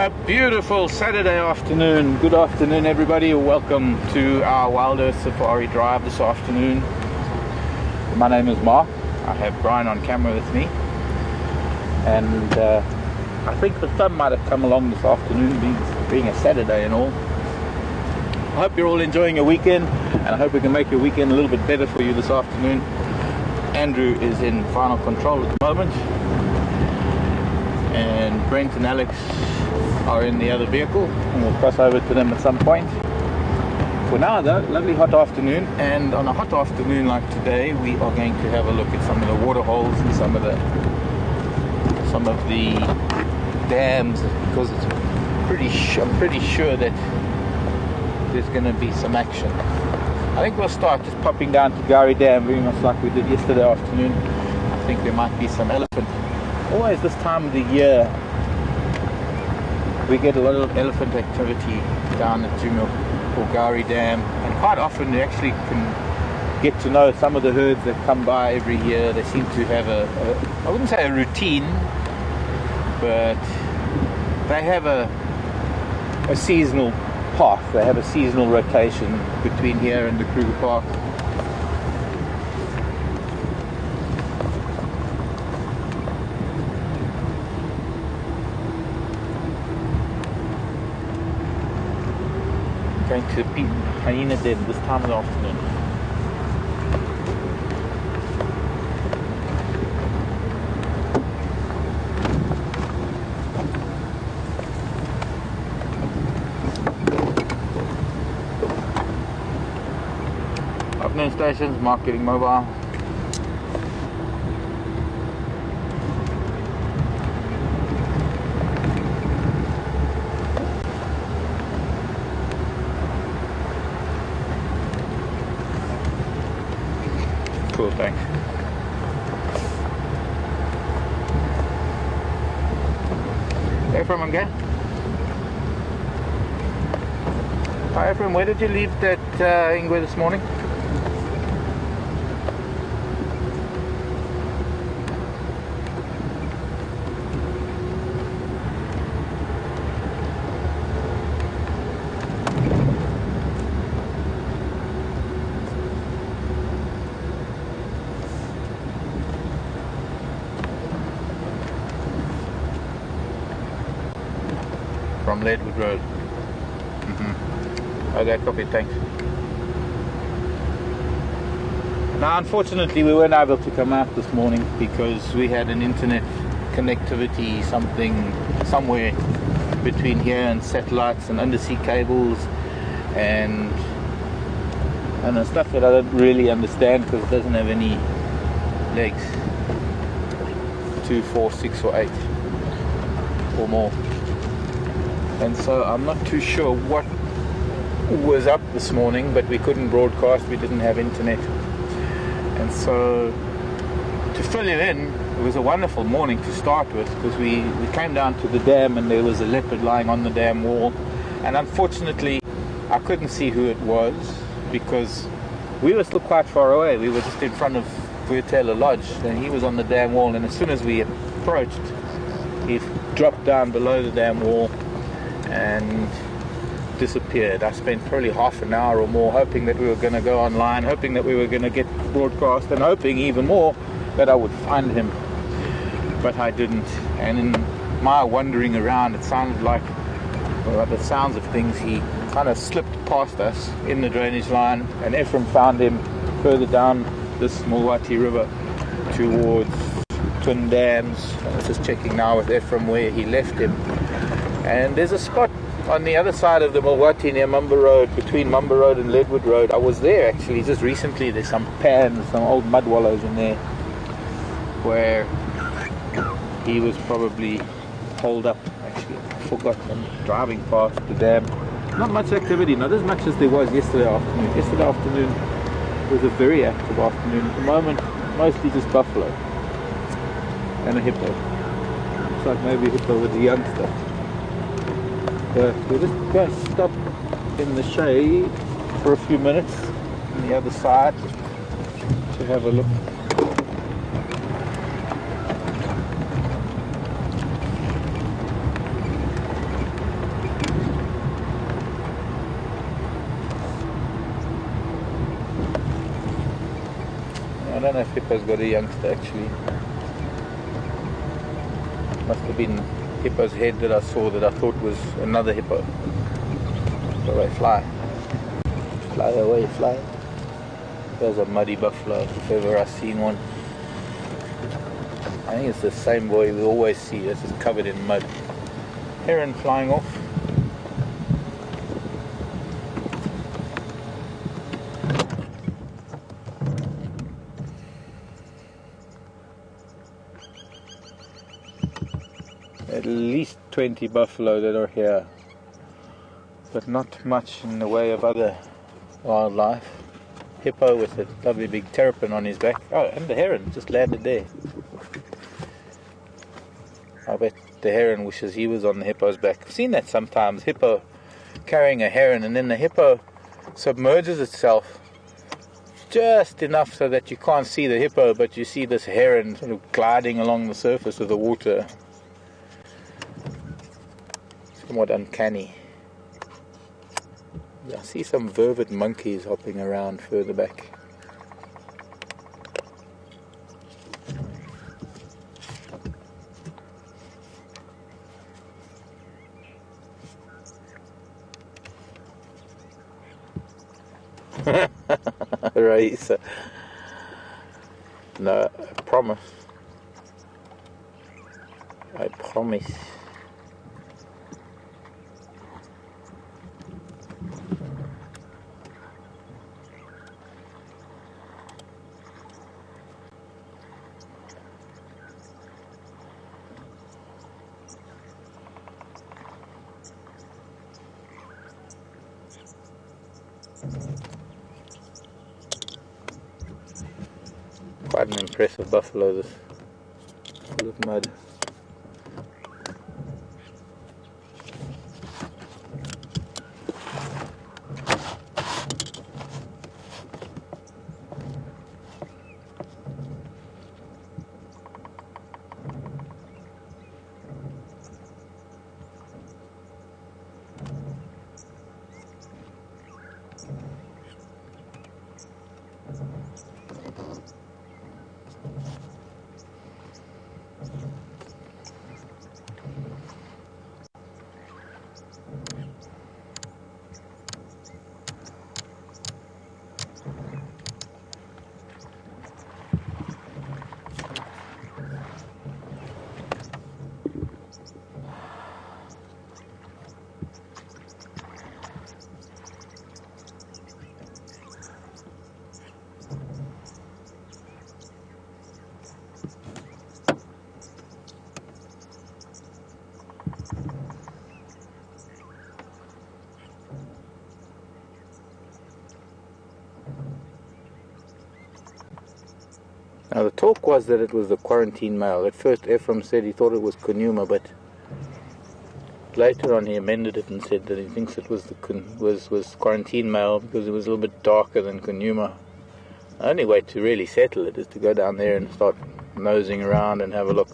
A beautiful Saturday afternoon. Good afternoon, everybody. Welcome to our Wild Earth Safari drive this afternoon. My name is Mark. I have Brian on camera with me. And I think the sun might have come along this afternoon, being a Saturday and all. I hope you're all enjoying your weekend, and I hope we can make your weekend a little bit better for you this afternoon. Andrew is in final control at the moment, and Brent and Alex are in the other vehicle, and we'll cross over to them at some point. For now though, lovely hot afternoon, and on a hot afternoon like today we are going to have a look at some of the water holes and some of the dams, because I'm pretty sure that there's going to be some action. I think we'll start just popping down to Gari Dam, very much like we did yesterday afternoon. I think there might be some elephant. Always this time of the year we get a lot of elephant activity down at Jumel or Gari Dam, and quite often we actually can get to know some of the herds that come by every year. They seem to have I wouldn't say a routine, but they have a seasonal path. They have a seasonal rotation between here and the Kruger Park. Going to Pete Hyena Den this time of the afternoon. Afternoon stations, marketing mobile. Cool, thanks. Ephraim again. Hi Ephraim, where did you leave that Ingwe this morning? From Leadwood Road. Okay, copy, thanks. Now, unfortunately, we weren't able to come out this morning because we had an internet connectivity somewhere between here and satellites and undersea cables and the stuff that I don't really understand because it doesn't have any legs. 2, 4, 6 or 8 or more. And so I'm not too sure what was up this morning, but we couldn't broadcast, we didn't have internet. And so to fill you in, it was a wonderful morning to start with, because we came down to the dam and there was a leopard lying on the dam wall, and unfortunately I couldn't see who it was because we were still quite far away. We were just in front of Vuyatela Lodge and he was on the dam wall, and as soon as we approached he dropped down below the dam wall and disappeared. I spent probably half an hour or more hoping that we were going to go online, hoping that we were going to get broadcast, and hoping even more that I would find him, but I didn't. And in my wandering around, it sounded like, well, the sounds of things, he kind of slipped past us in the drainage line, and Ephraim found him further down this Mulwati River towards Twin Dams. I was just checking now with Ephraim where he left him. And there's a spot on the other side of the Mulwati near Mumba Road, between Mumba Road and Leadwood Road. I was there actually just recently. There's some pans, some old mud wallows in there where he was probably holed up. Actually, I forgot, I'm driving past the dam. Not much activity, not as much as there was yesterday afternoon. Yesterday afternoon was a very active afternoon. At the moment, mostly just buffalo and a hippo. Looks like maybe a hippo with a youngster. But we're just going to stop in the shade for a few minutes on the other side to have a look. don't know if Hippo's got a youngster actually. Must have been Hippo's head that I saw that I thought was another hippo. Go away, fly. Fly away, fly. There's a muddy buffalo, if ever I've seen one. I think it's the same boy we always see, this is covered in mud. Heron flying off. At least 20 buffalo that are here, but not much in the way of other wildlife. Hippo with a lovely big terrapin on his back. Oh, and the heron just landed there. I bet the heron wishes he was on the hippo's back. I've seen that sometimes, hippo carrying a heron, and then the hippo submerges itself just enough so that you can't see the hippo, but you see this heron sort of gliding along the surface of the water. Somewhat uncanny. I see some vervet monkeys hopping around further back. Raisa. No, I promise. I promise. Quite an impressive buffalo, this, full of mud. Now the talk was that it was the quarantine male. At first Ephraim said he thought it was Kunuma, but later on he amended it and said that he thinks it was was quarantine male because it was a little bit darker than Kunuma. The only way to really settle it is to go down there and start nosing around and have a look.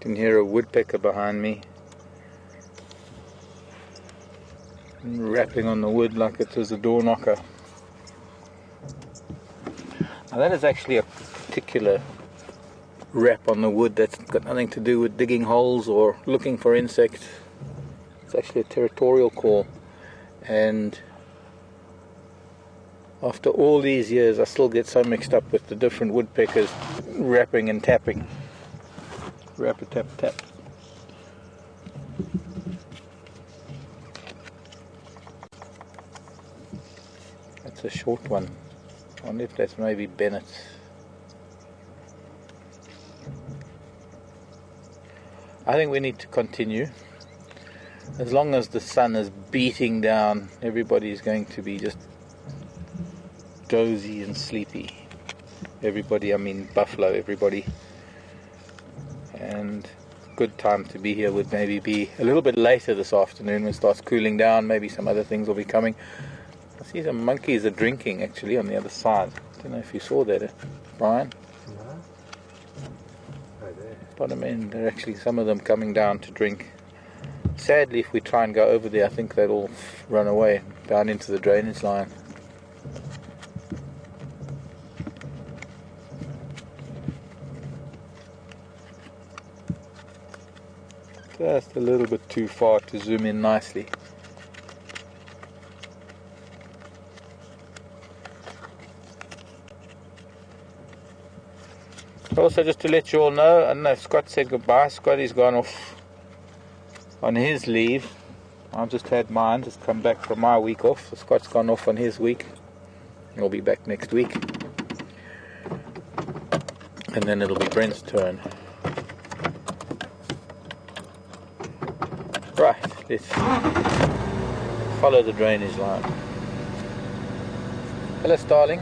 Can hear a woodpecker behind me. rapping on the wood like it was a door knocker. Now that is actually a particular rap on the wood that's got nothing to do with digging holes or looking for insects. It's actually a territorial call, and after all these years I still get so mixed up with the different woodpeckers rapping and tapping. Rap a tap tap. That's a short one. I wonder if that's maybe Bennett's. I think we need to continue. As long as the sun is beating down, everybody's going to be just dozy and sleepy. Everybody, I mean buffalo, everybody. And good time to be here would maybe be a little bit later this afternoon when it starts cooling down. Maybe some other things will be coming. I see some monkeys are drinking actually on the other side. I don't know if you saw that, Brian. No. Right there. Bottom end, there are actually some of them coming down to drink. Sadly, if we try and go over there, I think they'll all run away down into the drainage line. Just a little bit too far to zoom in nicely. Also, just to let you all know, I don't know if Scott said goodbye. Scotty's gone off on his leave. I've just had mine, just come back from my week off. So Scott's gone off on his week. He'll be back next week. And then it'll be Brent's turn. Right, let's follow the drainage line. Hello, Starling.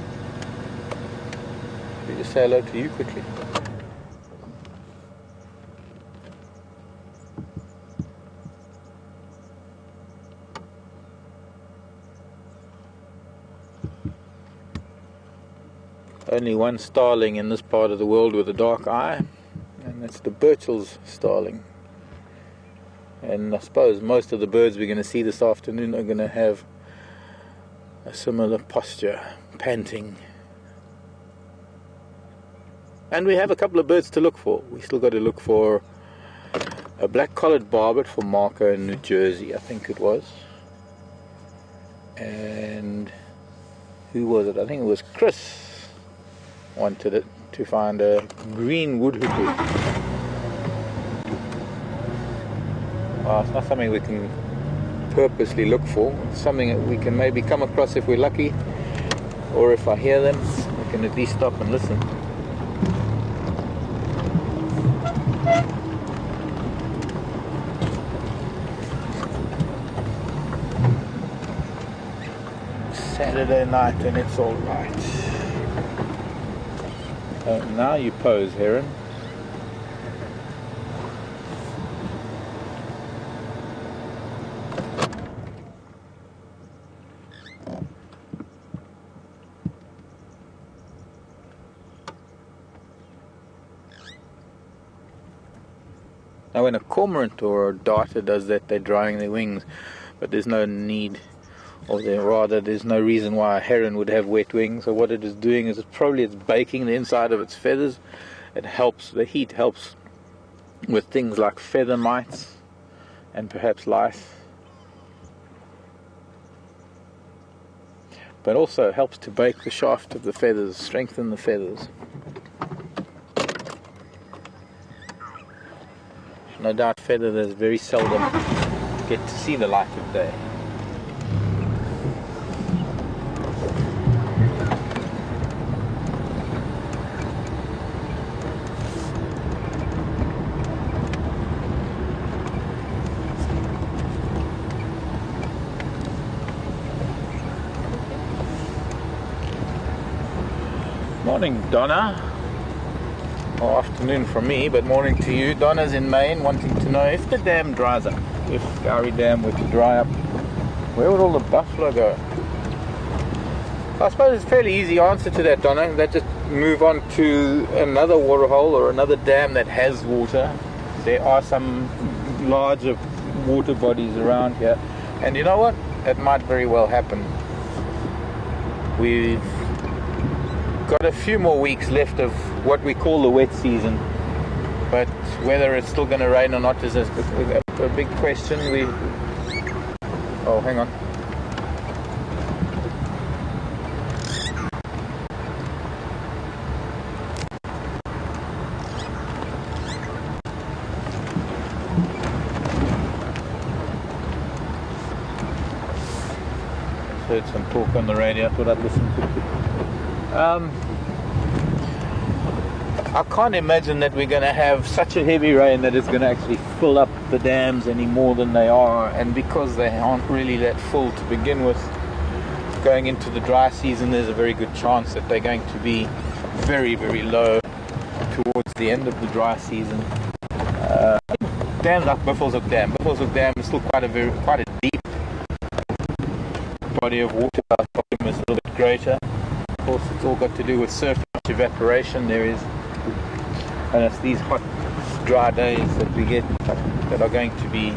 Let me just say hello to you quickly. Only one starling in this part of the world with a dark eye, and that's the Burchell's starling. And I suppose most of the birds we're going to see this afternoon are going to have a similar posture, panting. And we have a couple of birds to look for. We still got to look for a black-collared barbet for Marco in New Jersey, I think it was. And who was it? I think it was Chris wanted it to find a green woodhoopoe. It's not something we can purposely look for. It's something that we can maybe come across if we're lucky, or if I hear them, we can at least stop and listen. Saturday night and it's all right. Now you pose, heron. Now when a cormorant or a darter does that, they're drying their wings, but there's no need, or there's no reason why a heron would have wet wings. So what it is doing is it's baking the inside of its feathers. It helps, the heat helps with things like feather mites and perhaps lice, but also helps to bake the shaft of the feathers, strengthen the feathers. No doubt feathers very seldom get to see the light of day. Morning, Donna. Or afternoon from me, but morning to you. Donna's in Maine, wanting to know if the dam dries up. If Gowrie Dam were to dry up, where would all the buffalo go? I suppose it's a fairly easy answer to that, Donna. That just move on to another waterhole or another dam that has water. There are some larger water bodies around here. And you know what? it might very well happen. We've got a few more weeks left of what we call the wet season, but whether it's still going to rain or not is a big question. Oh, hang on. Heard some talk on the radio. I thought I'd listen to it. I can't imagine that we're going to have such a heavy rain that it's going to actually fill up the dams any more than they are, and because they aren't really that full to begin with, going into the dry season there's a very good chance that they're going to be very, very low towards the end of the dry season. Dams like Buffelshoek Dam. Buffelshoek Dam is still quite a deep body of water. The volume is a little bit greater. Of course, it's all got to do with surface evaporation. There is, and it's these hot, dry days that we get that are going to be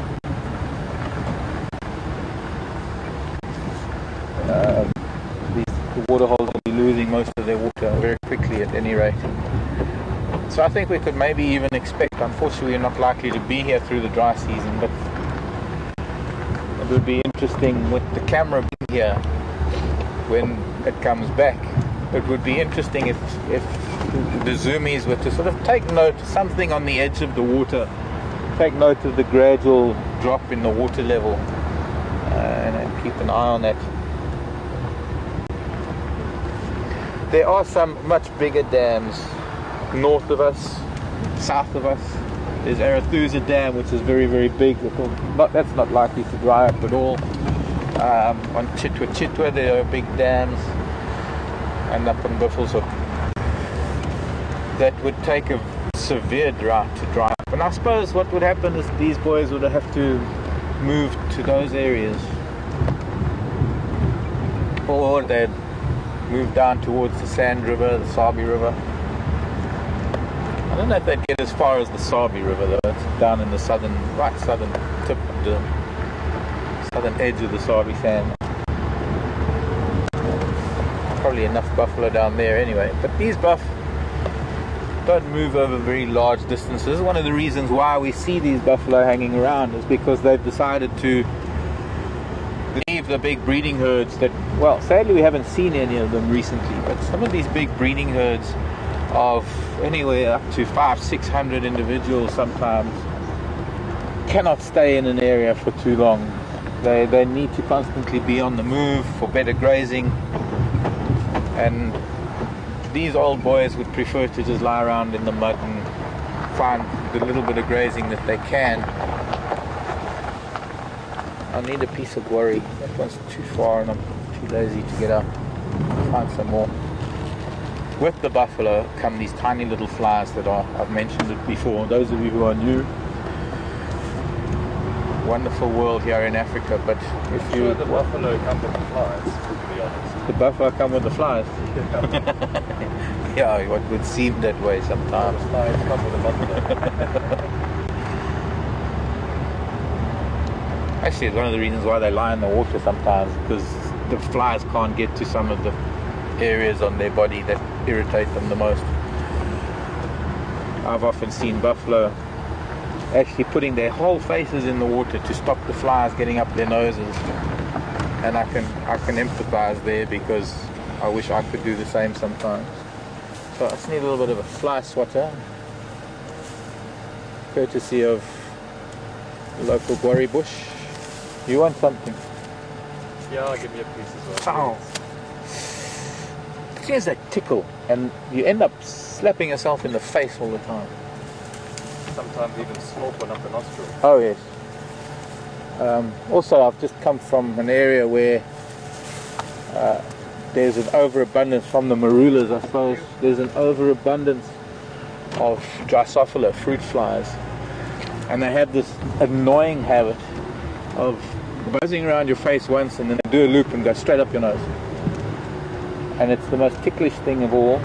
the water holes will be losing most of their water very quickly at any rate. So I think we could maybe even expect, unfortunately we're not likely to be here through the dry season, but it would be interesting with the camera being here when it comes back. It would be interesting if the zoomies were to sort of take note, something on the edge of the water, take note of the gradual drop in the water level, and keep an eye on that. There are some much bigger dams north of us, south of us. There's Arathusa Dam, which is very, very big. That's not likely to dry up at all. On Chitwa there are big dams, and up on Buffelshoek that would take a severe drought to dry up. And I suppose what would happen is these boys would have to move to those areas, or they'd move down towards the Sand River, the Sabi River. I don't know if they'd get as far as the Sabi River though. It's down in the southern tip of the southern edge of the Sabi Sand. Probably enough buffalo down there anyway. But these buff don't move over very large distances. One of the reasons why we see these buffalo hanging around is because they've decided to leave the big breeding herds that, well, sadly we haven't seen any of them recently, but some of these big breeding herds of anywhere up to 500-600 individuals sometimes cannot stay in an area for too long. They need to constantly be on the move for better grazing, and these old boys would prefer to just lie around in the mud and find the little bit of grazing that they can. I need a piece of guarri. That one's too far and I'm too lazy to get up. Find some more. With the buffalo come these tiny little flies that are, I've mentioned it before, those of you who are new. Wonderful world here in Africa, but if you... Sure, the buffalo come with the flies, to be honest. The buffalo come with the flies? Yeah. Yeah, it would seem that way sometimes. The flies come with the buffalo. Actually, it's one of the reasons why they lie in the water sometimes, because the flies can't get to some of the areas on their body that irritate them the most. I've often seen buffalo actually putting their whole faces in the water to stop the flies getting up their noses, and I can empathize there, because I wish I could do the same sometimes. So I just need a little bit of a fly swatter, courtesy of the local guarri bush. You want something? Yeah, I'll give you a piece as well. Ow! Here's that tickle, and you end up slapping yourself in the face all the time. Sometimes even snort one up the nostril. Oh yes. Also, I've just come from an area where there's an overabundance from the marulas, I suppose. There's an overabundance of Drosophila fruit flies, and they have this annoying habit of buzzing around your face once and then do a loop and go straight up your nose. And it's the most ticklish thing of all.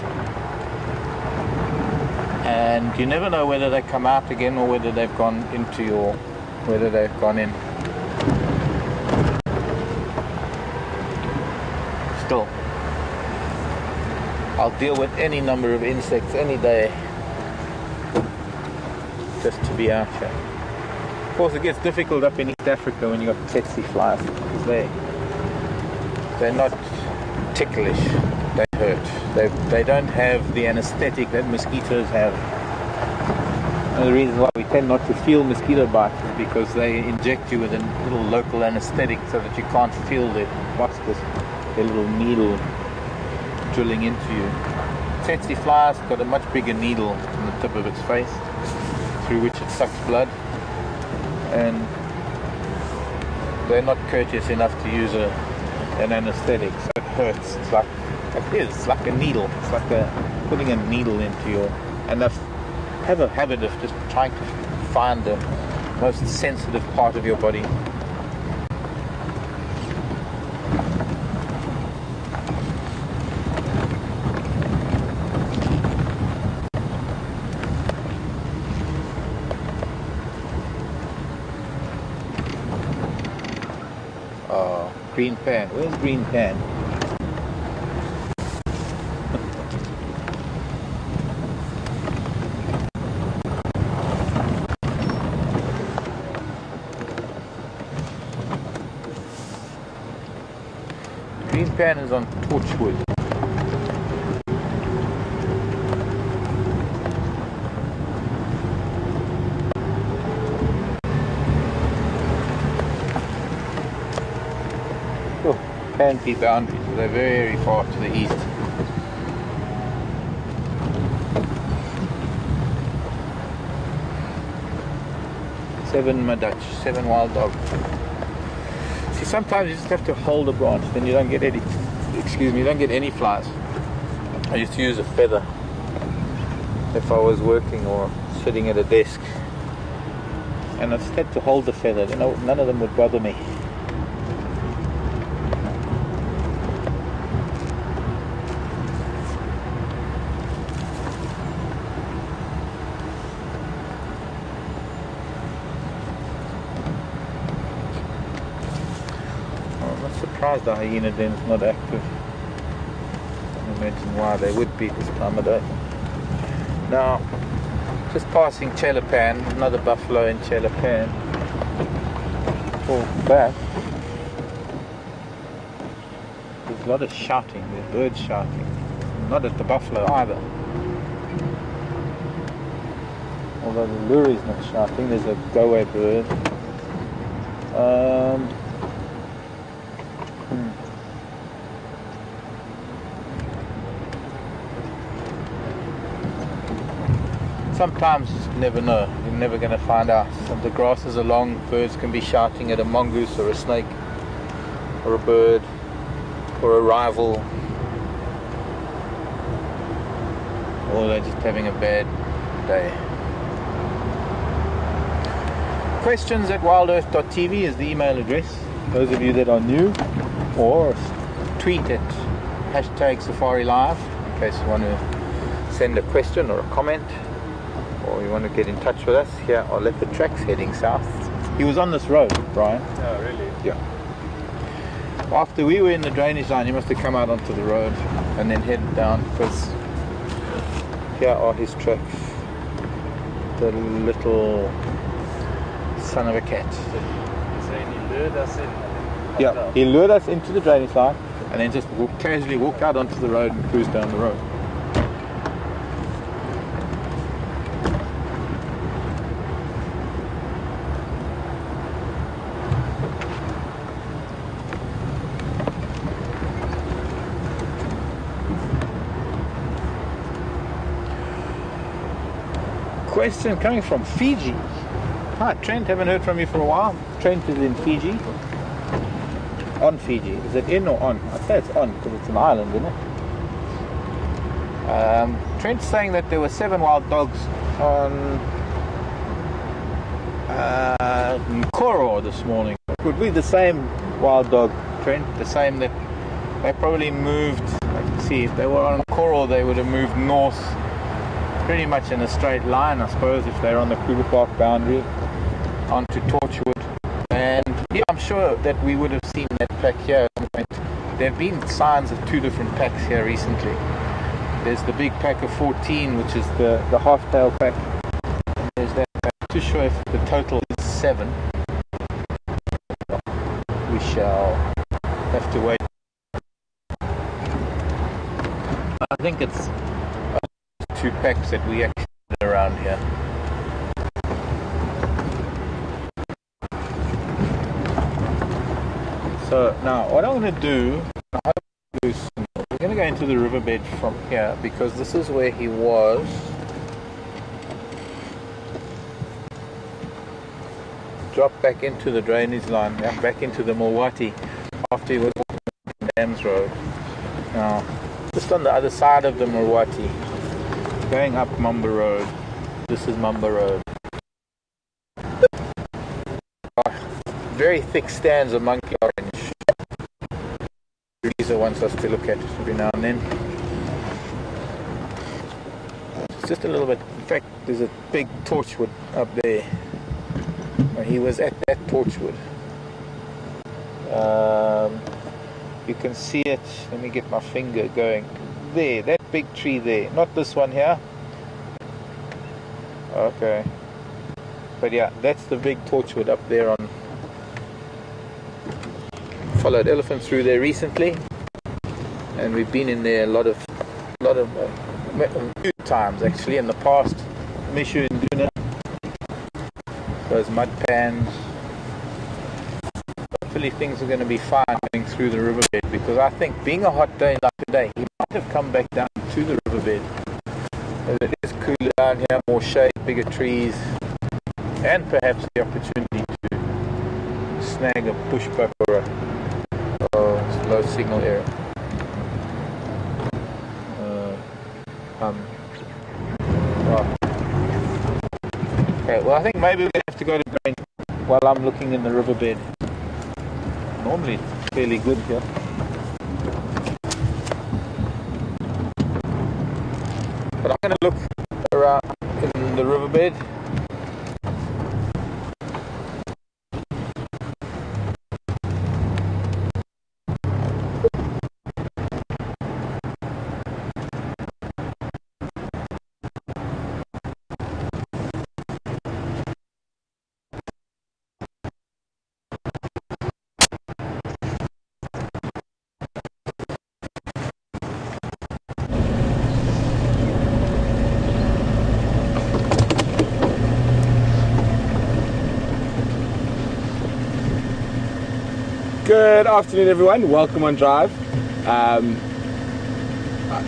And you never know whether they come out again or whether they've gone into whether they've gone in. still. I'll deal with any number of insects any day just to be out here. Of course, it gets difficult up in East Africa when you've got tsetse flies because they're not ticklish. They hurt. They don't have the anesthetic that mosquitoes have. And the reason why we tend not to feel mosquito bites is because they inject you with a little local anesthetic so that you can't feel their bites, their little needle drilling into you. Tsetse flies got a much bigger needle on the tip of its face through which it sucks blood, and they're not courteous enough to use an anesthetic, so it hurts. It's like a needle. It's like putting a needle into your, and they have a habit of just trying to find the most sensitive part of your body. Green pan. Where's green pan? Green pan is on Torchwood. Can't boundaries, they're very far to the east. Seven Madach, 7 wild dogs. See, sometimes you just have to hold a branch, then you don't get any, you don't get any flies. I used to use a feather if I was working or sitting at a desk, and I just had to hold the feather, you know, none of them would bother me. The hyena den is not active. I can't imagine why they would be this time of day. Now, just passing Chelapan, another buffalo in Chelapan. Oh, back. There's a lot of shouting, there's birds shouting. Not at the buffalo either. Although the lure is not shouting, there's a go-away bird. Sometimes you never know, you're never going to find out. If the grasses are long, birds can be shouting at a mongoose or a snake or a bird or a rival, or they're just having a bad day. questions@wildearth.tv is the email address. Those of you that are new, or tweet at #SafariLive in case you want to send a question or a comment, or you want to get in touch with us. Here are leopard tracks heading south. He was on this road, Brian. Oh, really? Yeah. After we were in the drainage line, he must have come out onto the road and then headed down, because here are his tracks. The little son of a cat. You're saying he lured us in? Yeah, he lured us into the drainage line and then just casually walked out onto the road and cruised down the road. Question coming from Fiji. Hi Trent, haven't heard from you for a while. Trent is in Fiji. On Fiji. Is it in or on? I'd say it's on because it's an island, isn't it? Trent's saying that there were 7 wild dogs on Nkoro this morning. It would be the same wild dog, Trent, the same that they probably moved. I can see if they were on Nkoro, they would have moved north pretty much in a straight line, I suppose, if they're on the Kruger Park boundary onto Torchwood. And yeah, I'm sure that we would have seen that track here. there have been signs of two different packs here recently. There's the big pack of 14, which is the half-tail pack. And there's that pack. I'm not too sure if the total is 7. We shall have to wait. I think it's 2 packs that we actually have around here. So now what I'm going to do, we're going to go into the riverbed from here, because this is where he was. Drop back into the drainage line, back into the Mulwati after he was walking on Dams Road. Now, just on the other side of the Mulwati, going up Mamba Road. This is Mamba Road. Very thick stands of monkey orange. Teresa wants us to look at every now and then. It's just a little bit. In fact, there's a big torchwood up there. He was at that torchwood. You can see it. Let me get my finger going. There, that big tree there. Not this one here. Okay. But yeah, that's the big torchwood up there on. Followed elephants through there recently, and we've been in there a lot of few times actually in the past. Mishu and Duna, those mud pans. Hopefully things are going to be fine going through the riverbed, because I think being a hot day like today, he might have come back down to the riverbed. It is cooler down here, more shade, bigger trees, and perhaps the opportunity to snag a pushbuck or a low signal area. Okay, well I think maybe we have to go to drain while I'm looking in the riverbed. Normally it's fairly good here. But I'm going to look around in the riverbed. Good afternoon everyone, welcome on Drive.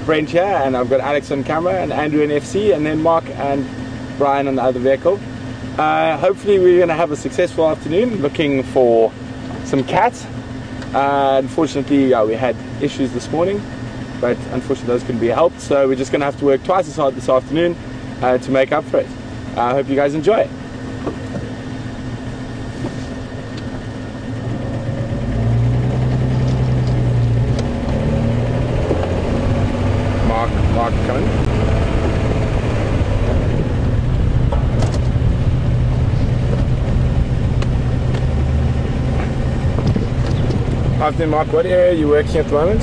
Brent here, and I've got Alex on camera and Andrew in FC, and then Mark and Brian on the other vehicle. Hopefully we're going to have a successful afternoon looking for some cats. Unfortunately we had issues this morning, but unfortunately those couldn't be helped, so we're just going to have to work twice as hard this afternoon to make up for it. I hope you guys enjoy it. Mark coming. Afternoon, Mark. What area are you working at the moment?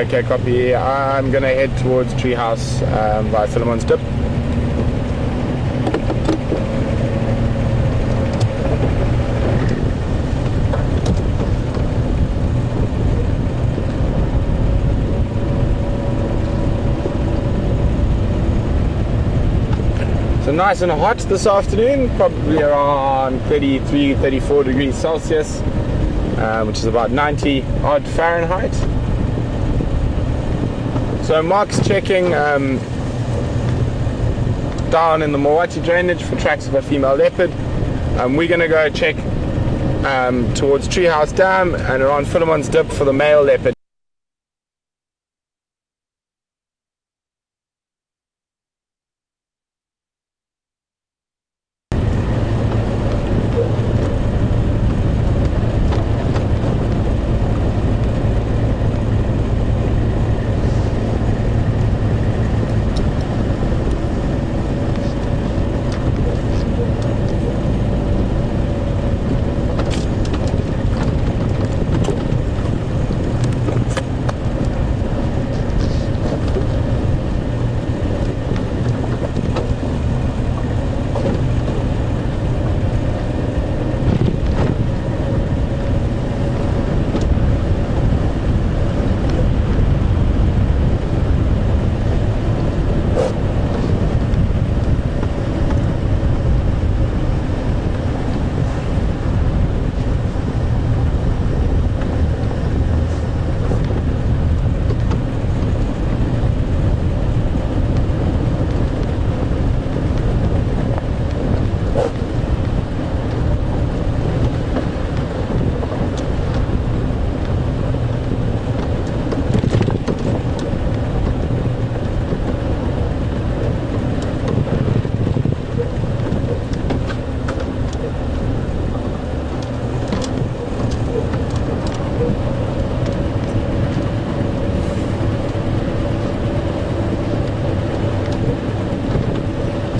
Okay, copy. I'm going to head towards Treehouse by Philemon's Dip. Nice and hot this afternoon, probably around 33, 34 degrees Celsius, which is about 90 odd Fahrenheit. So Mark's checking down in the Mulwati drainage for tracks of a female leopard. We're going to go check towards Treehouse Dam and around Philemon's Dip for the male leopard.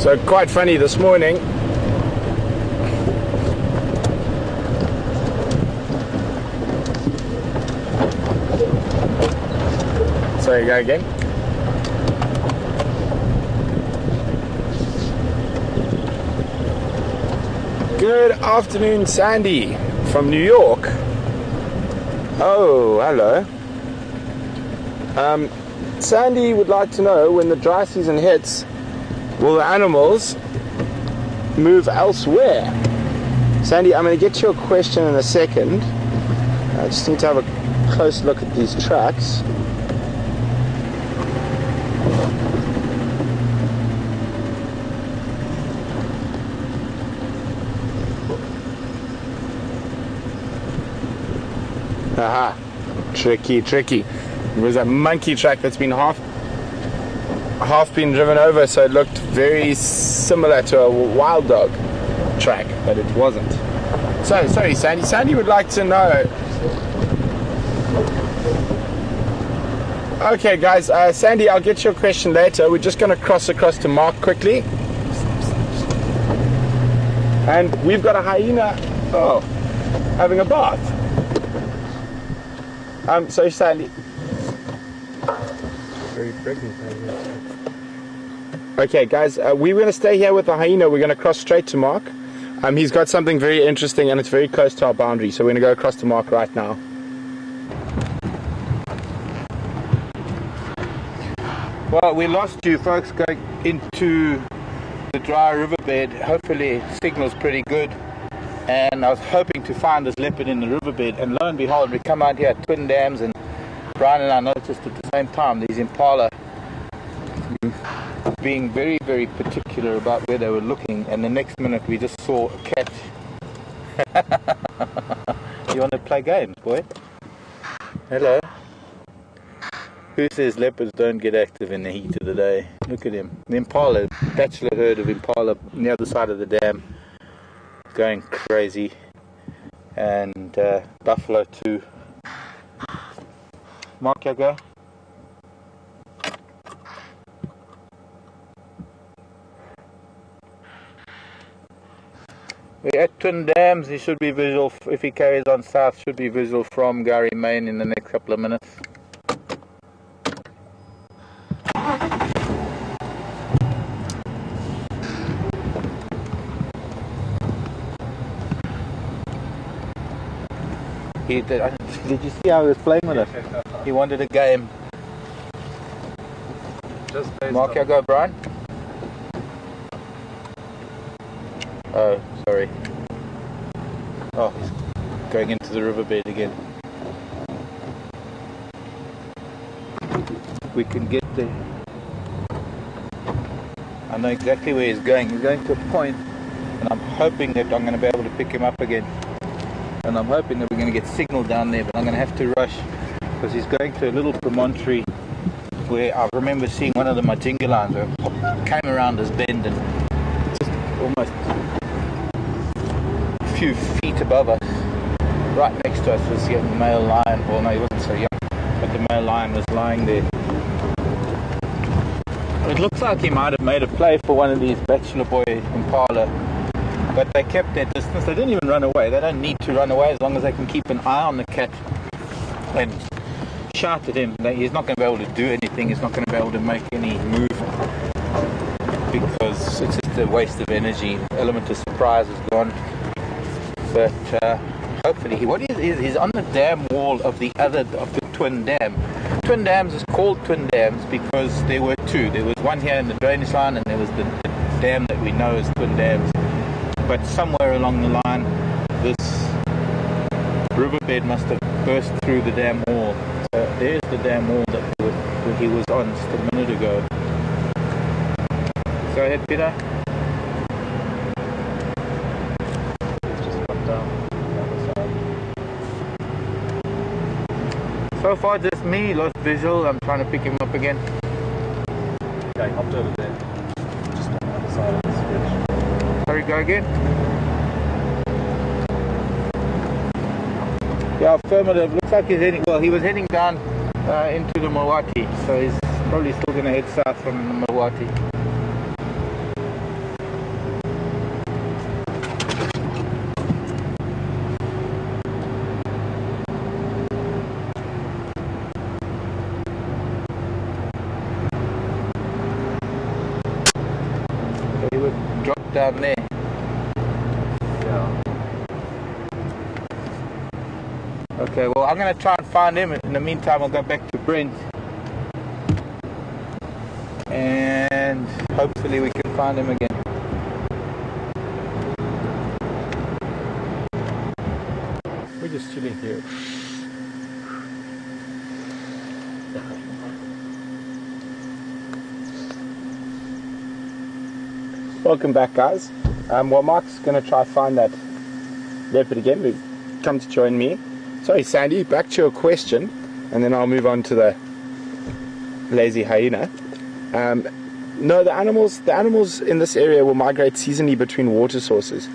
So quite funny this morning. Sorry, go again. Good afternoon, Sandy from New York. Oh, hello. Sandy would like to know, when the dry season hits, will the animals move elsewhere? Sandy, I'm going to get to your question in a second. I just need to have a close look at these tracks. Aha, tricky. It was a monkey track that's been half been driven over, so it looked very similar to a wild dog track, but it wasn't. So, sorry, Sandy. Sandy would like to know. Okay, guys, Sandy, I'll get your question later. We're just going to cross across to Mark quickly. And we've got a hyena, having a bath. So Sandy. Very pregnant. Okay, guys, we're going to stay here with the hyena. We're going to cross straight to Mark. He's got something very interesting, and it's very close to our boundary. So we're going to go across to Mark right now. Well, we lost you folks going into the dry riverbed. Hopefully signal's pretty good. And I was hoping to find this leopard in the riverbed, and lo and behold, we come out here at Twin Dams, and Brian and I noticed at the same time these impala being very, very particular about where they were looking, and the next minute we just saw a cat. You want to play games, boy? Hello. Who says leopards don't get active in the heat of the day? Look at him. The impala, bachelor herd of impala on the other side of the dam, going crazy, and buffalo too. Mark, you go. We're at Twin Dams. He should be visual, if he carries on south, should be visual from Gary, Maine in the next couple of minutes. Did you see how he was playing with it? He wanted a game. Mark, you go, Brian. Oh, sorry. Oh, he's going into the riverbed again. We can get there. I know exactly where he's going. He's going to a point, and I'm hoping that I'm going to be able to pick him up again. And I'm hoping that we're going to get signal down there, but I'm going to have to rush because he's going to a little promontory where I remember seeing one of the Majinga lines where it came around this bend and just almost a few feet above us, right next to us, was the male lion. Well, no, he wasn't so young, but the male lion was lying there. It looks like he might have made a play for one of these bachelor boy impala, but they kept their distance. They didn't even run away. They don't need to run away as long as they can keep an eye on the cat and shout at him. He's not going to be able to do anything. He's not going to be able to make any move because it's just a waste of energy. The element of surprise is gone. But hopefully, he's on the dam wall of the Twin Dam. Twin Dams is called Twin Dams because there were two. There was one here in the drainage line, and there was the dam that we know as Twin Dams. But somewhere along the line, this riverbed must have burst through the dam wall. So there's the dam wall that he was on just a minute ago. Go ahead, Peter. It's just come down the other side. So far, just me, lost visual. I'm trying to pick him up again. Okay, hopped over there. Just on the other side of the switch. Sorry, go again. Yeah, affirmative. Looks like he's heading. Well, he was heading down into the Mawati, so he's probably still going to head south from the Mawati. down there. Yeah. Okay, well, I'm going to try and find him. In the meantime, I'll go back to Brent. And hopefully we can find him again. We're just chilling here. Welcome back, guys. Well, Mark's going to try find that leopard again. We've come to join me. Sorry, Sandy, back to your question, and then I'll move on to the lazy hyena. No, the animals in this area will migrate seasonally between water sources.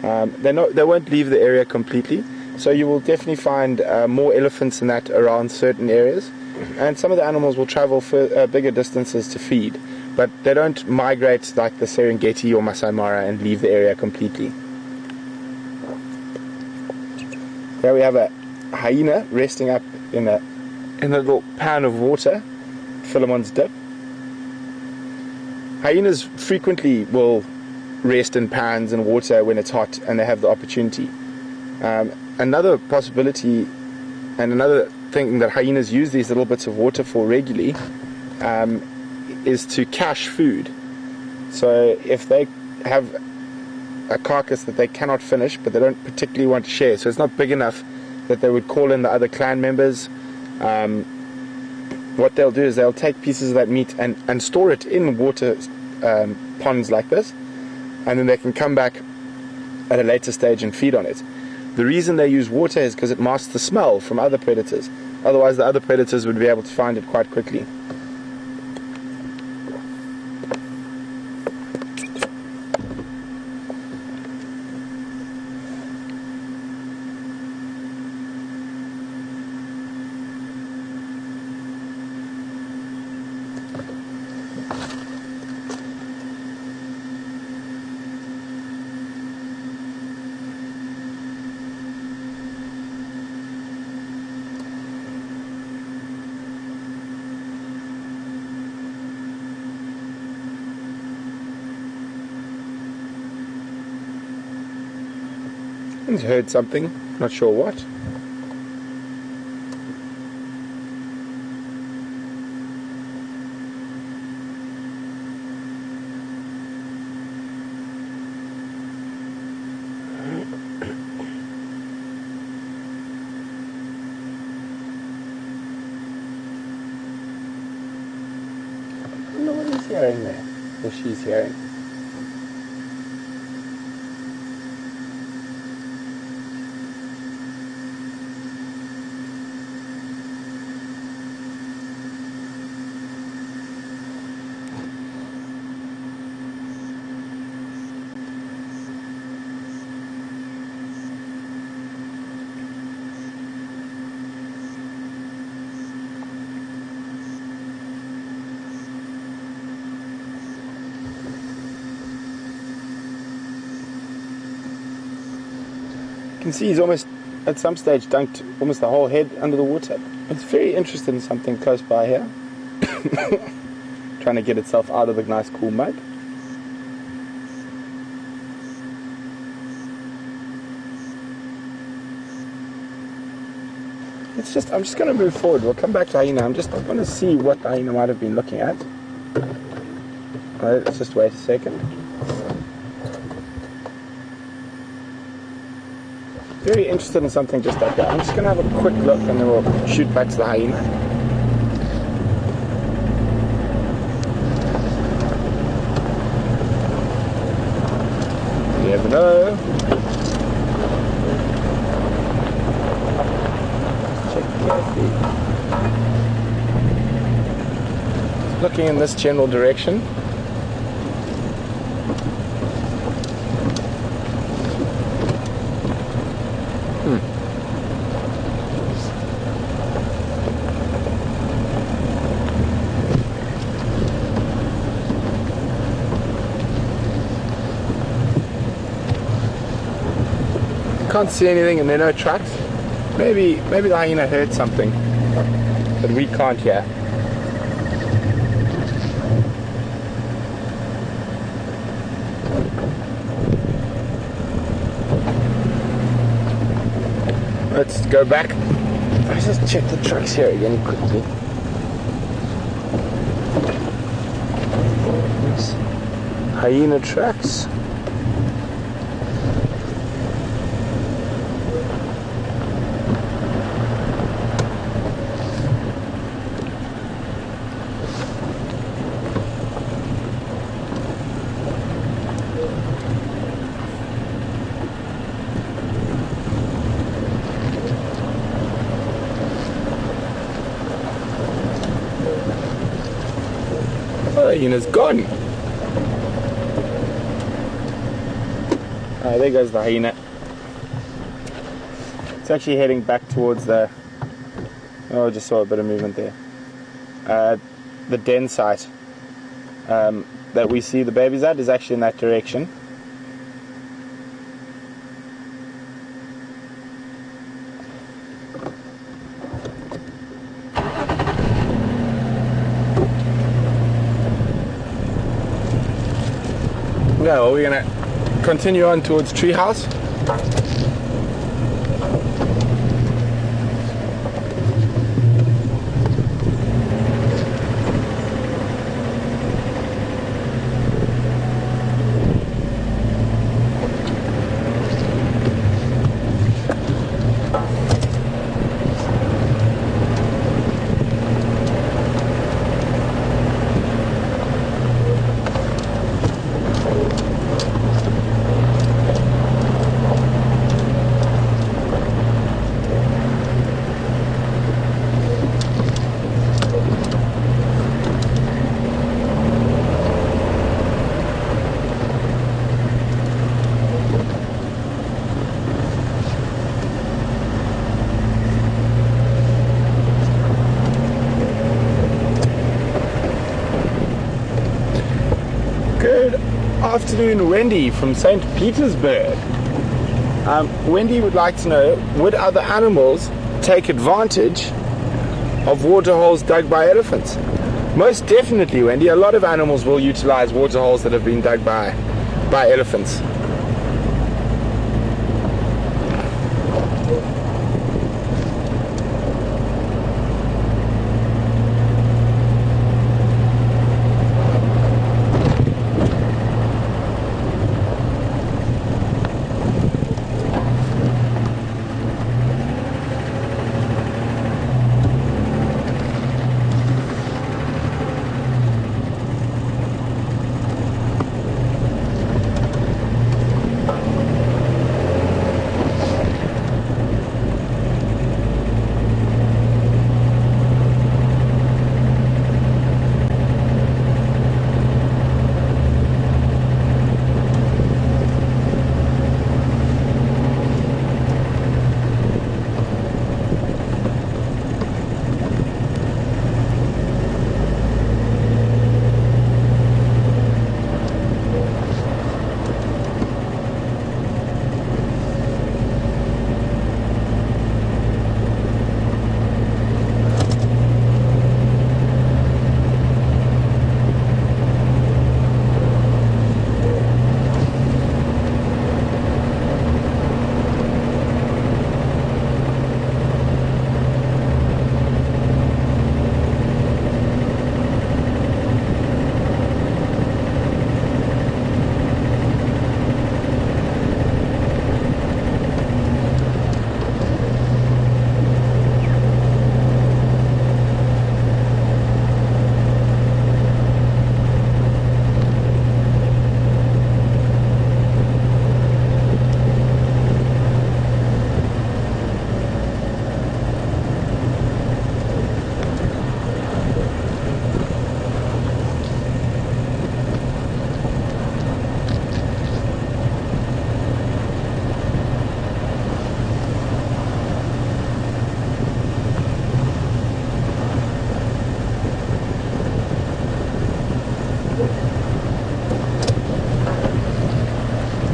They won't leave the area completely, so you will definitely find more elephants than that around certain areas, and some of the animals will travel for bigger distances to feed, but they don't migrate like the Serengeti or Masai Mara and leave the area completely. Here we have a hyena resting up in a little pan of water, Philemon's Dip. Hyenas frequently will rest in pans and water when it's hot and they have the opportunity. Another possibility and another thing that hyenas use these little bits of water for regularly is to cache food. So if they have a carcass that they cannot finish but they don't particularly want to share, so it's not big enough that they would call in the other clan members, what they'll do is they'll take pieces of that meat and store it in water ponds like this, and then they can come back at a later stage and feed on it. The reason they use water is because it masks the smell from other predators. Otherwise the other predators would be able to find it quite quickly. He's heard something, not sure what. I don't know what he's hearing there, or she's hearing. You can see he's almost, at some stage, dunked almost the whole head under the water. It's very interested in something close by here. Trying to get itself out of the nice cool mud. I'm just going to move forward. We'll come back to hyena. I'm just going to see what the hyena might have been looking at. Let's just wait a second. Very interested in something just like that. I'm just going to have a quick look and then we'll shoot back to the hyena. You never know. Check carefully. Looking in this general direction. Can't see anything and there are no tracks. Maybe the hyena heard something that we can't hear. Let's go back. Let's just check the trucks here again quickly. Hyena tracks. Oh, the hyena's gone. There goes the hyena. It's actually heading back towards the... Oh, I just saw a bit of movement there. The den site that we see the babies at is actually in that direction. Yeah, well, we're gonna continue on towards Treehouse. Afternoon, Wendy from St. Petersburg. Wendy would like to know, would other animals take advantage of water holes dug by elephants? Most definitely, Wendy. A lot of animals will utilize water holes that have been dug by elephants.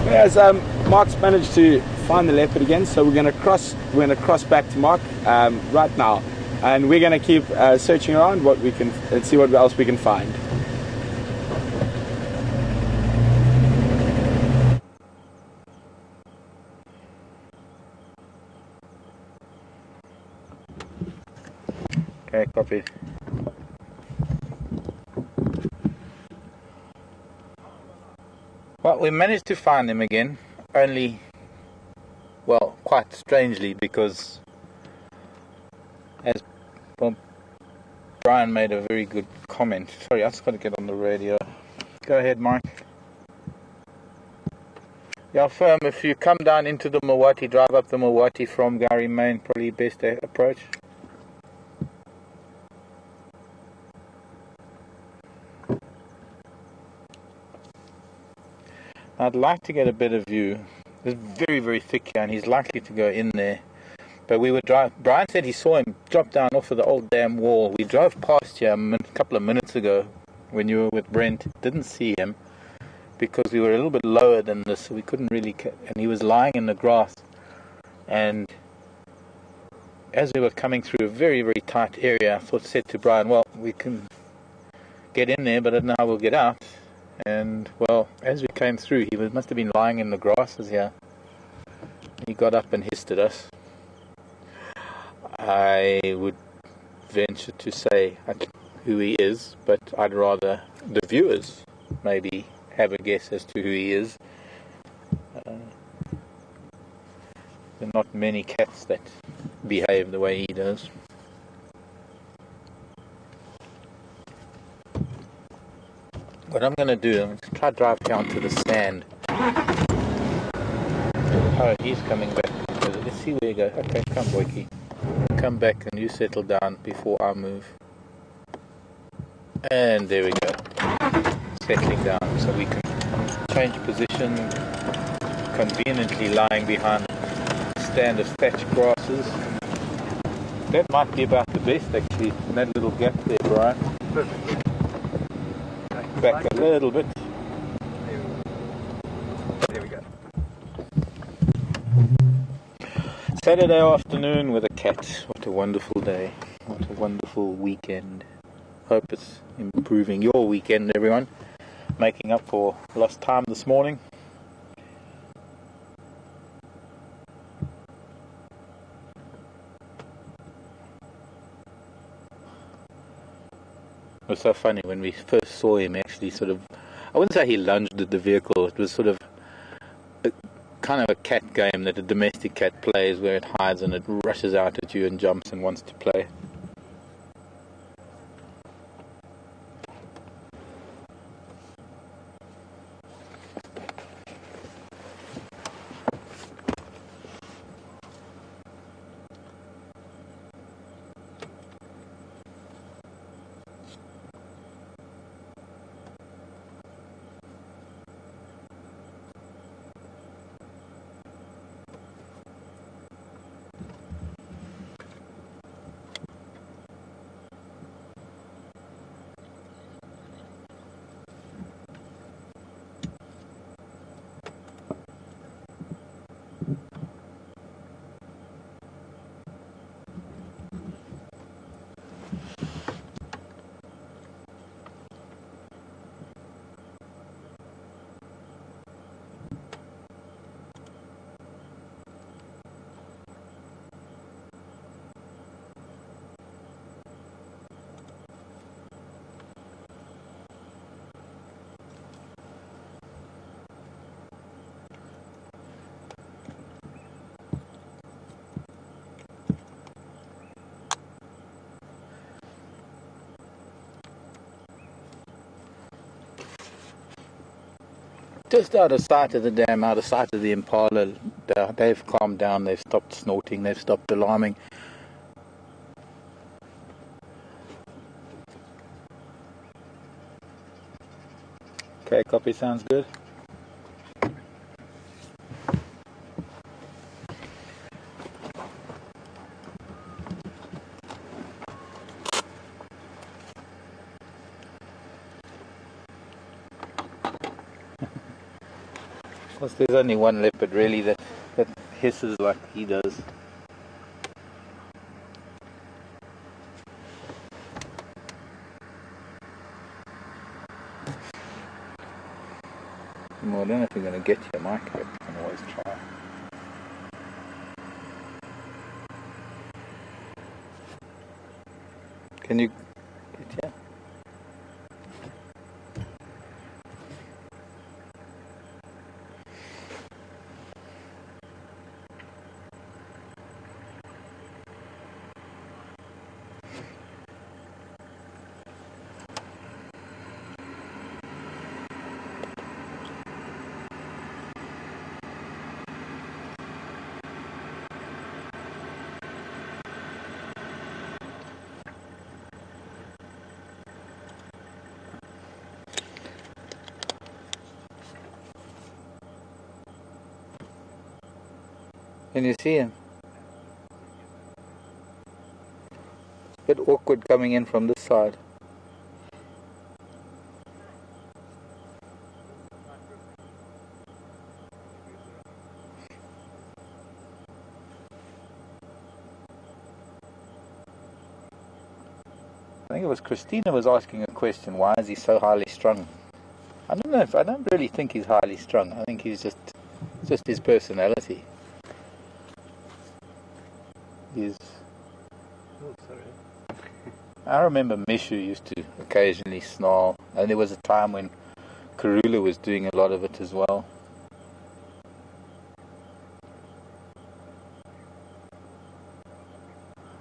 As Mark's managed to find the leopard again, so we're going to cross back to Mark right now, and we're going to keep searching around what we can and see what else we can find. Okay, copy. Well, we managed to find him again, only, well, quite strangely, because as Brian made a very good comment. Sorry, I just got to get on the radio. Go ahead, Mike. Yeah, firm, if you come down into the Mawati, drive up the Mawati from Gary Main, probably best approach. I'd like to get a better view. It's very, very thick here, and he's likely to go in there. But we would drive. Brian said he saw him drop down off of the old dam wall. We drove past here a couple of minutes ago when you were with Brent. Didn't see him because we were a little bit lower than this, so we couldn't really. And he was lying in the grass. And as we were coming through a very, very tight area, I said to Brian, well, we can get in there, but I don't know how we'll get out. And, well, as we came through, he must have been lying in the grasses here. He got up and hissed at us. I would venture to say who he is, but I'd rather the viewers maybe have a guess as to who he is. There are not many cats that behave the way he does. What I'm going to do, I'm going to try to drive down to the stand. Oh, he's coming back. Let's see where he goes. Okay, come, Boykie. Come back and you settle down before I move. And there we go. Settling down so we can change position. Conveniently lying behind a stand of thatched grasses. That might be about the best actually, in that little gap there, Brian. Perfect. Back a little bit. There we go. Saturday afternoon with a cat. What a wonderful day. What a wonderful weekend. Hope it's improving your weekend, everyone. Making up for lost time this morning. It was so funny when we first saw him actually sort of, I wouldn't say he lunged at the vehicle, it was sort of kind of a cat game that a domestic cat plays where it hides and it rushes out at you and jumps and wants to play. Just out of sight of the dam, out of sight of the impala, they've calmed down, they've stopped snorting, they've stopped alarming. Okay, copy, sounds good. Of course, there's only one leopard really that hisses like he does. Well, I don't know if you're going to get your mic, but you can always try. Can you? Yeah. Can you see him? Bit awkward coming in from this side. I think it was Christina was asking a question. Why is he so highly strung? I don't know. I don't really think he's highly strung. I think he's just his personality. He's. Oh, sorry. I remember Mishu used to occasionally snarl, and there was a time when Karula was doing a lot of it as well.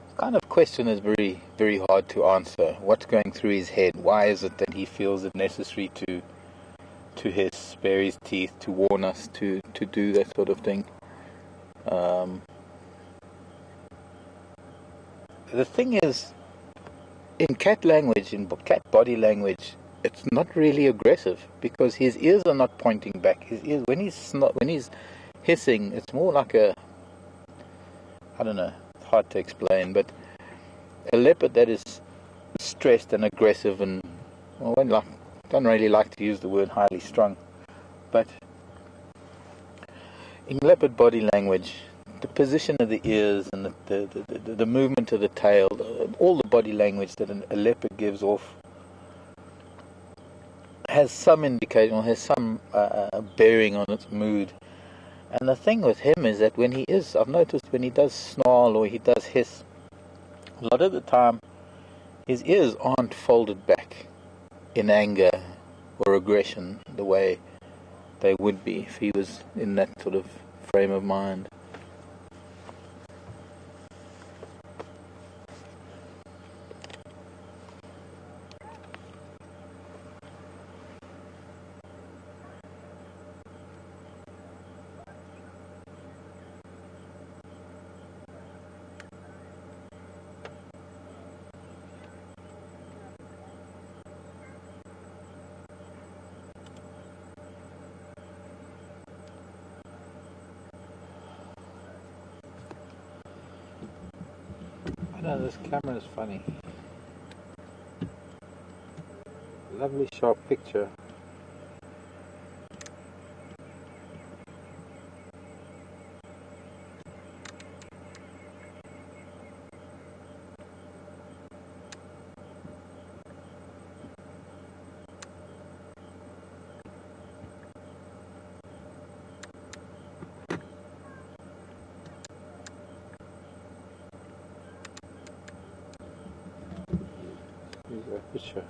This kind of question is very, very hard to answer. What's going through his head? Why is it that he feels it necessary to hiss, bare his teeth, to warn us, to do that sort of thing? The thing is, in cat language, in cat body language, it's not really aggressive because his ears are not pointing back. His ears, when he's hissing, it's more like I don't know, it's hard to explain, but a leopard that is stressed and aggressive and, well, don't really like to use the word highly strung, but in leopard body language, the position of the ears and the movement of the tail, all the body language that a leopard gives off has some indication or has some bearing on its mood. And the thing with him is that I've noticed when he does snarl or he does hiss, a lot of the time his ears aren't folded back in anger or aggression the way they would be if he was in that sort of frame of mind. I know this camera is funny. Lovely sharp picture. Here's a picture.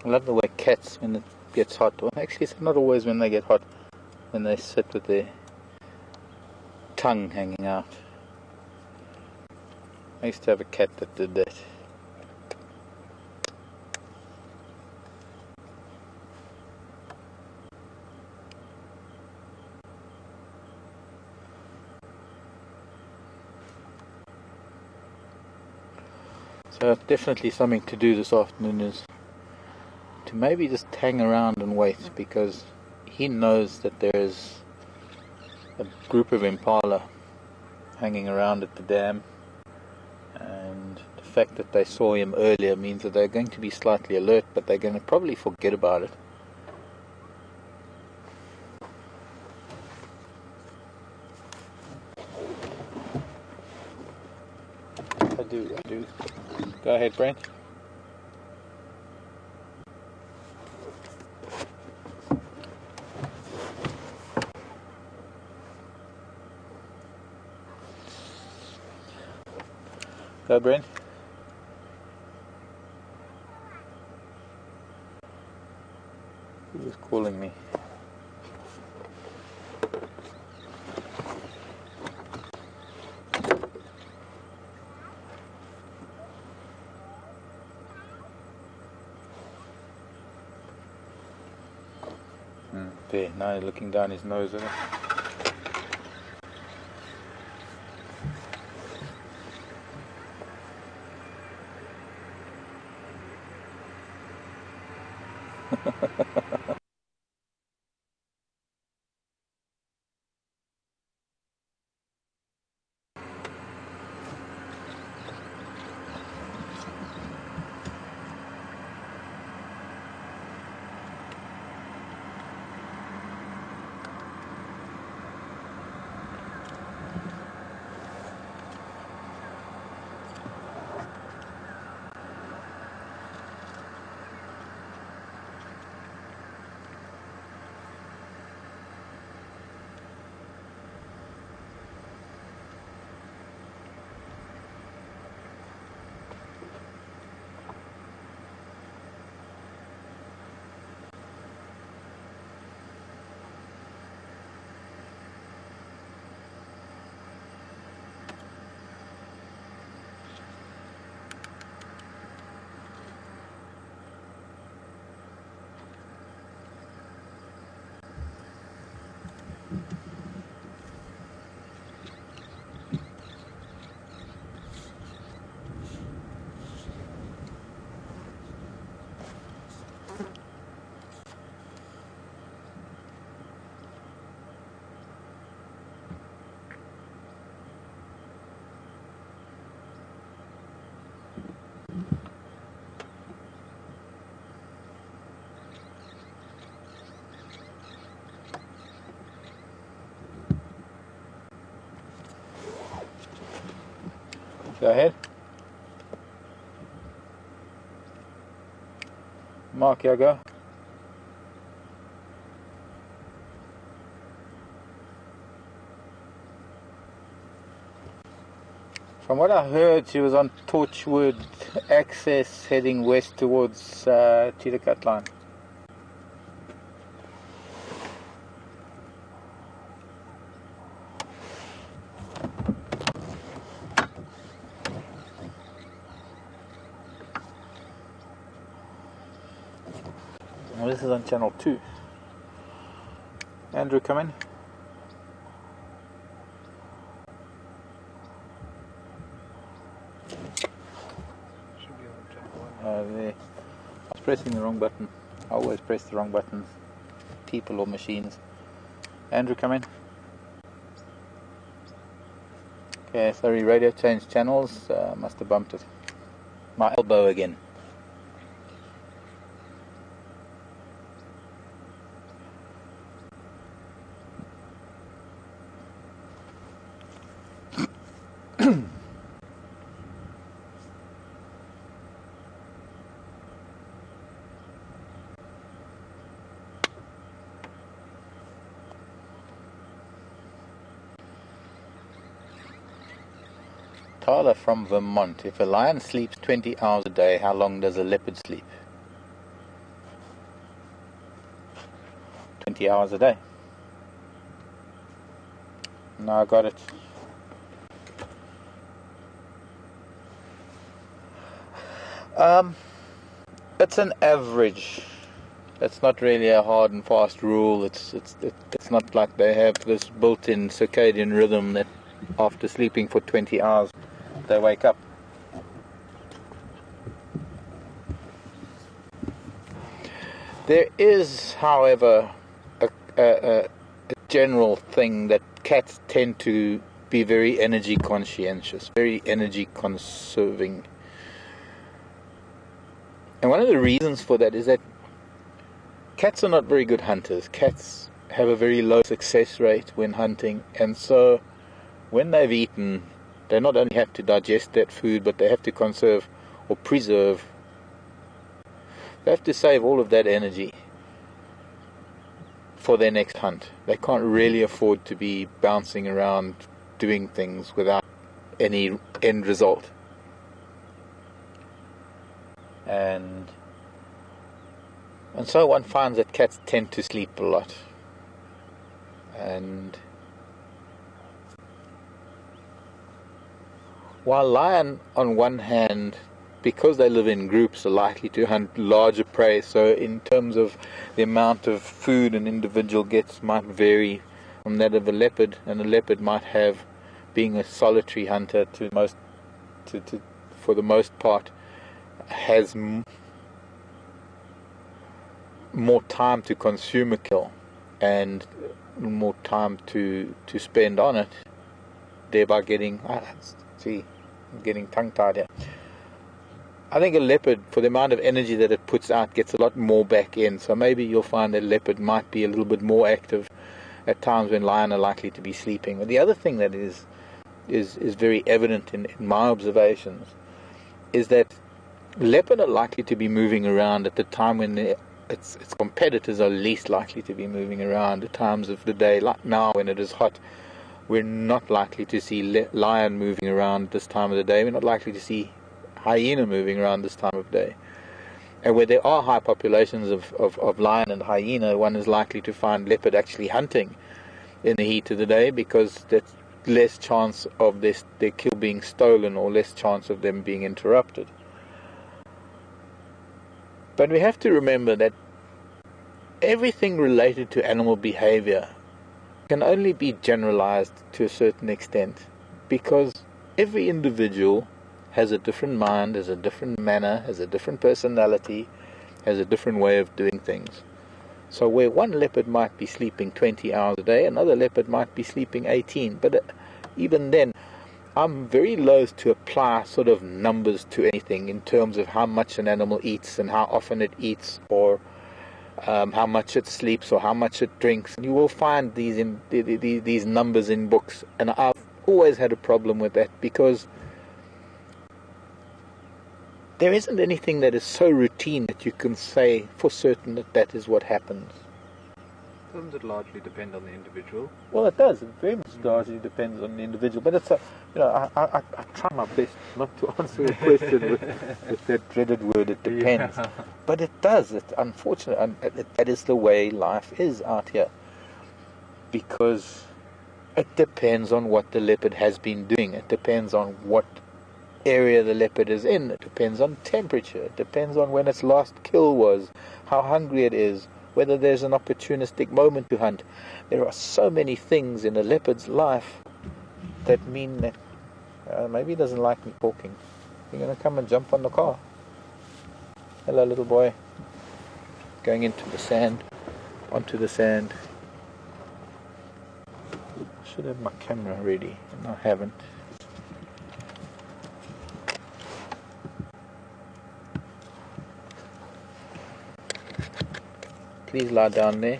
I love the way cats, when it gets hot, well actually it's not always when they get hot, when they sit with their tongue hanging out. I used to have a cat that did that. So definitely something to do this afternoon is to maybe just hang around and wait, because he knows that there's a group of impala hanging around at the dam, and the fact that they saw him earlier means that they're going to be slightly alert, but they're going to probably forget about it. I do. Go ahead, Brent. Go, Brent. Who was calling me? There, now he's looking down his nose at it. Go ahead. Mark, you go. From what I heard, she was on Torchwood Access heading west towards Cheetah Line. Well, this is on channel 2. Andrew, come in. Should be on channel 1. There. I was pressing the wrong button. I always press the wrong buttons. People or machines. Andrew, come in. Okay, sorry, radio changed channels. Must have bumped it. My elbow again. Tyler from Vermont. If a lion sleeps 20 hours a day, how long does a leopard sleep? 20 hours a day. Now I got it. It's an average. It's not really a hard and fast rule. It's not like they have this built-in circadian rhythm that after sleeping for 20 hours they wake up. There is, however, a general thing that cats tend to be very energy conscientious, very energy conserving. And one of the reasons for that is that cats are not very good hunters. Cats have a very low success rate when hunting, and so when they've eaten, they not only have to digest that food, but they have to conserve or preserve. They have to save all of that energy for their next hunt. They can't really afford to be bouncing around doing things without any end result. And so one finds that cats tend to sleep a lot. And while lion, on one hand, because they live in groups, are likely to hunt larger prey, so in terms of the amount of food an individual gets might vary from that of a leopard, and a leopard might have, being a solitary hunter for the most part, has more time to consume a kill and more time to spend on it, thereby getting I'm getting tongue-tied here. I think a leopard, for the amount of energy that it puts out, gets a lot more back in. So maybe you'll find that leopard might be a little bit more active at times when lion are likely to be sleeping. But the other thing that is very evident in my observations is that leopard are likely to be moving around at the time when its competitors are least likely to be moving around at times of the day. Like now, when it is hot, we're not likely to see lion moving around this time of the day. We're not likely to see hyena moving around this time of day. And where there are high populations of lion and hyena, one is likely to find leopard actually hunting in the heat of the day, because there's less chance of their kill being stolen, or less chance of them being interrupted. But we have to remember that everything related to animal behavior can only be generalized to a certain extent, because every individual has a different mind, has a different manner, has a different personality, has a different way of doing things. So where one leopard might be sleeping 20 hours a day, another leopard might be sleeping 18. But even then, I'm very loath to apply sort of numbers to anything in terms of how much an animal eats and how often it eats, or how much it sleeps or how much it drinks. You will find these numbers in books, and I've always had a problem with that, because there isn't anything that is so routine that you can say for certain that is what happens. Doesn't it largely depend on the individual? Well, it does. It very much largely depends on the individual. But it's I try my best not to answer the question with that dreaded word, it depends. Yeah. But it does. Unfortunately, that is the way life is out here. Because it depends on what the leopard has been doing. It depends on what area the leopard is in. It depends on temperature. It depends on when its last kill was, how hungry it is, whether there's an opportunistic moment to hunt. There are so many things in a leopard's life that mean that maybe he doesn't like me talking. You're going to come and jump on the car. Hello, little boy. Going into the sand, onto the sand. I should have my camera ready, and I haven't. Please lie down there.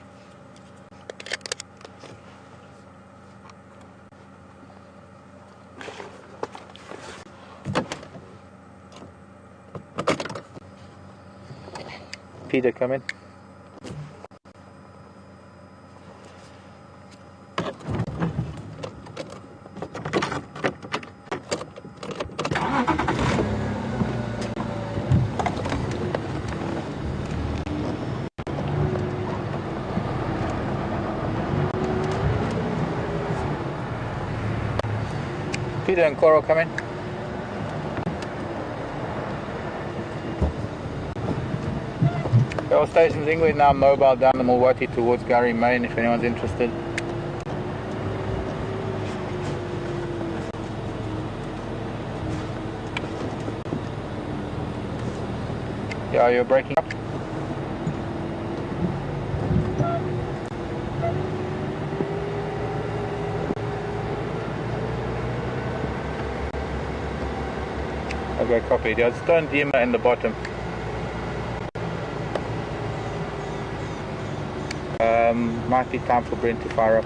Peter, come in. Peter and Coral, come in. All stations Ingrid now mobile down the Mulwati towards Gary Main if anyone's interested. Yeah, you're breaking up. Okay, copy. There's stone dimmer in the bottom. Might be time for Brent to fire up.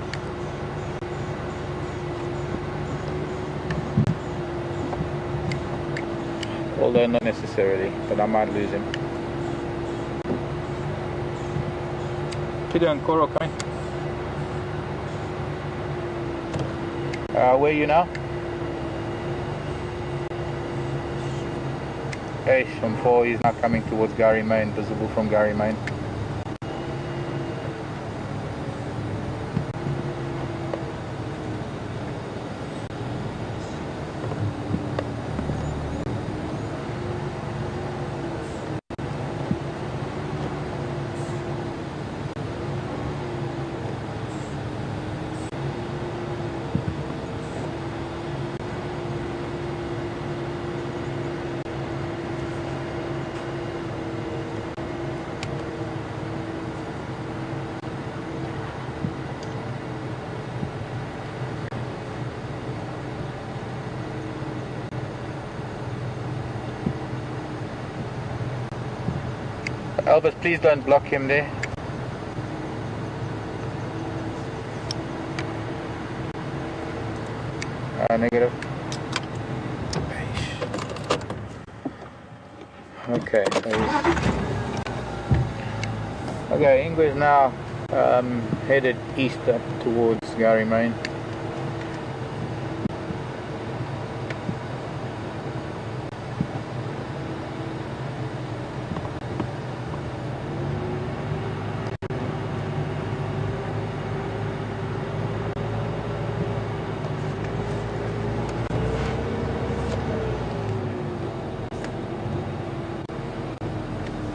Although not necessarily, but I might lose him. Peter and Coral coming. Where are you now? Okay, on 4, he's now coming towards Gary Main, visible from Gary Main. Elvis, please don't block him there. Negative. Okay. Okay, Ingrid is now headed east up towards Gary Main.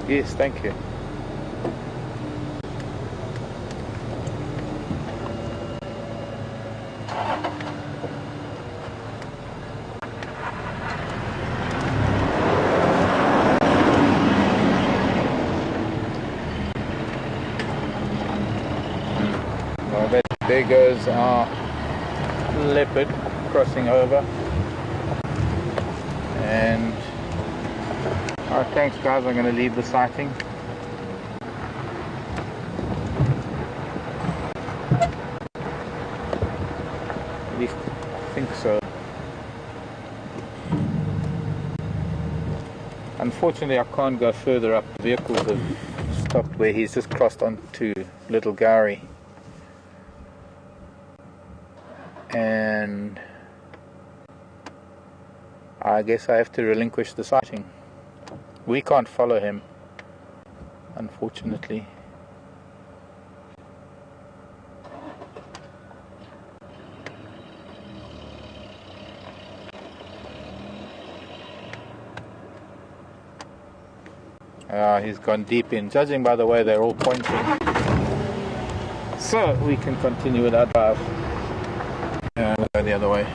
Yes, thank you. Well, there goes our leopard crossing over. And alright, thanks guys, I'm going to leave the sighting. At least I think so. Unfortunately I can't go further up. The vehicles have stopped where he's just crossed onto Little Gowrie. And I guess I have to relinquish the sighting. We can't follow him, unfortunately. He's gone deep in. Judging by the way they're all pointing. So we can continue with our drive. We'll go the other way.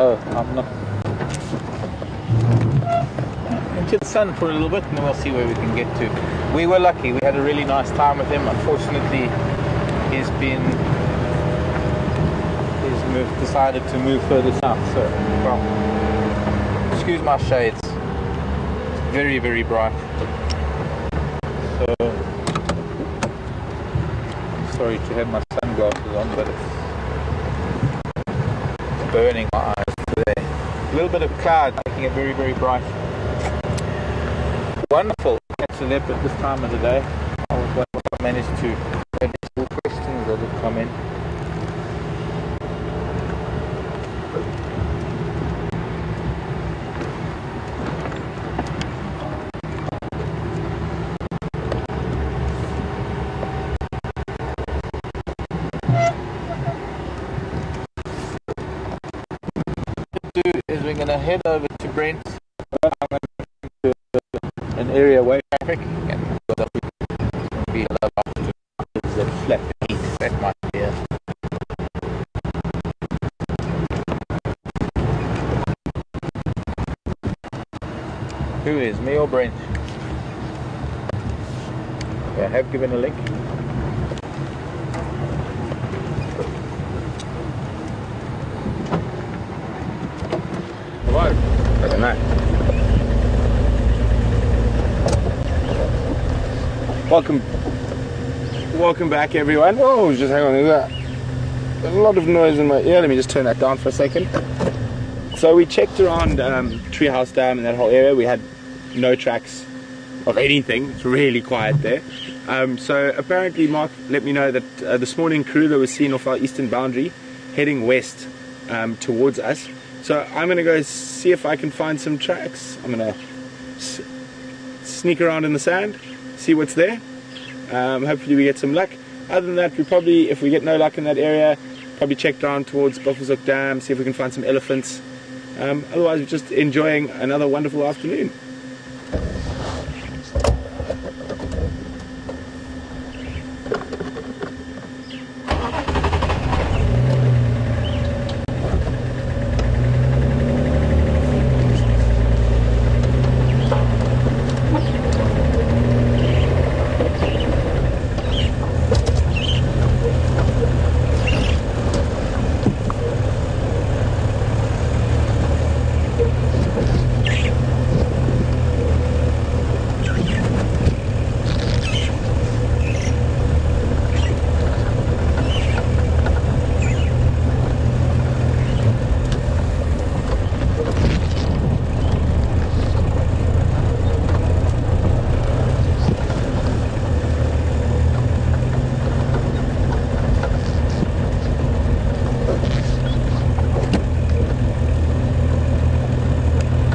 Oh, I'm not. Into the sun for a little bit and then we'll see where we can get to. We were lucky, we had a really nice time with him. Unfortunately, he's decided to move further south. So, well, excuse my shades. It's very, very bright. So, sorry to have my sunglasses on, but it's burning my eyes today. A little bit of cloud making it very, very bright. Wonderful to catch a leopard this time of the day. I was wondering if I managed to address all questions that would come in. head over to Brent, An area away. traffic, and we'll be allowed to the flat heat. That might be it. Who is, me or Brent? I have given a link. Hello. I don't know. Welcome back, everyone. Oh, just hang on. There's a lot of noise in my ear. Let me just turn that down for a second. So we checked around Treehouse Dam and that whole area. We had no tracks of anything. It's really quiet there. So apparently Mark let me know that this morning Karula was seen off our eastern boundary heading west towards us. So I'm going to go see if I can find some tracks. I'm going to sneak around in the sand, see what's there. Hopefully we get some luck. Other than that, we probably, if we get no luck in that area, probably check down towards Buffelshoek Dam, see if we can find some elephants. Otherwise, we're just enjoying another wonderful afternoon.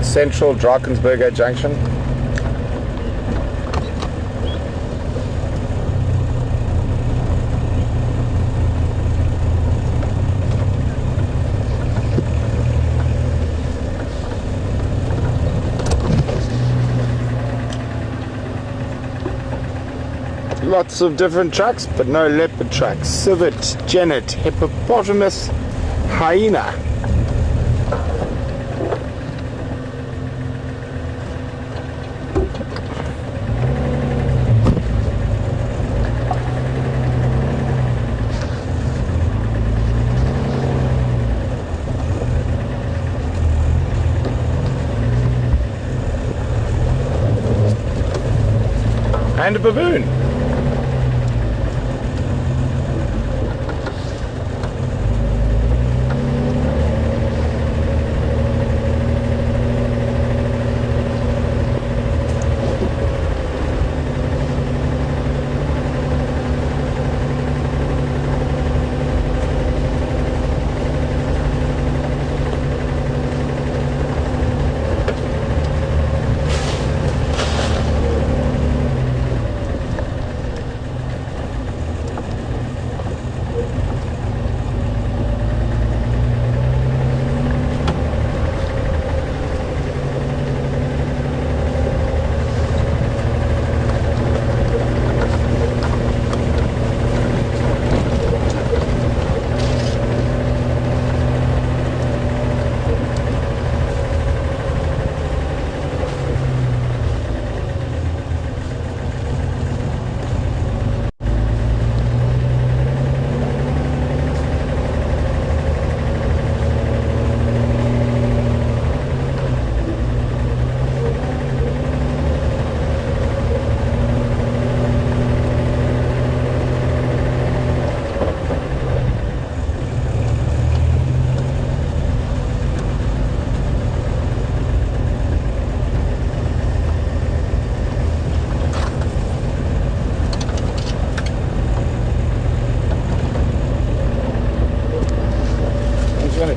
Central Drakensberger Junction. Lots of different tracks, but no leopard tracks. Civet, genet, hippopotamus, hyena. And a baboon.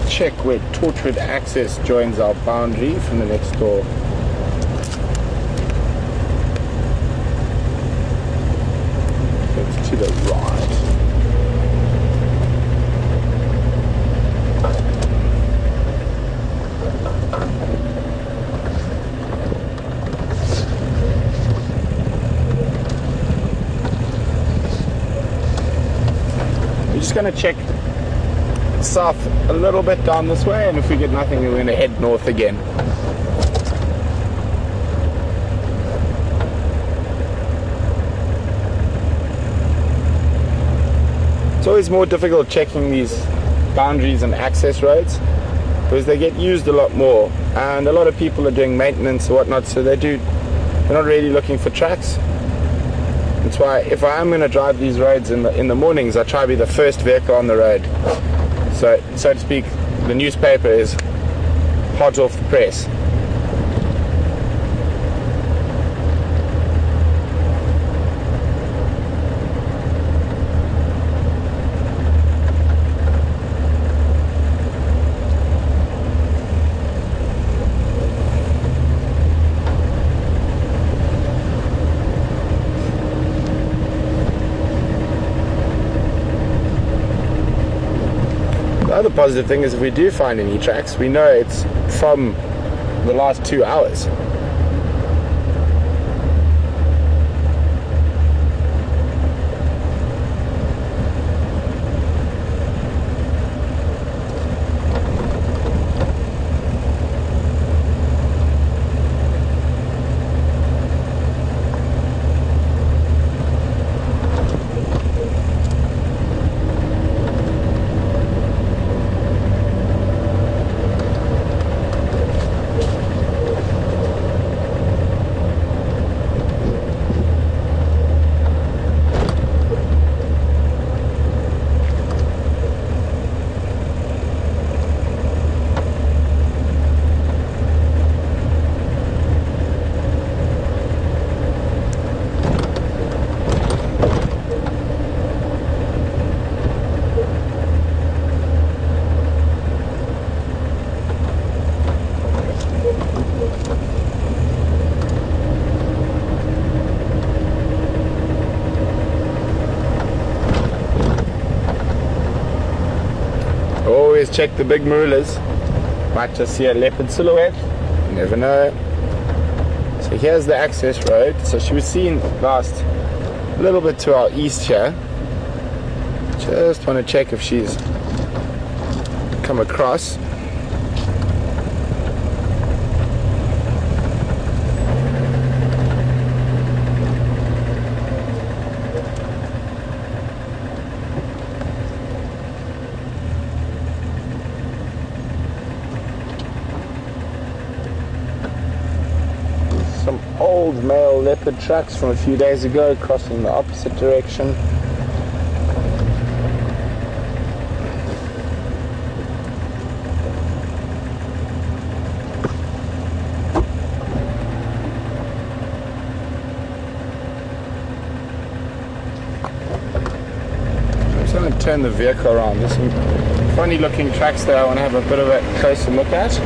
Check where Torchwood Access joins our boundary from the next door. It's to the right. just going to check south a little bit down this way, and if we get nothing, we're going to head north again. It's always more difficult checking these boundaries and access roads because they get used a lot more, and a lot of people are doing maintenance or whatnot, so they're not really looking for tracks. That's why if I am going to drive these roads in the mornings, I try to be the first vehicle on the road. So to speak, the newspaper is hot off the press. The other positive thing is if we do find any tracks, we know it's from the last 2 hours. Always check the big marulas. Might just see a leopard silhouette. You never know. So here's the access road. So she was seen last a little bit to our east here. Just want to check if she's come across. Some old male leopard tracks from a few days ago crossing the opposite direction. I'm just going to turn the vehicle around. There's some funny looking tracks there I want to have a bit of a closer look at.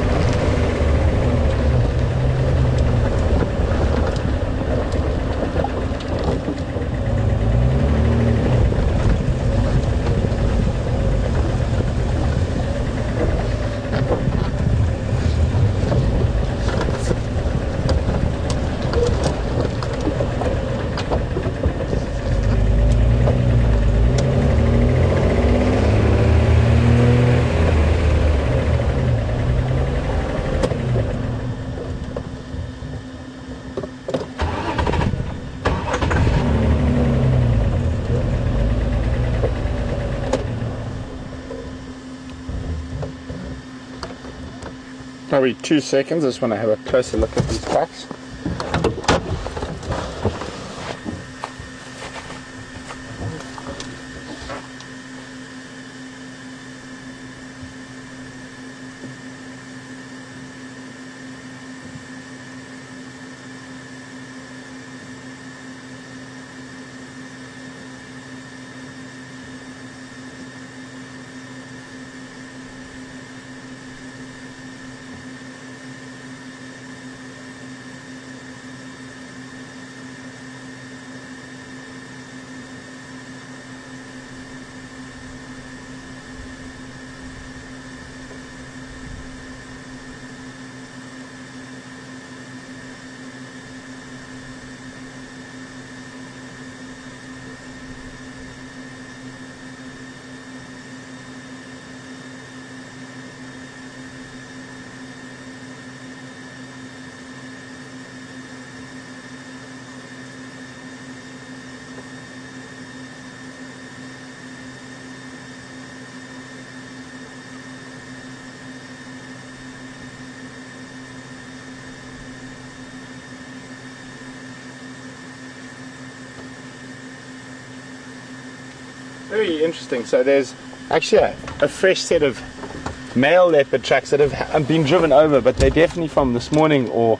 Probably 2 seconds. I just want to have a closer look at these tracks. Very interesting. So there's actually a fresh set of male leopard tracks that have been driven over, but they're definitely from this morning or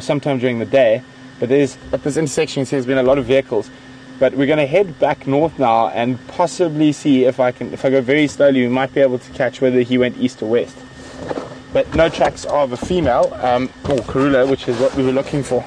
sometime during the day. But there's at this intersection, there's been a lot of vehicles. But we're going to head back north now and possibly see if I go very slowly, we might be able to catch whether he went east or west. But no tracks of a female, or Karula, which is what we were looking for.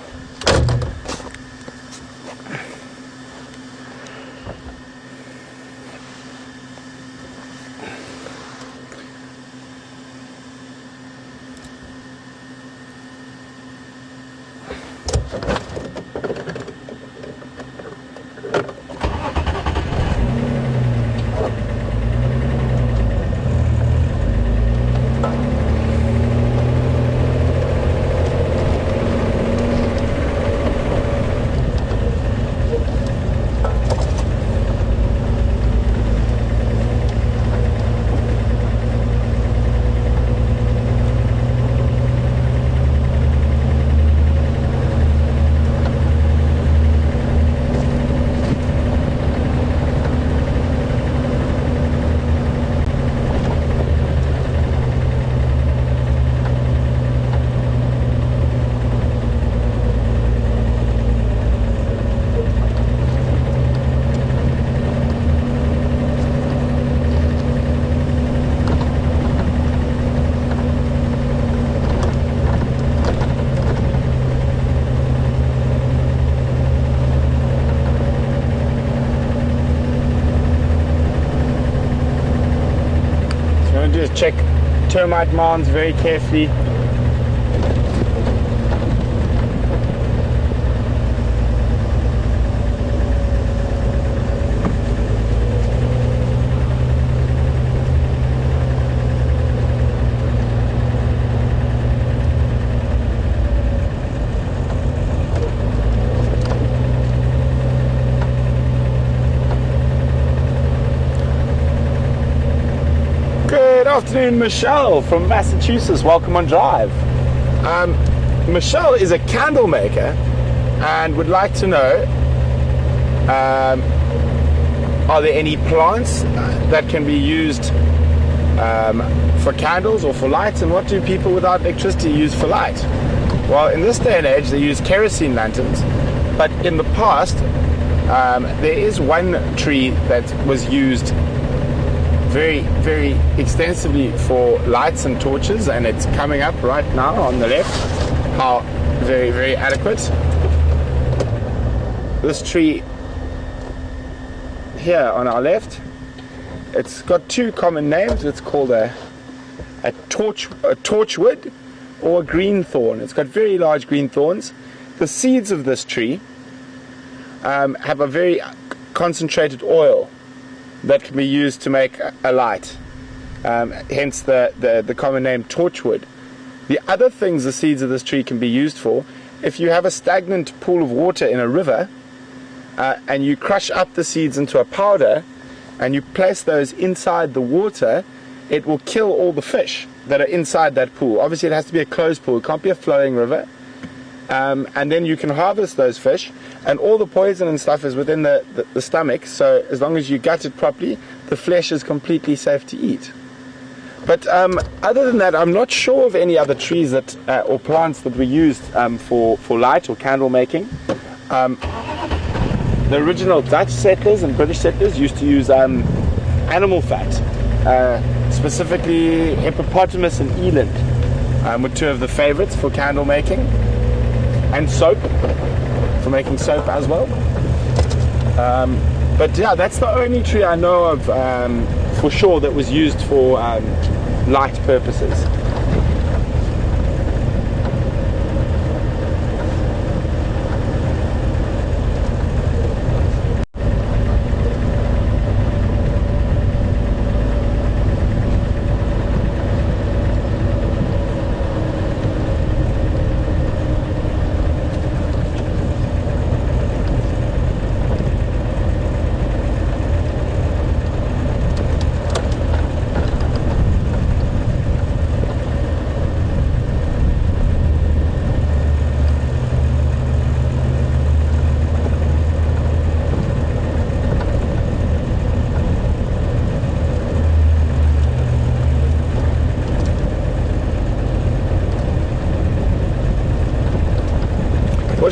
Check termite mounds very carefully. Good afternoon, Michelle from Massachusetts. Welcome on Drive. Michelle is a candle maker and would like to know, are there any plants that can be used for candles or for lights, and what do people without electricity use for light? Well, in this day and age they use kerosene lanterns, but in the past there is one tree that was used very, very extensively for lights and torches, and it's coming up right now on the left. How very, very adequate. This tree here on our left, it's got two common names. It's called a torchwood or a green thorn. It's got very large green thorns. The seeds of this tree have a very concentrated oil that can be used to make a light, hence the common name torchwood. The other things the seeds of this tree can be used for, if you have a stagnant pool of water in a river and you crush up the seeds into a powder and you place those inside the water, it will kill all the fish that are inside that pool. Obviously it has to be a closed pool, it can't be a flowing river. And then you can harvest those fish, and all the poison and stuff is within the stomach, so as long as you gut it properly, the flesh is completely safe to eat. But other than that, I'm not sure of any other trees that or plants that were used for light or candle making. The original Dutch settlers and British settlers used to use animal fat, specifically hippopotamus and eland were two of the favorites for candle making. And soap, for making soap as well. But yeah, that's the only tree I know of for sure that was used for light purposes.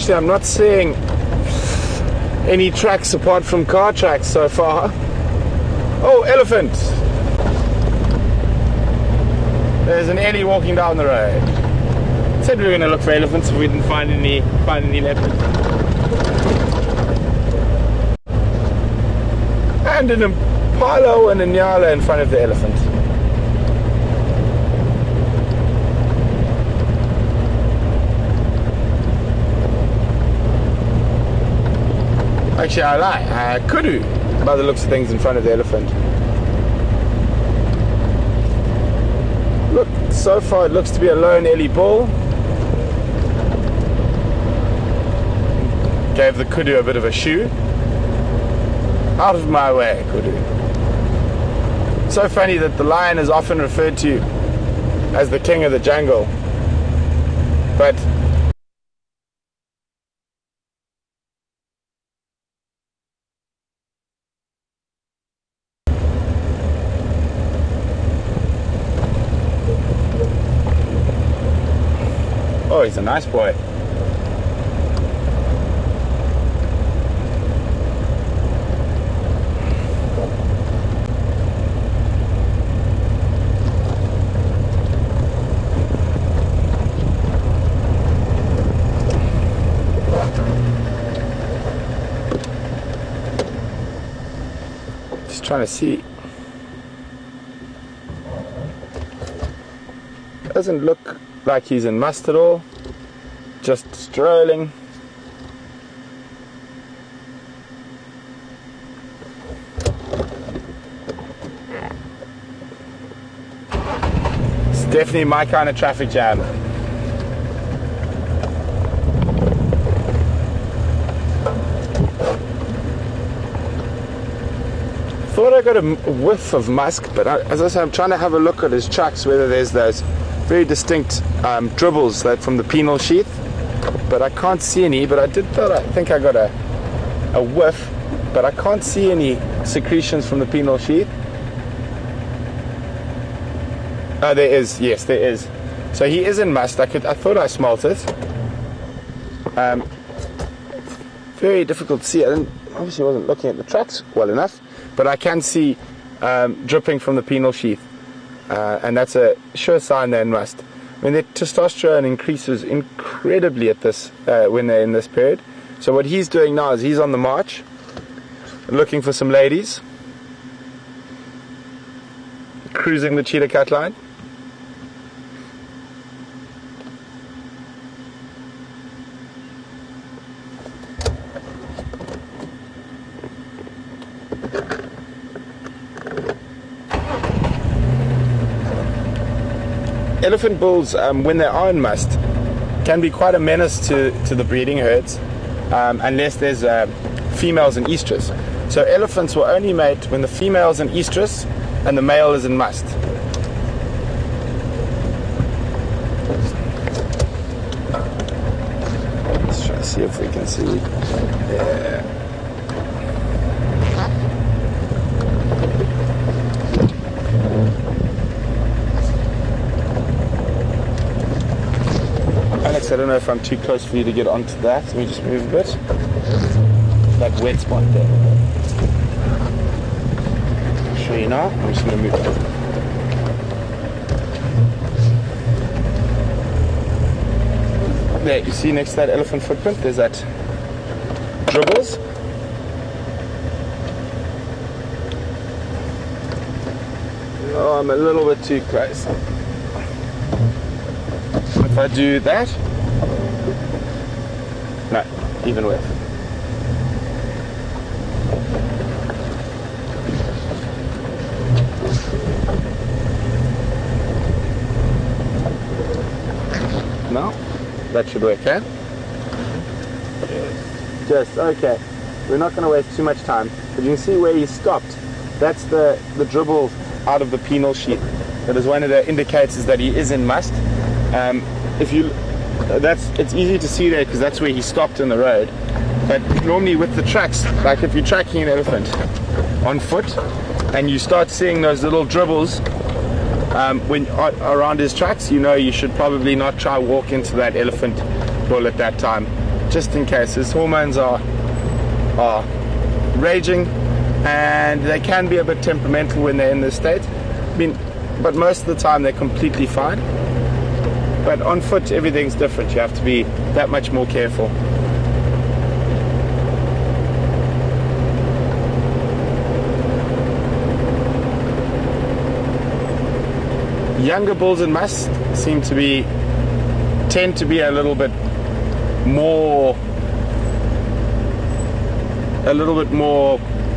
unfortunately I'm not seeing any tracks apart from car tracks so far. Oh, elephant! There's an Ellie walking down the road. Said we were going to look for elephants if we didn't find any leopards. And an impala and a nyala in front of the elephant. Actually, I lie. Kudu, by the looks of things, in front of the elephant. Look, so far it looks to be a lone Ellie bull. Gave the kudu a bit of a shoe. Out of my way, kudu. So funny that the lion is often referred to as the king of the jungle. But oh, he's a nice boy. Just trying to see. Doesn't look like he's in must at all. Just strolling. It's definitely my kind of traffic jam. Thought I got a whiff of musk, but as I say, I'm trying to have a look at his tracks, whether there's those very distinct dribbles that from the penal sheath, but I can't see any. But I think I got a whiff, but I can't see any secretions from the penal sheath. Oh, there is. Yes, there is. So he is in must. I thought I smelt it. Very difficult to see. I obviously wasn't looking at the tracks well enough, but I can see dripping from the penal sheath. And that's a sure sign they're in must. I mean, their testosterone increases incredibly at this when they're in this period. So what he's doing now is he's on the march, looking for some ladies, cruising the cheetah cat line. Elephant bulls, when they are in must, can be quite a menace to the breeding herds, unless there's females in estrus. So elephants will only mate when the female's in estrus and the male is in must. Let's try to see if we can see. Yeah. Alex, I don't know if I'm too close for you to get onto that. Let me just move a bit. That wet spot there. I'll show you now. I'm just going to move it. There, you see next to that elephant footprint, there's that dribbles. Oh, I'm a little bit too close. If I do that, no, even with. No, that should work, eh? Just, okay. We're not going to waste too much time. But you can see where he stopped. That's the dribble out of the penal sheath. That is one of the indicators that he is in must. It's easy to see there because that's where he stopped in the road. But normally with the tracks, like if you're tracking an elephant on foot and you start seeing those little dribbles around his tracks, you know you should probably not try walk into that elephant bull at that time. just in case. His hormones are raging, and they can be a bit temperamental when they're in this state. But most of the time they're completely fine. But on foot, everything's different. You have to be that much more careful. Younger bulls and musts tend to be a little bit more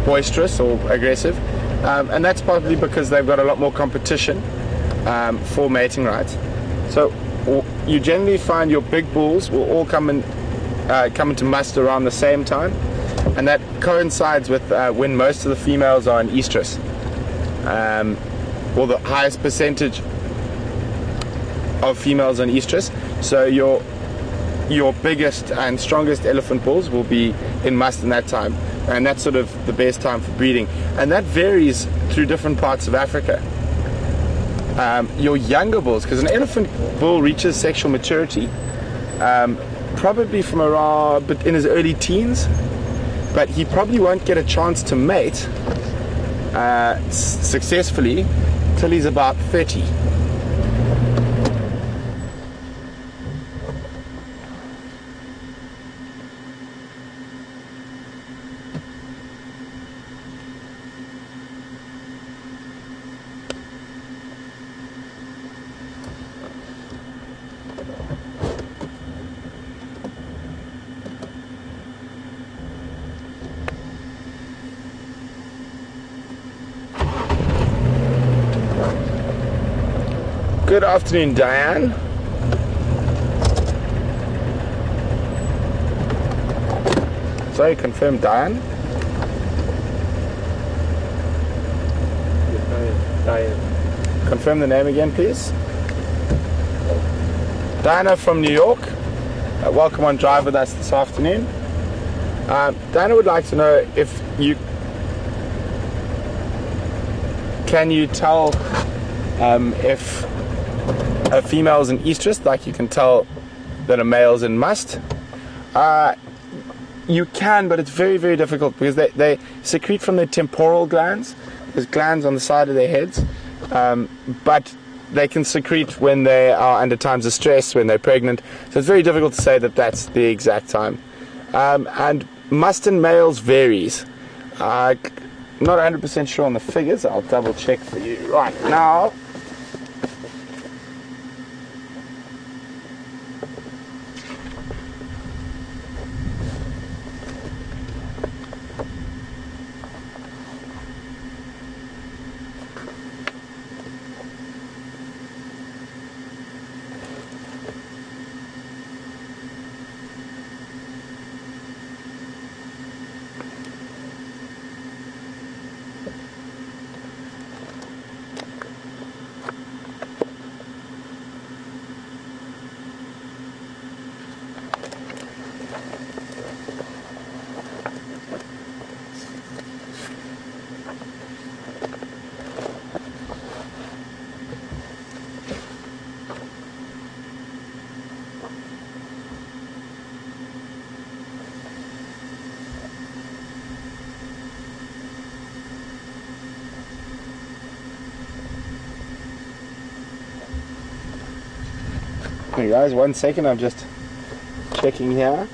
boisterous or aggressive, and that's partly because they've got a lot more competition for mating rights. So you generally find your big bulls will all come into must around the same time, and that coincides with when most of the females are in estrus, or the highest percentage of females in estrus. So your biggest and strongest elephant bulls will be in must in that time, and that's sort of the best time for breeding, and that varies through different parts of Africa. Your younger bulls, because an elephant bull reaches sexual maturity probably from around in his early teens, but he probably won't get a chance to mate successfully till he's about 30. Good afternoon, Diane. Sorry, confirm Diane. Diane. Confirm the name again, please. Diana from New York. Welcome on Drive with us this afternoon. Diana would like to know if you can tell if a female's in estrus, like you can tell that a male's in must. You can, but it's very, very difficult because they secrete from their temporal glands. There's glands on the side of their heads, but they can secrete when they are under times of stress, when they're pregnant. So it's very difficult to say that that's the exact time. And must in males varies. Not 100% sure on the figures. I'll double check for you right now. Hey guys, 1 second, I'm just checking here.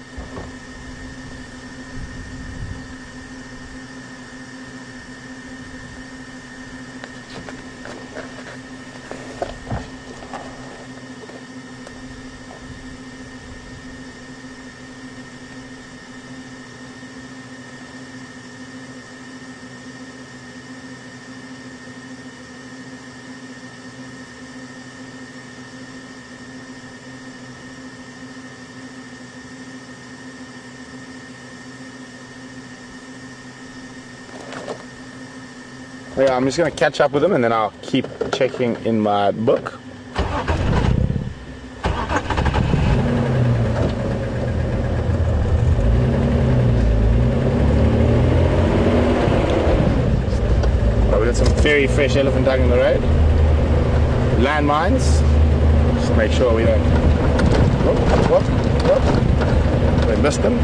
Yeah, I'm just going to catch up with them and then I'll keep checking in my book. Oh, we got some very fresh elephant dung on the road. Landmines. Just to make sure we don't... What? I missed them.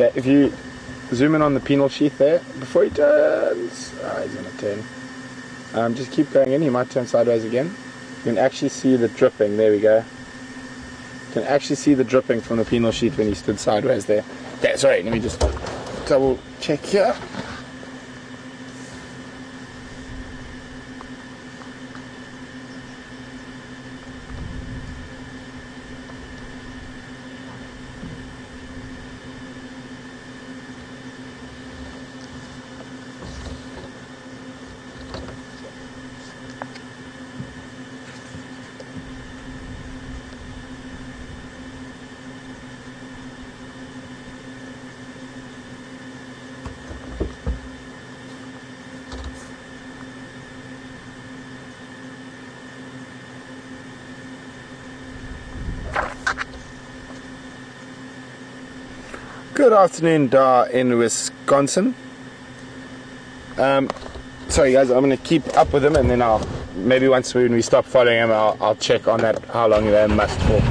Okay, if you zoom in on the penal sheath there, before he turns, he's going to turn. Just keep going in, he might turn sideways again. You can actually see the dripping, there we go. You can actually see the dripping from the penal sheath when he stood sideways there. Okay, sorry, let me just double check here. Good afternoon, Dar in Wisconsin. Sorry guys, I'm going to keep up with him, and then maybe once when we stop following him, I'll check on that, how long they must for.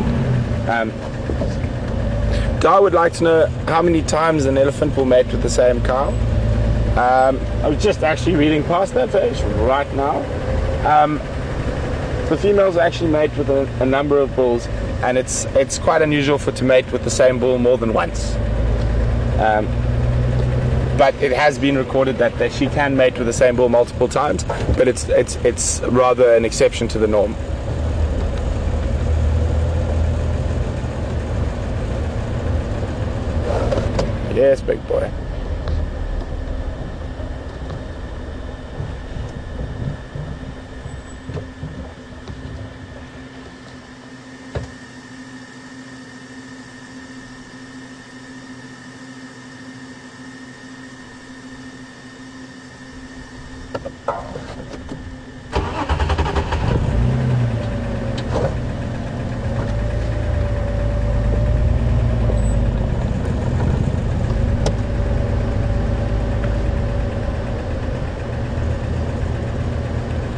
Dar would like to know how many times an elephant will mate with the same cow. I was just actually reading past that page right now. The females actually mate with a number of bulls, and it's quite unusual for to mate with the same bull more than once. But it has been recorded that she can mate with the same bull multiple times, but it's rather an exception to the norm. Yes, big boy.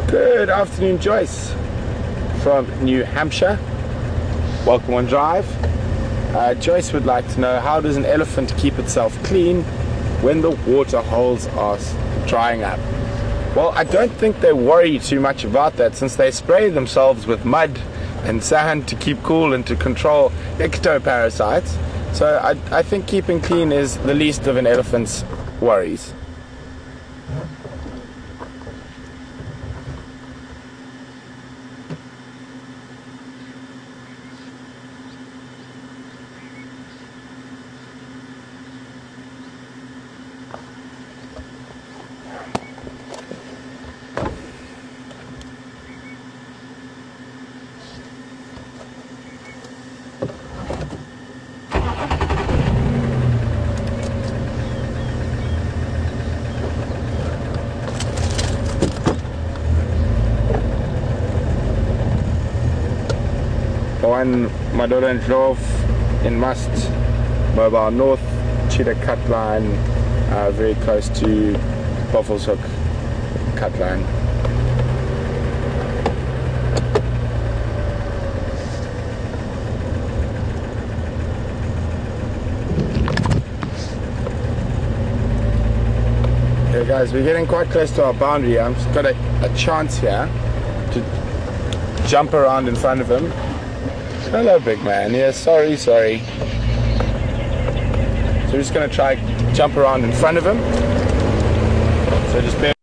Good afternoon, Joyce from New Hampshire. Welcome on Drive. Joyce would like to know, how does an elephant keep itself clean when the water holes are drying up? Well, I don't think they worry too much about that, since they spray themselves with mud and sand to keep cool and to control ectoparasites. So I think keeping clean is the least of an elephant's worries. One Madura and Drove in Must, Mobile North, Cheetah Cut Line, very close to Buffalo's Hook Cut Line. Okay guys, we're getting quite close to our boundary. I've just got a chance here to jump around in front of him. Hello, big man. Yeah, sorry. So we're just going to try jump around in front of him. So just bear.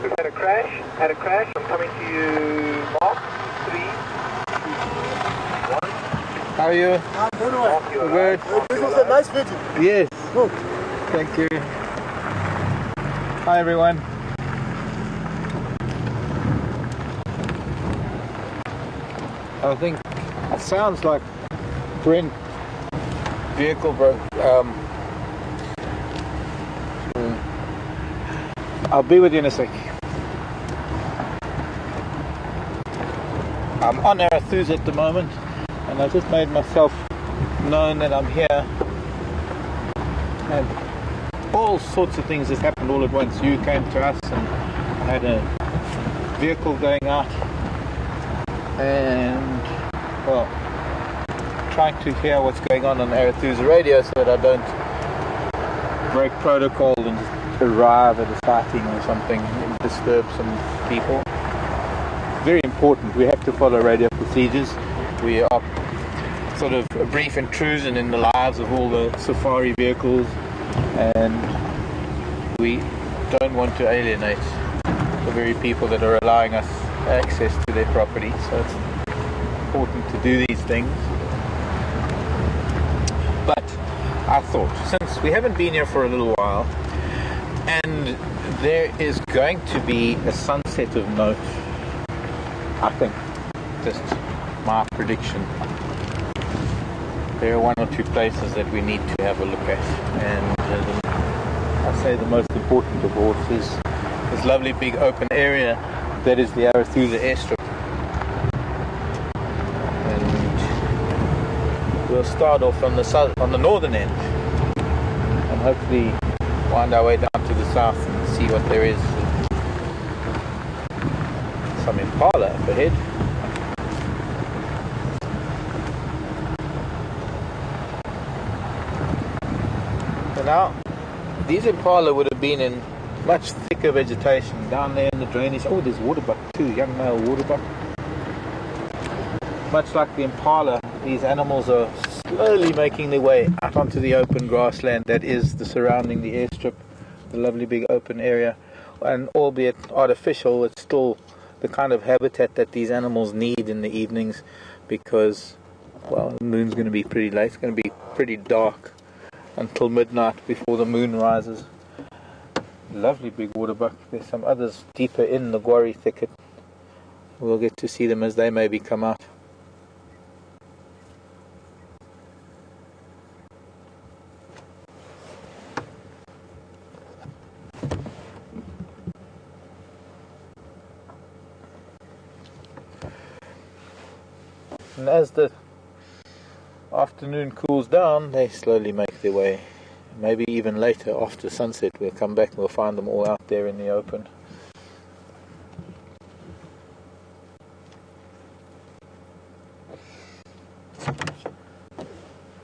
We've had a crash. Had a crash. I'm coming to you, Mark. 3, 2, 1. How are you? I'm very well. Good. This was a nice video. Yes. Good. Thank you. Hi everyone. I think it sounds like Brent vehicle broke. I'll be with you in a sec. I'm on Arathusa at the moment, and I just made myself known that I'm here. And all sorts of things just happened all at once. You came to us, and I had a vehicle going out, and well, trying to hear what's going on Arathusa radio so that I don't break protocol and just arrive at a sighting or something and disturb some people. Very important. We have to follow radio procedures. We are sort of a brief intrusion in the lives of all the safari vehicles, and we don't want to alienate the very people that are allowing us access to their property. So it's important to do these things. But I thought, since we haven't been here for a little while, and there is going to be a sunset of note, I think, just my prediction. There are one or two places that we need to have a look at, and I say the most important of all is this lovely big open area that is the Arathusa airstrip. And we'll start off on the northern end, and hopefully wind our way down to the south and see what there is. Some impala up ahead. So now, these impala would have been in much thicker vegetation down there in the drainage. Oh, there's waterbuck too, young male waterbuck. Much like the impala, these animals are slowly making their way out onto the open grassland that is surrounding the airstrip, the lovely big open area. And albeit artificial, it's still the kind of habitat that these animals need in the evenings, because, well, the moon's going to be pretty late. It's going to be pretty dark until midnight before the moon rises. Lovely big waterbuck. There's some others deeper in the Gwari thicket. We'll get to see them as they maybe come out. And as the afternoon cools down, they slowly make their way. Maybe even later, after sunset, we'll come back and we'll find them all out there in the open.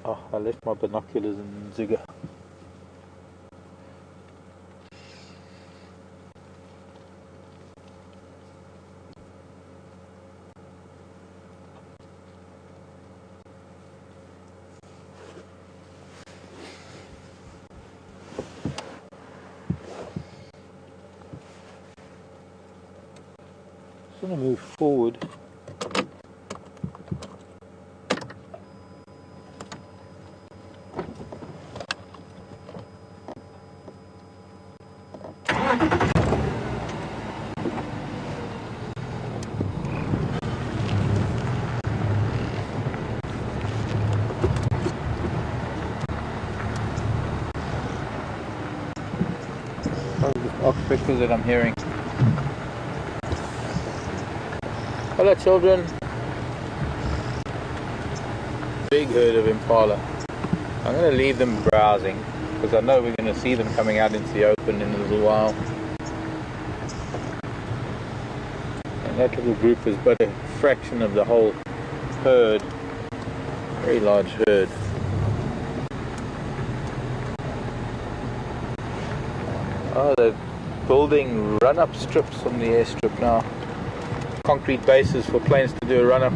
Oh, I left my binoculars in Ziga. I'm going to move forward. Oxpeckers that I'm hearing. Hello children. Big herd of impala. I'm going to leave them browsing because I know we're going to see them coming out into the open in a little while. And that little group is but a fraction of the whole herd. Very large herd. Oh, they're building run-up strips on the airstrip now. Concrete bases for planes to do a run-up.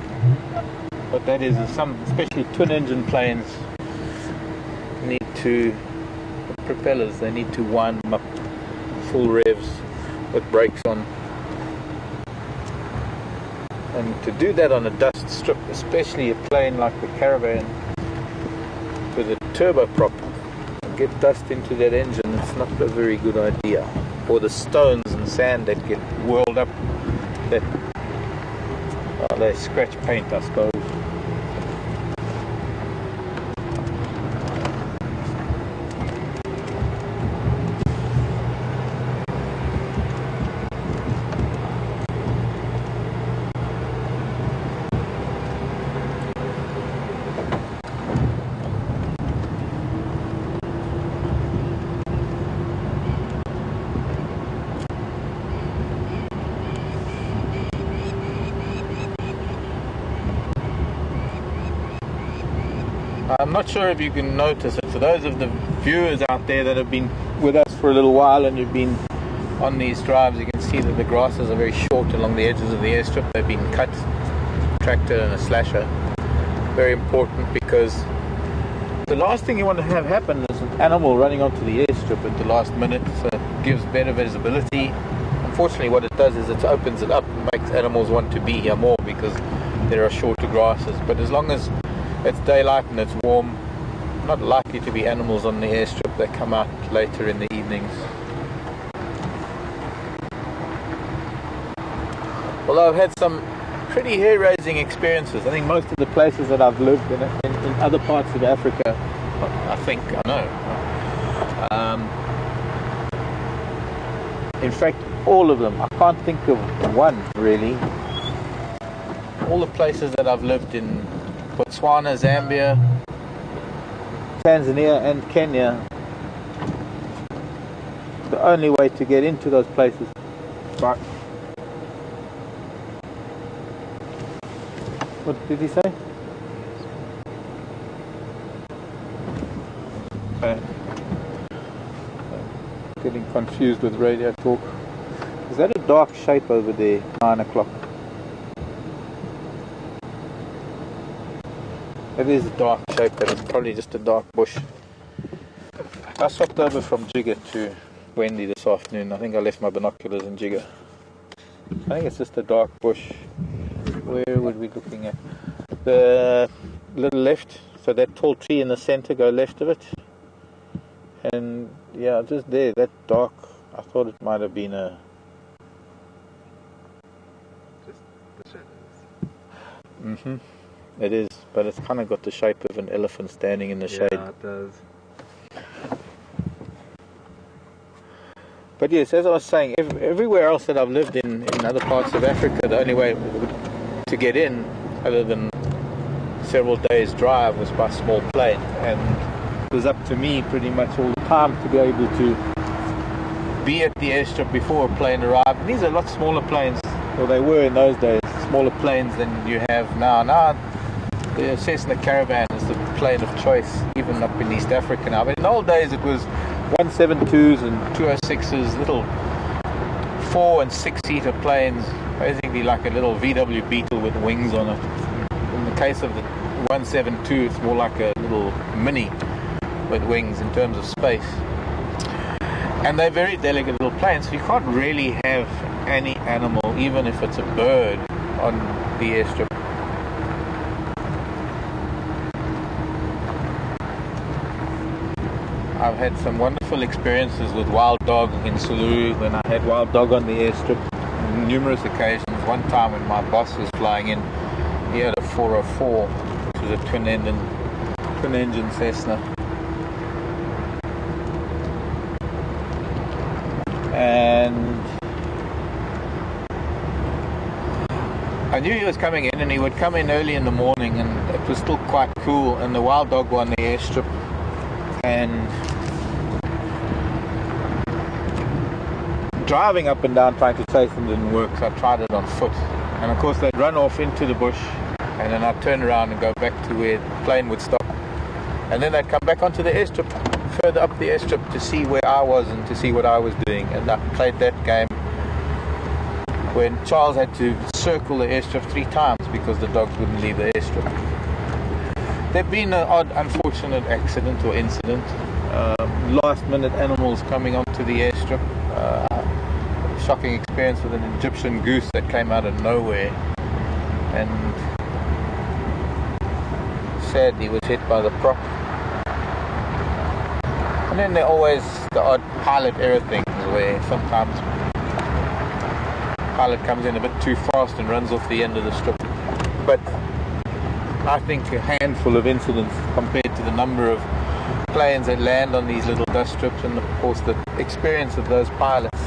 What that is some, especially twin-engine planes, need to, propellers, they need to wind them up full revs with brakes on. And to do that on a dust strip, especially a plane like the Caravan with a turboprop, get dust into that engine, it's not a very good idea. Or the stones and sand that get whirled up, that they scratch paint, I suppose. I'm not sure if you can notice it. For those of the viewers out there that have been with us for a little while and you've been on these drives, you can see that the grasses are very short along the edges of the airstrip. They've been cut, tractor and a slasher. Very important, because the last thing you want to have happen is an animal running onto the airstrip at the last minute, so it gives better visibility. Unfortunately, what it does is it opens it up and makes animals want to be here more because there are shorter grasses. But as long as it's daylight and it's warm, not likely to be animals on the airstrip. They come out later in the evenings. Although I've had some pretty hair-raising experiences. I think most of the places that I've lived in other parts of Africa, in fact, all of them. I can't think of one really. All the places that I've lived in, Botswana, Zambia, Tanzania and Kenya, the only way to get into those places, right? What did he say? Getting confused with radio talk. Is that a dark shape over there? 9 o'clock. It is a dark shape, but it's probably just a dark bush. I swapped over from Jigga to Wendy this afternoon. I think I left my binoculars in Jigga. I think it's just a dark bush. Where would we be looking at? The little left, so that tall tree in the center, go left of it. And yeah, just there, that dark, I thought it might have been a... Just the shadows. Mm-hmm. It is, but it's kind of got the shape of an elephant standing in the shade. Yeah, it does. But yes, as I was saying, everywhere else that I've lived in other parts of Africa, the only way to get in, other than several days' drive, was by small plane. And it was up to me pretty much all the time to be able to be at the airstrip before a plane arrived. And these are a lot smaller planes, or they were in those days, smaller planes than you have now. Now, the Cessna Caravan is the plane of choice, even up in East Africa now. But in the old days, it was 172s and 206s, little 4- and 6-seater planes, basically like a little VW Beetle with wings on it. In the case of the 172, it's more like a little Mini with wings in terms of space. And they're very delicate little planes, so you can't really have any animal, even if it's a bird, on the airstrip. I've had some wonderful experiences with wild dog in Selous, when I had wild dog on the airstrip on numerous occasions. One time when my boss was flying in, he had a 404, which was a twin-engine Cessna. And I knew he was coming in, and he would come in early in the morning, and it was still quite cool, and the wild dog were on the airstrip. And driving up and down trying to chase them didn't work, so I tried it on foot. And of course they'd run off into the bush, and then I'd turn around and go back to where the plane would stop. And then they'd come back onto the airstrip, further up the airstrip, to see where I was and to see what I was doing. And I played that game when Charles had to circle the airstrip 3 times because the dogs wouldn't leave the airstrip. There've been an odd, unfortunate accident or incident. Last-minute animals coming onto the airstrip. Shocking experience with an Egyptian goose that came out of nowhere and sadly was hit by the prop. And then there are always the odd pilot error things where sometimes pilot comes in a bit too fast and runs off the end of the strip. But I think a handful of incidents compared to the number of planes that land on these little dust strips, and of course the experience of those pilots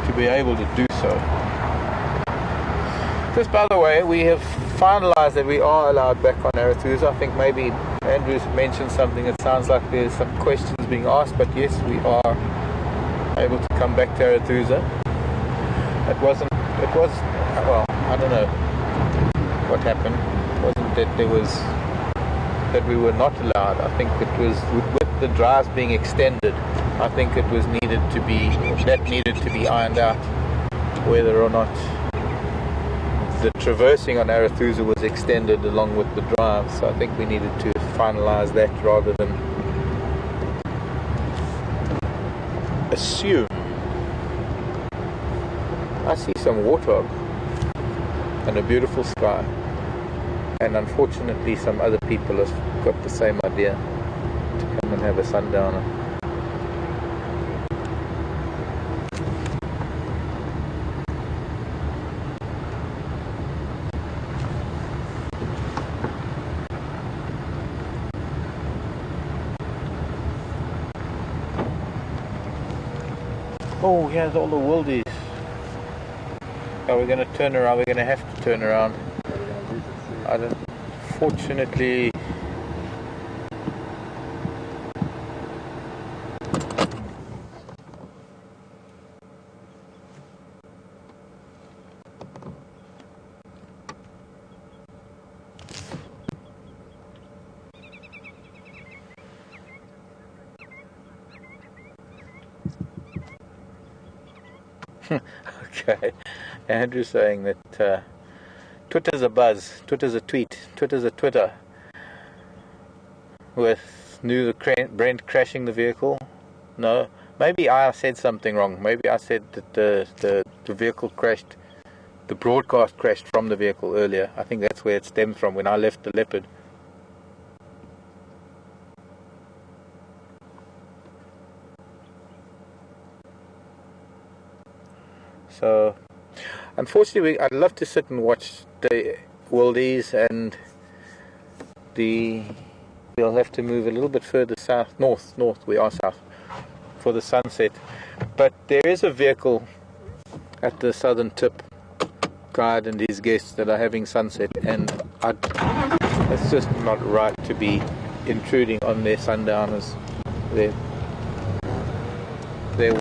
to be able to do so. Just by the way, we have finalized that we are allowed back on Arathusa. I think maybe Andrew's mentioned something. It sounds like there's some questions being asked, but yes, we are able to come back to Arathusa. Well, I don't know what happened. It wasn't that we were not allowed. I think it was with the drives being extended. I think it was needed to be ironed out, whether or not the traversing on Arathusa was extended along with the drive. So I think we needed to finalize that rather than assume. I see some warthog and a beautiful sky, and unfortunately some other people have got the same idea to come and have a sundowner. Oh, here's all the wildies. Are we going to turn around? We're going to have to turn around. I don't. Fortunately, okay. Andrew's saying that Twitter's a buzz, Twitter's a tweet, Twitter's a Twitter. With Brent crashing the vehicle. No, maybe I said something wrong. Maybe I said that the vehicle crashed, the broadcast crashed from the vehicle earlier. I think that's where it stems from, when I left the Leopard. So, unfortunately, I'd love to sit and watch the wildies, and we'll have to move a little bit further south, north, we are south, for the sunset. But there is a vehicle at the southern tip, guide and his guests, that are having sunset, and it's just not right to be intruding on their sundowners. Their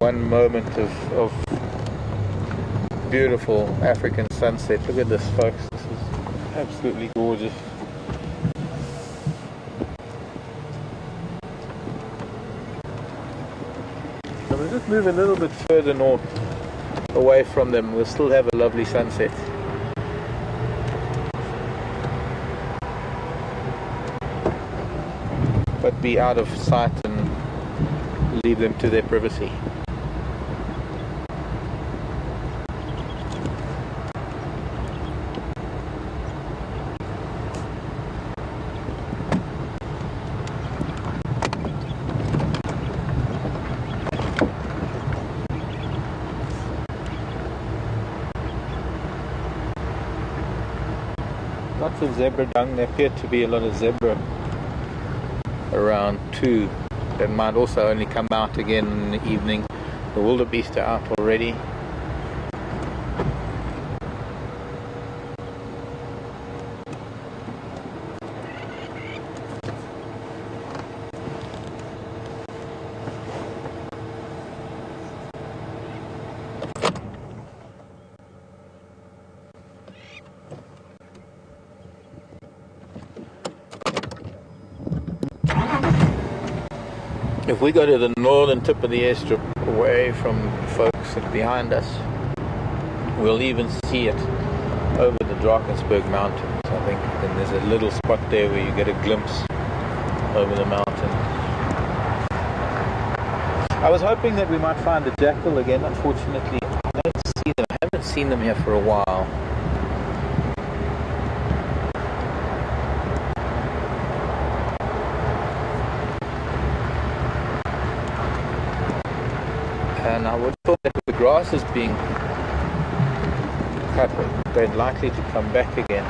one moment of beautiful African sunset. Look at this, folks. This is absolutely gorgeous. So we'll just move a little bit further north, away from them. We'll still have a lovely sunset. But be out of sight and leave them to their privacy. Lots of zebra dung. There appeared to be a lot of zebra around too. That might also only come out again in the evening. The wildebeest are out already. If we go to the northern tip of the airstrip, away from folks behind us, we'll even see it over the Drakensberg Mountains, I think. And there's a little spot there where you get a glimpse over the mountain. I was hoping that we might find the jackal again. Unfortunately, I don't seen them here for a while. And I would have thought that the grass is being cut, they're likely to come back again.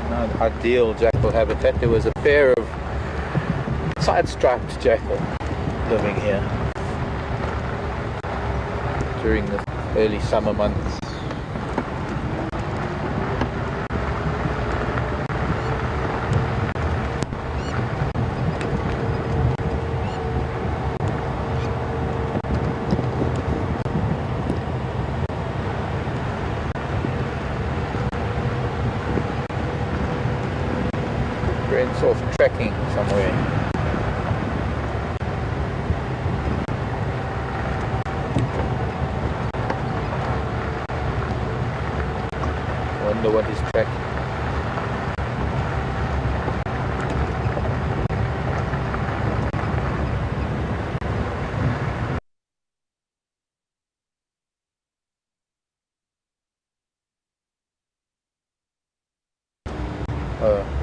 Now, ideal jackal habitat. There was a pair of side-striped jackal living here during the early summer months. Brent's off trekking somewhere. Wonder what he's tracking.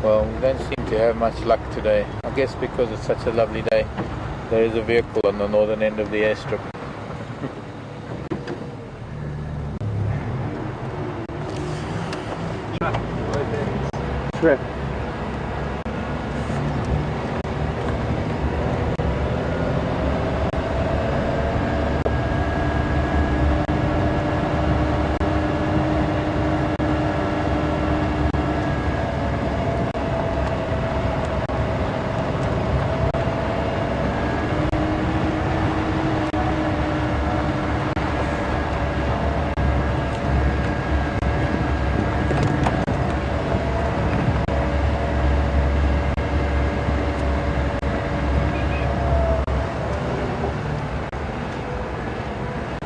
Well, we don't seem to have much luck today. I guess because it's such a lovely day. There is a vehicle on the northern end of the airstrip. Trip.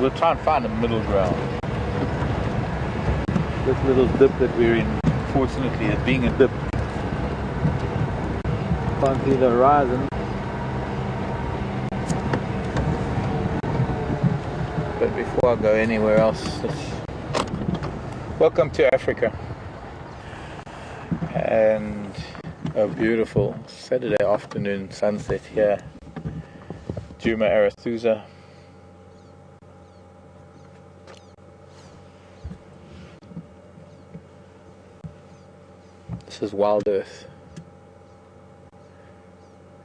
We'll try and find a middle ground. This little dip that we're in, fortunately, is being a dip. Can't see the horizon. But before I go anywhere else, welcome to Africa. And a beautiful Saturday afternoon sunset here. Djuma Arathusa. This is Wild Earth,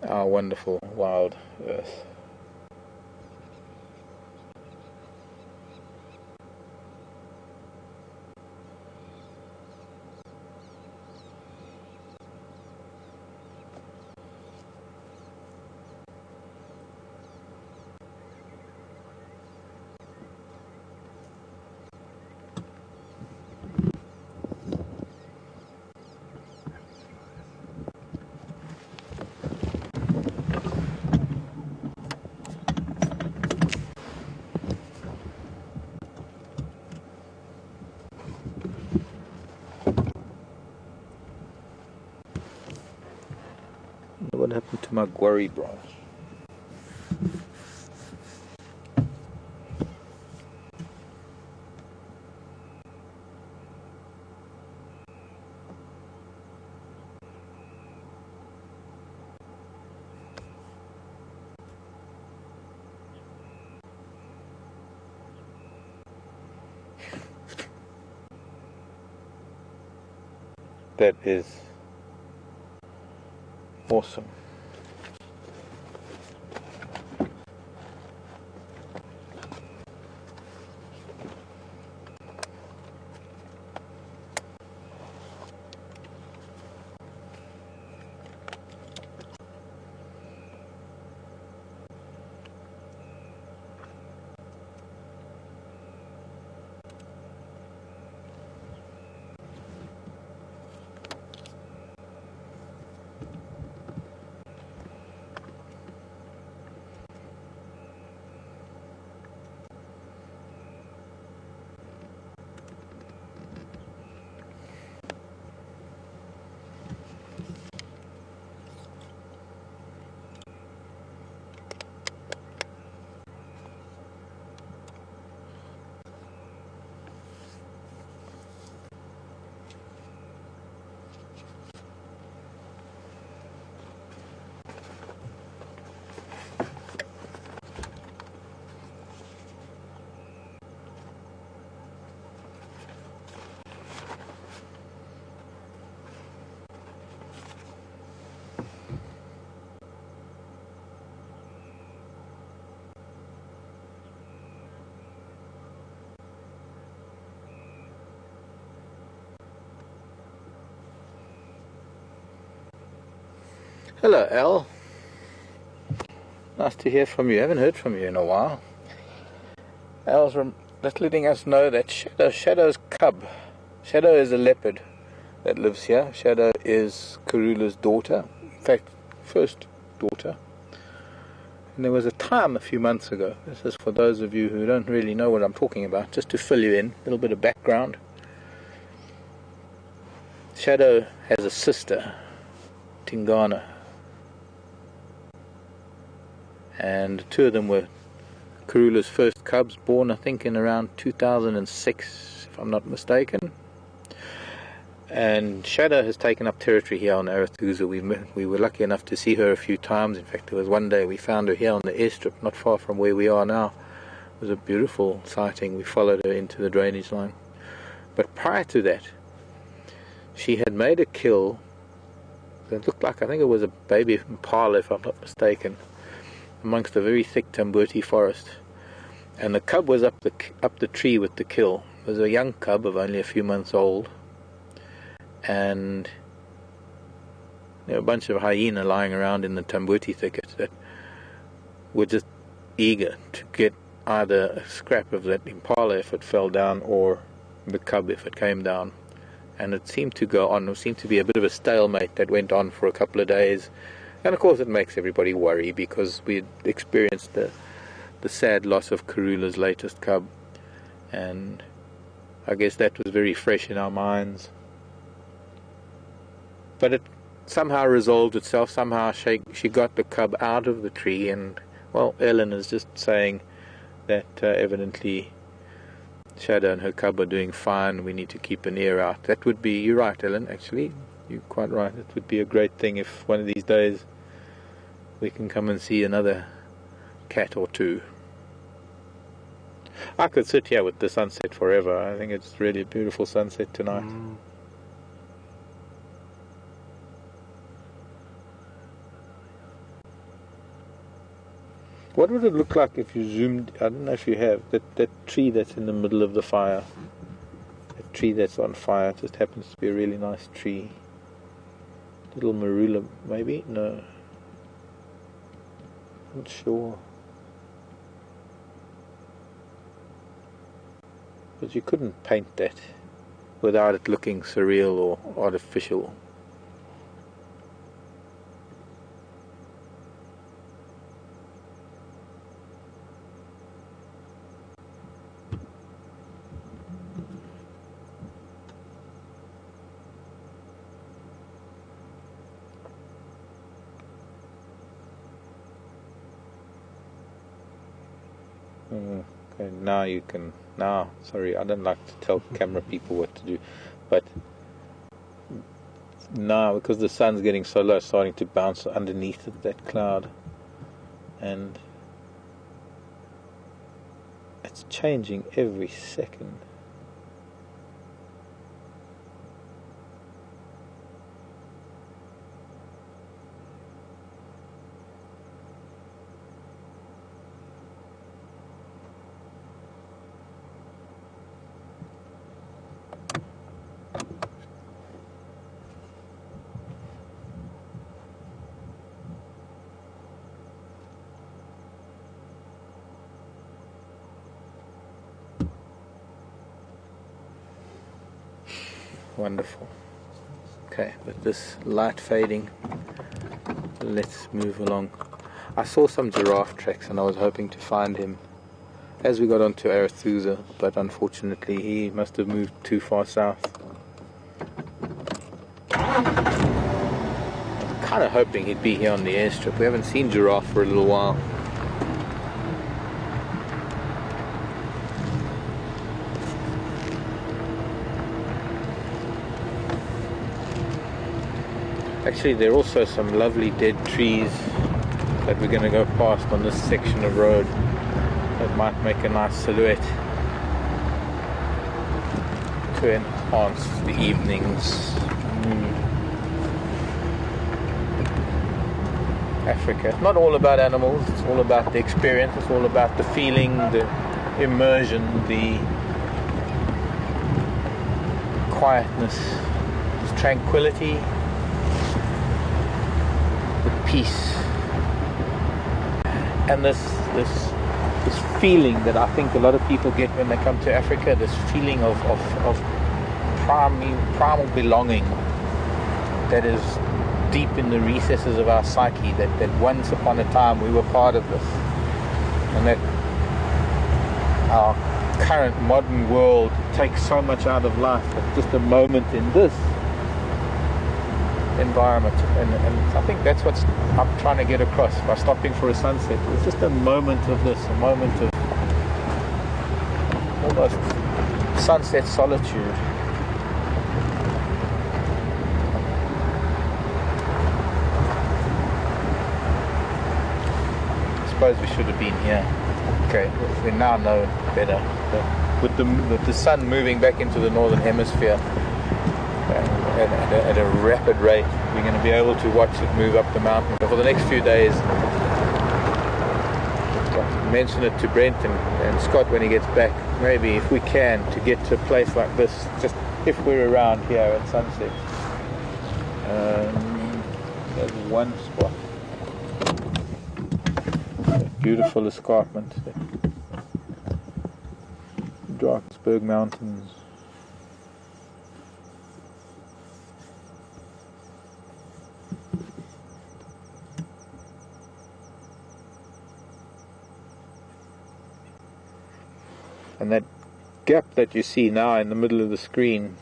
our wonderful wild earth. What happened to my guarri branch? That is awesome. Hello, Al. Nice to hear from you. Haven't heard from you in a while. Al's just letting us know that Shadow's cub. Shadow is a leopard that lives here. Shadow is Karula's daughter. In fact, first daughter. And there was a time a few months ago, this is for those of you who don't really know what I'm talking about, just to fill you in, a little bit of background. Shadow has a sister, Tingana. And the two of them were Karula's first cubs, born I think in around 2006, if I'm not mistaken. And Shadow has taken up territory here on Arathusa. We were lucky enough to see her a few times. In fact, there was one day we found her here on the airstrip, not far from where we are now. It was a beautiful sighting. We followed her into the drainage line. But prior to that, she had made a kill that looked like, I think it was a baby impala, if I'm not mistaken, amongst a very thick Tambuti forest. And the cub was up the tree with the kill. It was a young cub of only a few months old. And there were a bunch of hyena lying around in the Tambuti thicket that were just eager to get either a scrap of that impala if it fell down, or the cub if it came down. And it seemed to go on. It seemed to be a bit of a stalemate that went on for a couple of days. And of course it makes everybody worry, because we had experienced the sad loss of Karula's latest cub. And I guess that was very fresh in our minds. But it somehow resolved itself. Somehow she got the cub out of the tree, and, well, Ellen is just saying that evidently Shadow and her cub are doing fine. We need to keep an ear out. That would be, you're right, Ellen, actually. You're quite right. It would be a great thing if one of these days we can come and see another cat or two. I could sit here with the sunset forever. I think it's really a beautiful sunset tonight. What would it look like if you zoomed, I don't know if you have, that tree that's in the middle of the fire? That tree that's on fire, it just happens to be a really nice tree. Little marula, maybe? No. Not sure. But you couldn't paint that without it looking surreal or artificial. Okay, now you can, sorry, I don't like to tell camera people what to do, but now, because the sun's getting so low, it's starting to bounce underneath that cloud, and it's changing every second. Wonderful. Okay, with this light fading, let's move along. I saw some giraffe tracks and I was hoping to find him as we got onto Arathusa, but unfortunately he must have moved too far south. I'm kind of hoping he'd be here on the airstrip. We haven't seen giraffe for a little while. Actually, there are also some lovely dead trees that we're going to go past on this section of road that might make a nice silhouette to enhance the evenings. Africa. It's not all about animals, it's all about the experience, it's all about the feeling, the immersion, the quietness, the tranquility, the peace, and this feeling that I think a lot of people get when they come to Africa, this feeling of primal belonging that is deep in the recesses of our psyche, that once upon a time we were part of this, and that our current modern world takes so much out of life at just a moment in this environment, and I think that's what I'm trying to get across by stopping for a sunset. It's just a moment of this, a moment of almost sunset solitude. I suppose we should have been here. Okay, we now know better. With the sun moving back into the northern hemisphere at a rapid rate, we're going to be able to watch it move up the mountain. For the next few days, I'll mention it to Brent and Scott when he gets back, maybe if we can, to get to a place like this, just if we're around here at sunset. There's one spot. Beautiful escarpment. Drakensberg Mountains. And that gap that you see now in the middle of the screen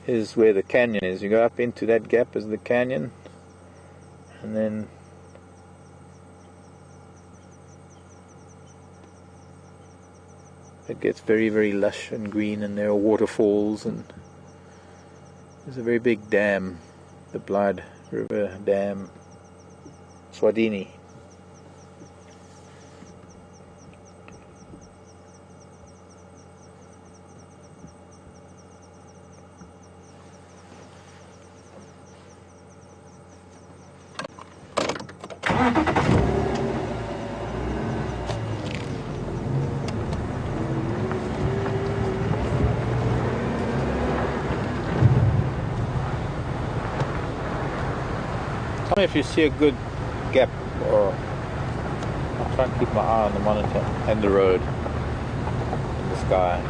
is where the canyon is. You go up into that gap is the canyon, and then it gets very, very lush and green, and there are waterfalls, and there's a very big dam, the Blood River Dam, Swadini. Tell me if you see a good gap, or I'll try and keep my eye on the monitor and the road and the sky,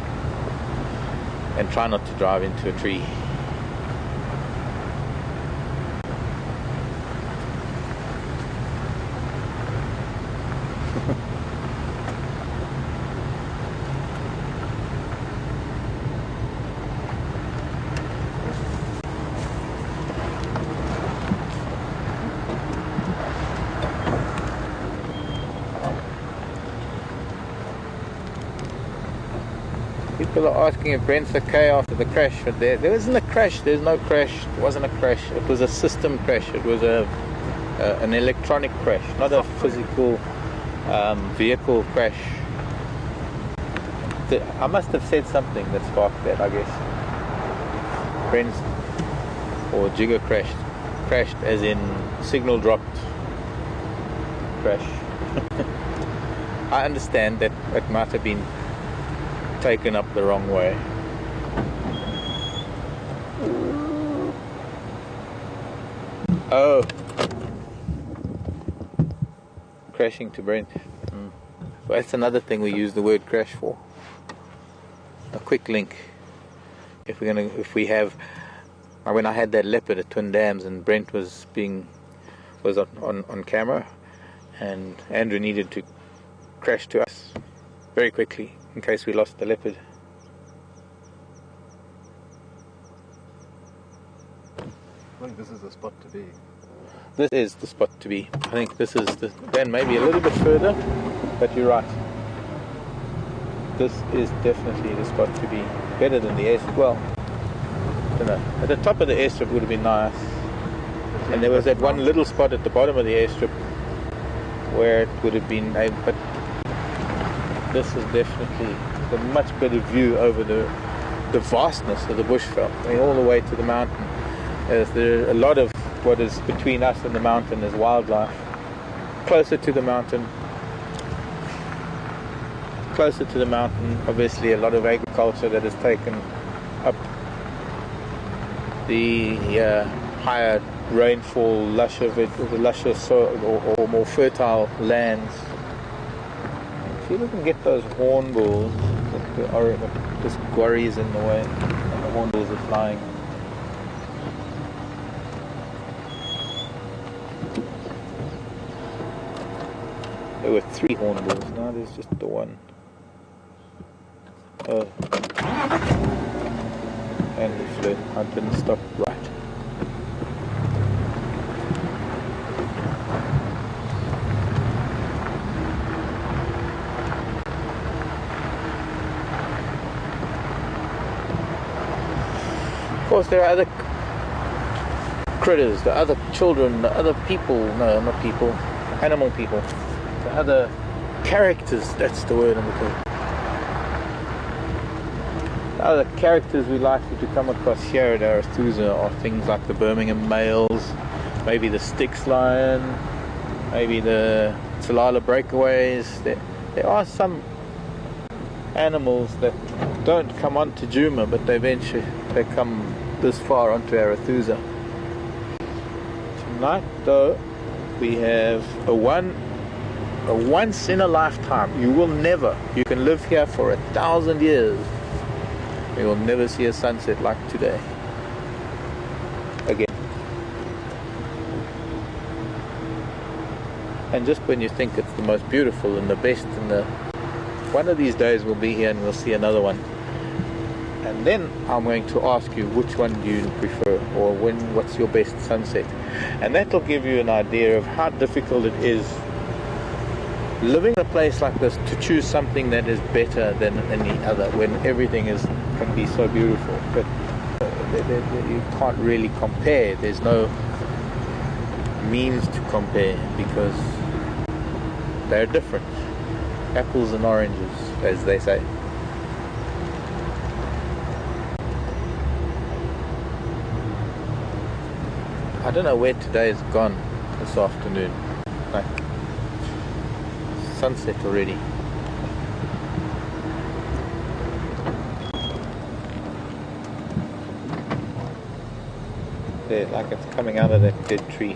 and try not to drive into a tree. People are asking if Brent's okay after the crash. But there isn't a crash. There's no crash. It wasn't a crash. It was a system crash. It was an electronic crash, not a physical vehicle crash. I must have said something that sparked that, I guess. Brent's or Jigger crashed as in signal dropped crash. I understand that it might have been taken up the wrong way. Oh, crashing to Brent. Well, that's another thing we use the word crash for. A quick link. If we have, when I had that leopard at Twin Dams and Brent was on camera, and Andrew needed to crash to us very quickly in case we lost the leopard. I think this is the spot to be. This is the spot to be. I think this is then maybe a little bit further, but you're right. This is definitely the spot to be. Better than the airstrip. Well, I don't know. At the top of the airstrip would have been nice. And there was that one little spot at the bottom of the airstrip where it would have been, but this is definitely a much better view over the vastness of the bushveld. I mean, all the way to the mountain. There a lot of what is between us and the mountain is wildlife. Closer to the mountain, obviously a lot of agriculture that has taken up the higher rainfall, lusher soil, or more fertile lands. See if we can get those hornbills. This quarry is in the way, and the hornbills are flying. There were 3 hornbills, now there's just the one. Oh. And it fled. I didn't stop right. Of course, there are other critters, the other children, the other people, no, not people, animal people, the other characters, that's the word I'm looking for. The other characters we likely to come across here at Arathusa are things like the Birmingham males, maybe the Styx lion, maybe the Tsalala breakaways. There are some animals that don't come onto Djuma, but they come this far onto Arathusa. Tonight, though, we have a once in a lifetime. You can live here for 1,000 years. You will never see a sunset like today. Again. And just when you think it's the most beautiful and the best, one of these days we'll be here and we'll see another one. And then I'm going to ask you, which one do you prefer, or what's your best sunset? And that'll give you an idea of how difficult it is living in a place like this to choose something that is better than any other when everything can be so beautiful. But you can't really compare. There's no means to compare because they're different. Apples and oranges, as they say. I don't know where today has gone this afternoon. Like sunset already. There, like it's coming out of that dead tree.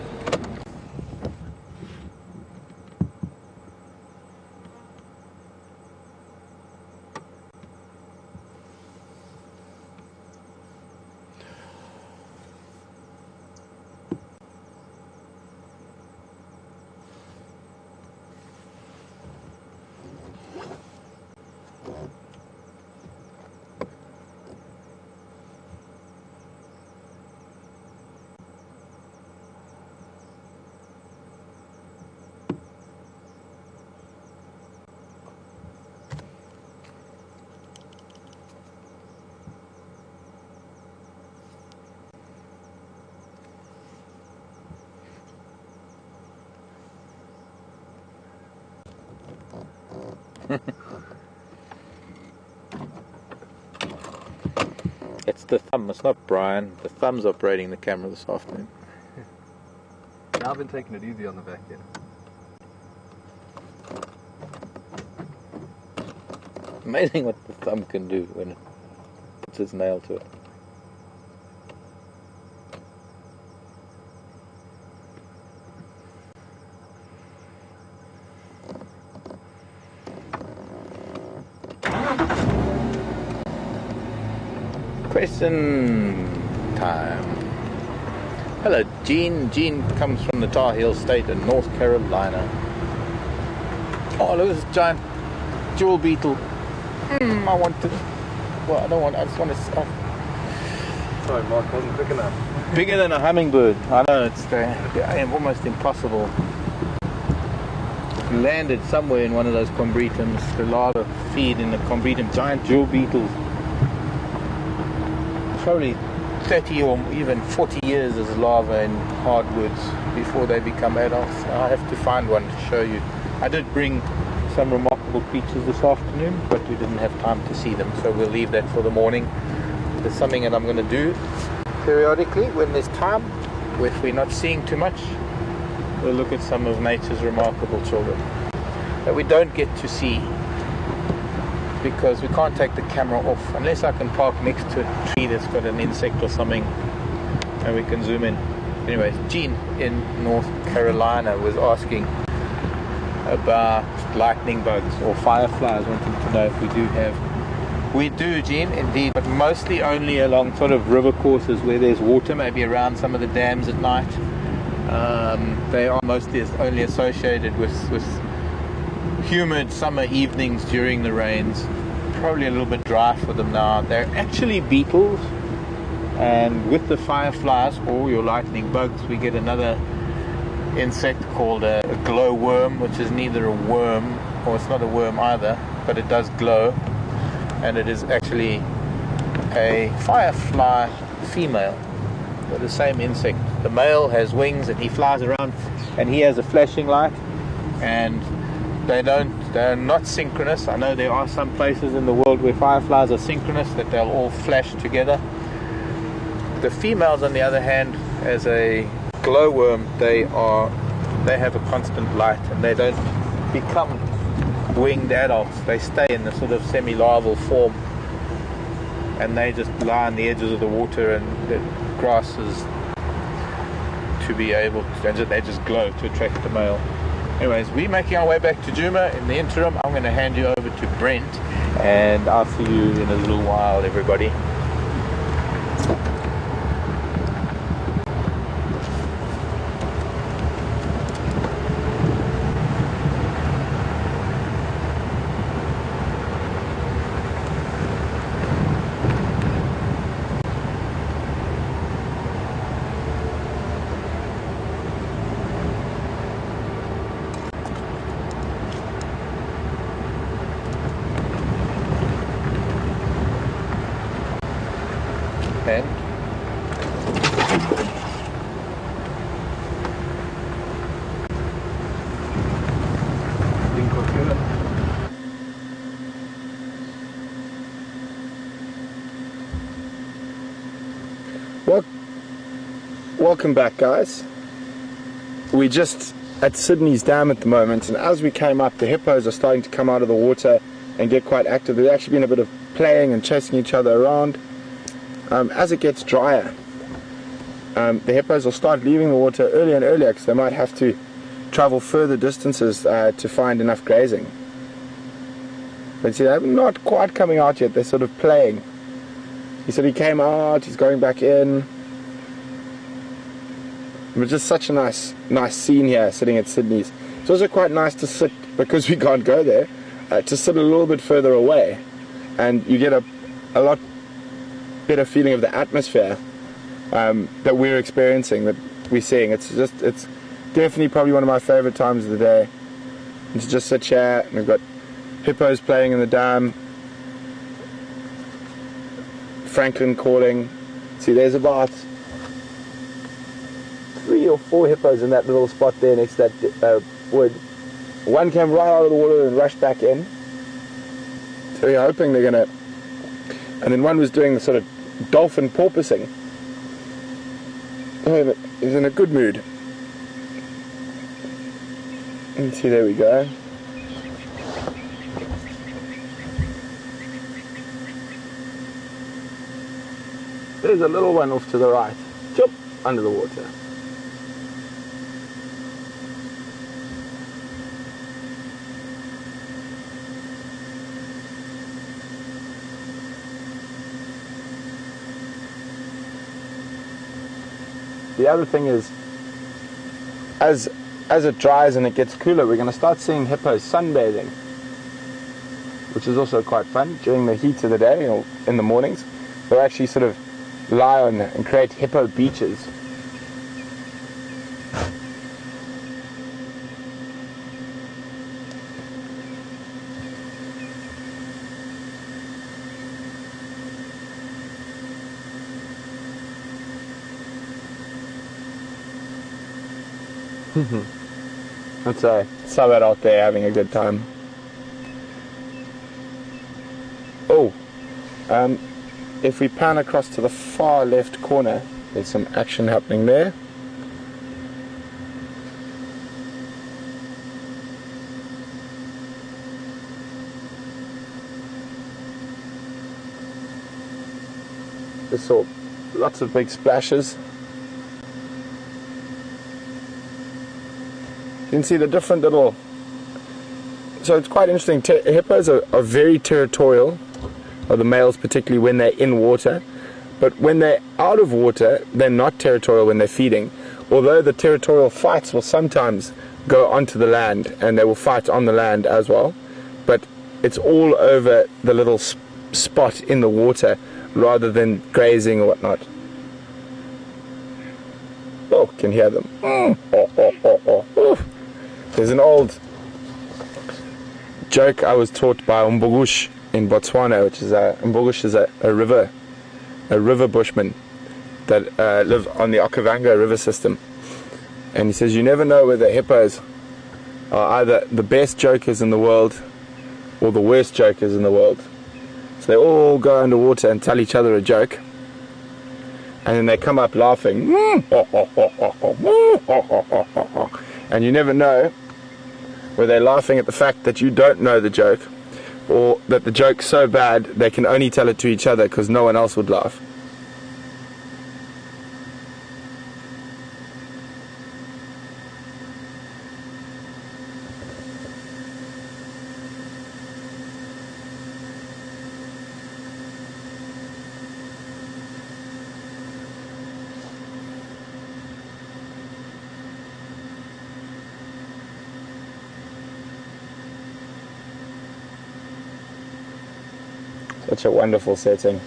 It's the thumb, it's not Brian. The thumb's operating the camera this afternoon. Now I've been taking it easy on the back end. Amazing what the thumb can do when it puts its nail to it. Question time. Hello, Gene. Gene comes from the Tar Heel State in North Carolina. Oh, look at this giant jewel beetle. I want to. Well, I don't want. I just want to. Sorry, Mark, wasn't quick enough. Bigger than a hummingbird. I know it's almost impossible. Landed somewhere in one of those combretums. The larvae feed in the combretum. Giant jewel beetles. Probably 30 or even 40 years as larvae in hardwoods before they become adults. I have to find one to show you. I did bring some remarkable creatures this afternoon, but we didn't have time to see them, so we'll leave that for the morning. There's something that I'm going to do periodically when there's time, if we're not seeing too much. We'll look at some of nature's remarkable children that we don't get to see because we can't take the camera off unless I can park next to a tree that's got an insect or something and we can zoom in. Anyways, Gene in North Carolina was asking about lightning bugs or fireflies, wanting to know if we do have. We do, Gene, indeed, but mostly only along sort of river courses where there's water, maybe around some of the dams at night. They are mostly only associated with humid summer evenings during the rains. Probably a little bit dry for them now. They're actually beetles, and with the fireflies or your lightning bugs, we get another insect called a glowworm, which is neither a worm, or it's not a worm either, but it does glow, and it is actually a firefly female. They're the same insect. The male has wings and he flies around and he has a flashing light, and they're not synchronous. I know there are some places in the world where fireflies are synchronous, that they'll all flash together. The females, on the other hand, as a glowworm, they have a constant light, and they don't become winged adults. They stay in the sort of semi-larval form, and they just lie on the edges of the water and the grasses to be able to, they just glow to attract the male. Anyways, we're making our way back to Djuma. In the interim, I'm going to hand you over to Brent, and I'll see you in a little while, everybody. Welcome back, guys. We're just at Sydney's Dam at the moment, and as we came up, the hippos are starting to come out of the water and get quite active. There's actually been a bit of playing and chasing each other around. As it gets drier, the hippos will start leaving the water earlier and earlier because they might have to travel further distances to find enough grazing. But see, they're not quite coming out yet. They're sort of playing. He said he came out, he's going back in. It was just such a nice scene here, sitting at Sydney's. It's also quite nice to sit, because we can't go there, to sit a little bit further away, and you get a lot better feeling of the atmosphere that we're experiencing, that we're seeing. It's definitely probably one of my favorite times of the day, and to just sit here, and we've got hippos playing in the dam, Franklin calling. See, there's about 3 or 4 hippos in that little spot there next to that wood. One came right out of the water and rushed back in. So we're hoping they're gonna. And then one was doing the sort of dolphin porpoising. Oh, he's in a good mood. And see, there we go. There's a little one off to the right, chop, under the water. The other thing is, as it dries and it gets cooler, we're going to start seeing hippos sunbathing, which is also quite fun during the heat of the day or in the mornings. They'll actually sort of lie on and create hippo beaches. That's Sabet out there having a good time. Oh, if we pan across to the far left corner, there's some action happening there. Just saw lots of big splashes. You can see the different little. So it's quite interesting. Hippos are very territorial, or the males particularly when they're in water. But when they're out of water, they're not territorial when they're feeding. Although the territorial fights will sometimes go onto the land, and they will fight on the land as well. But it's all over the little spot in the water rather than grazing or whatnot. Oh, can hear them. There's an old joke I was taught by Umbogush in Botswana, which is Umbogush is a river bushman that live on the Okavango river system, and he says you never know whether hippos are either the best jokers in the world or the worst jokers in the world. So they all go underwater and tell each other a joke, and then they come up laughing, and you never know whether they're laughing at the fact that you don't know the joke, or that the joke's so bad they can only tell it to each other because no one else would laugh. Such a wonderful setting.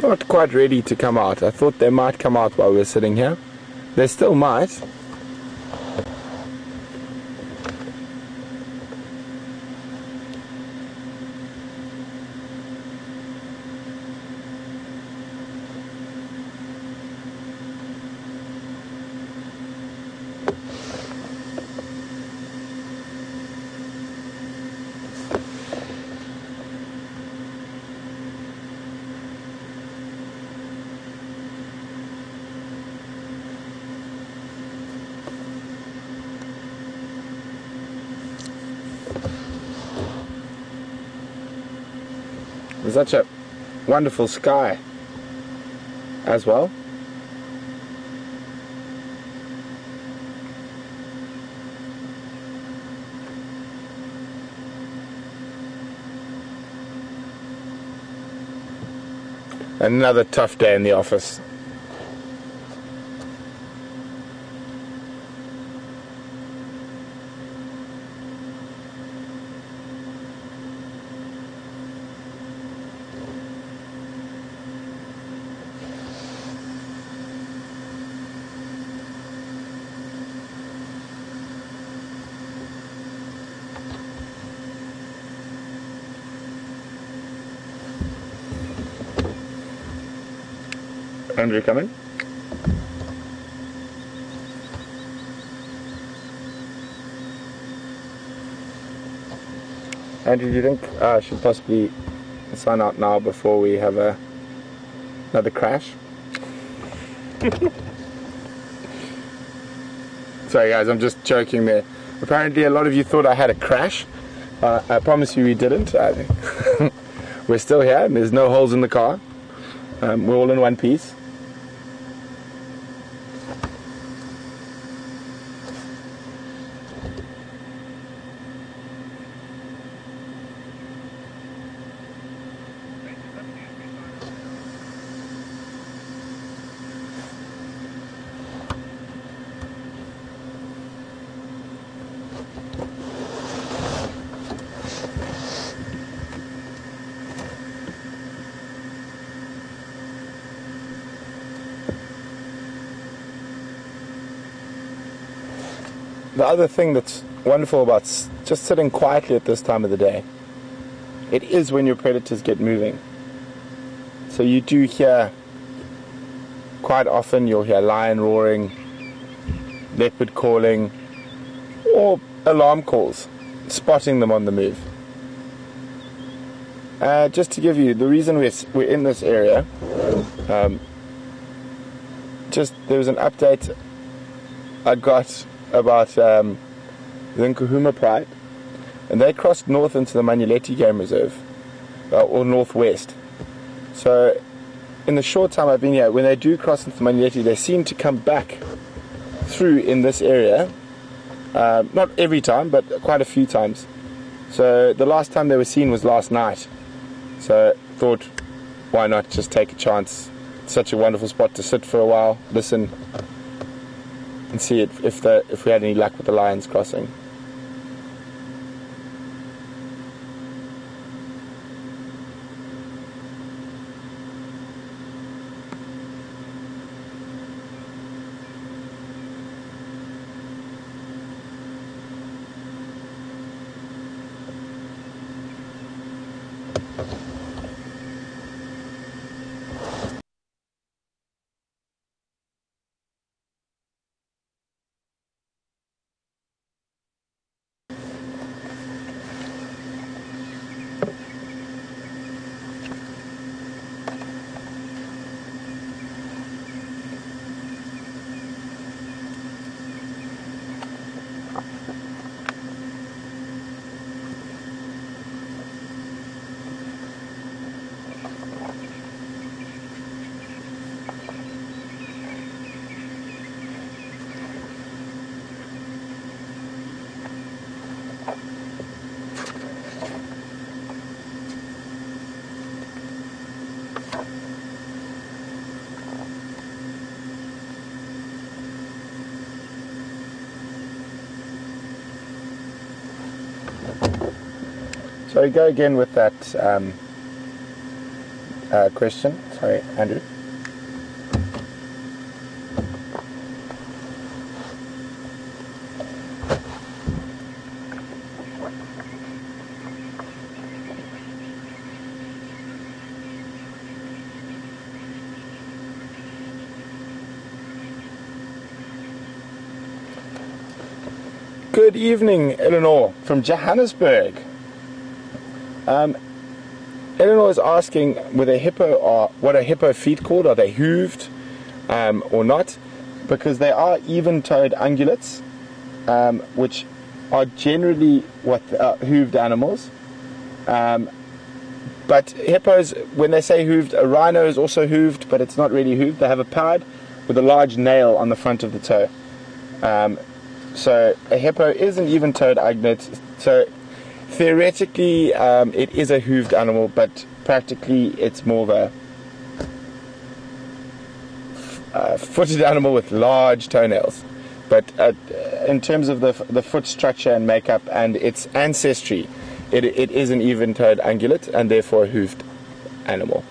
Not quite ready to come out. I thought they might come out while we're sitting here. They still might. There's such a wonderful sky as well. Another tough day in the office. Andrew, come in. Andrew, do you think I should possibly sign out now before we have another crash? Sorry guys, I'm just joking there. Apparently a lot of you thought I had a crash. I promise you we didn't. We're still here and there's no holes in the car. We're all in one piece. The other thing that's wonderful about just sitting quietly at this time of the day, it is when your predators get moving. So you do hear, quite often you'll hear lion roaring, leopard calling, or alarm calls, spotting them on the move. Just to give you, the reason we're in this area, there was an update I got about the Nkuhuma Pride, and they crossed north into the Manuleti Game Reserve, or northwest. So in the short time I've been here, when they do cross into the Manuleti, they seem to come back through in this area. Not every time, but quite a few times. So the last time they were seen was last night. So thought, why not just take a chance? It's such a wonderful spot to sit for a while, listen, and see if we had any luck with the lions crossing. So we go again with that question. Sorry, Andrew. Good evening, Eleanor from Johannesburg. Eleanor is asking what are hippo feet called? Are they hooved or not? Because they are even-toed ungulates, which are generally hooved animals. But hippos, when they say hooved, a rhino is also hooved, but it's not really hooved. They have a pad with a large nail on the front of the toe. So a hippo is an even-toed ungulate. So theoretically, it is a hooved animal, but practically it's more of a footed animal with large toenails. But in terms of the foot structure and makeup and its ancestry, it is an even-toed ungulate and therefore a hooved animal.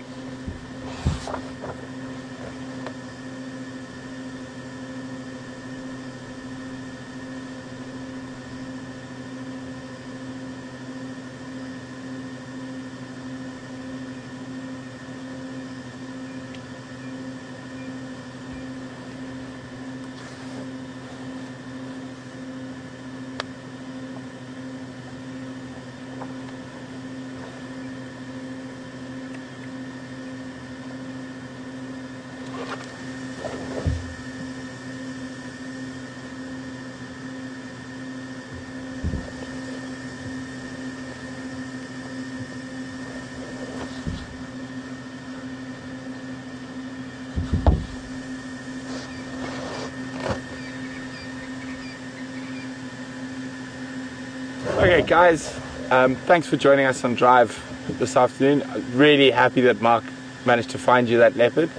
Okay guys, thanks for joining us on Drive this afternoon. Really happy that Mark managed to find you that leopard.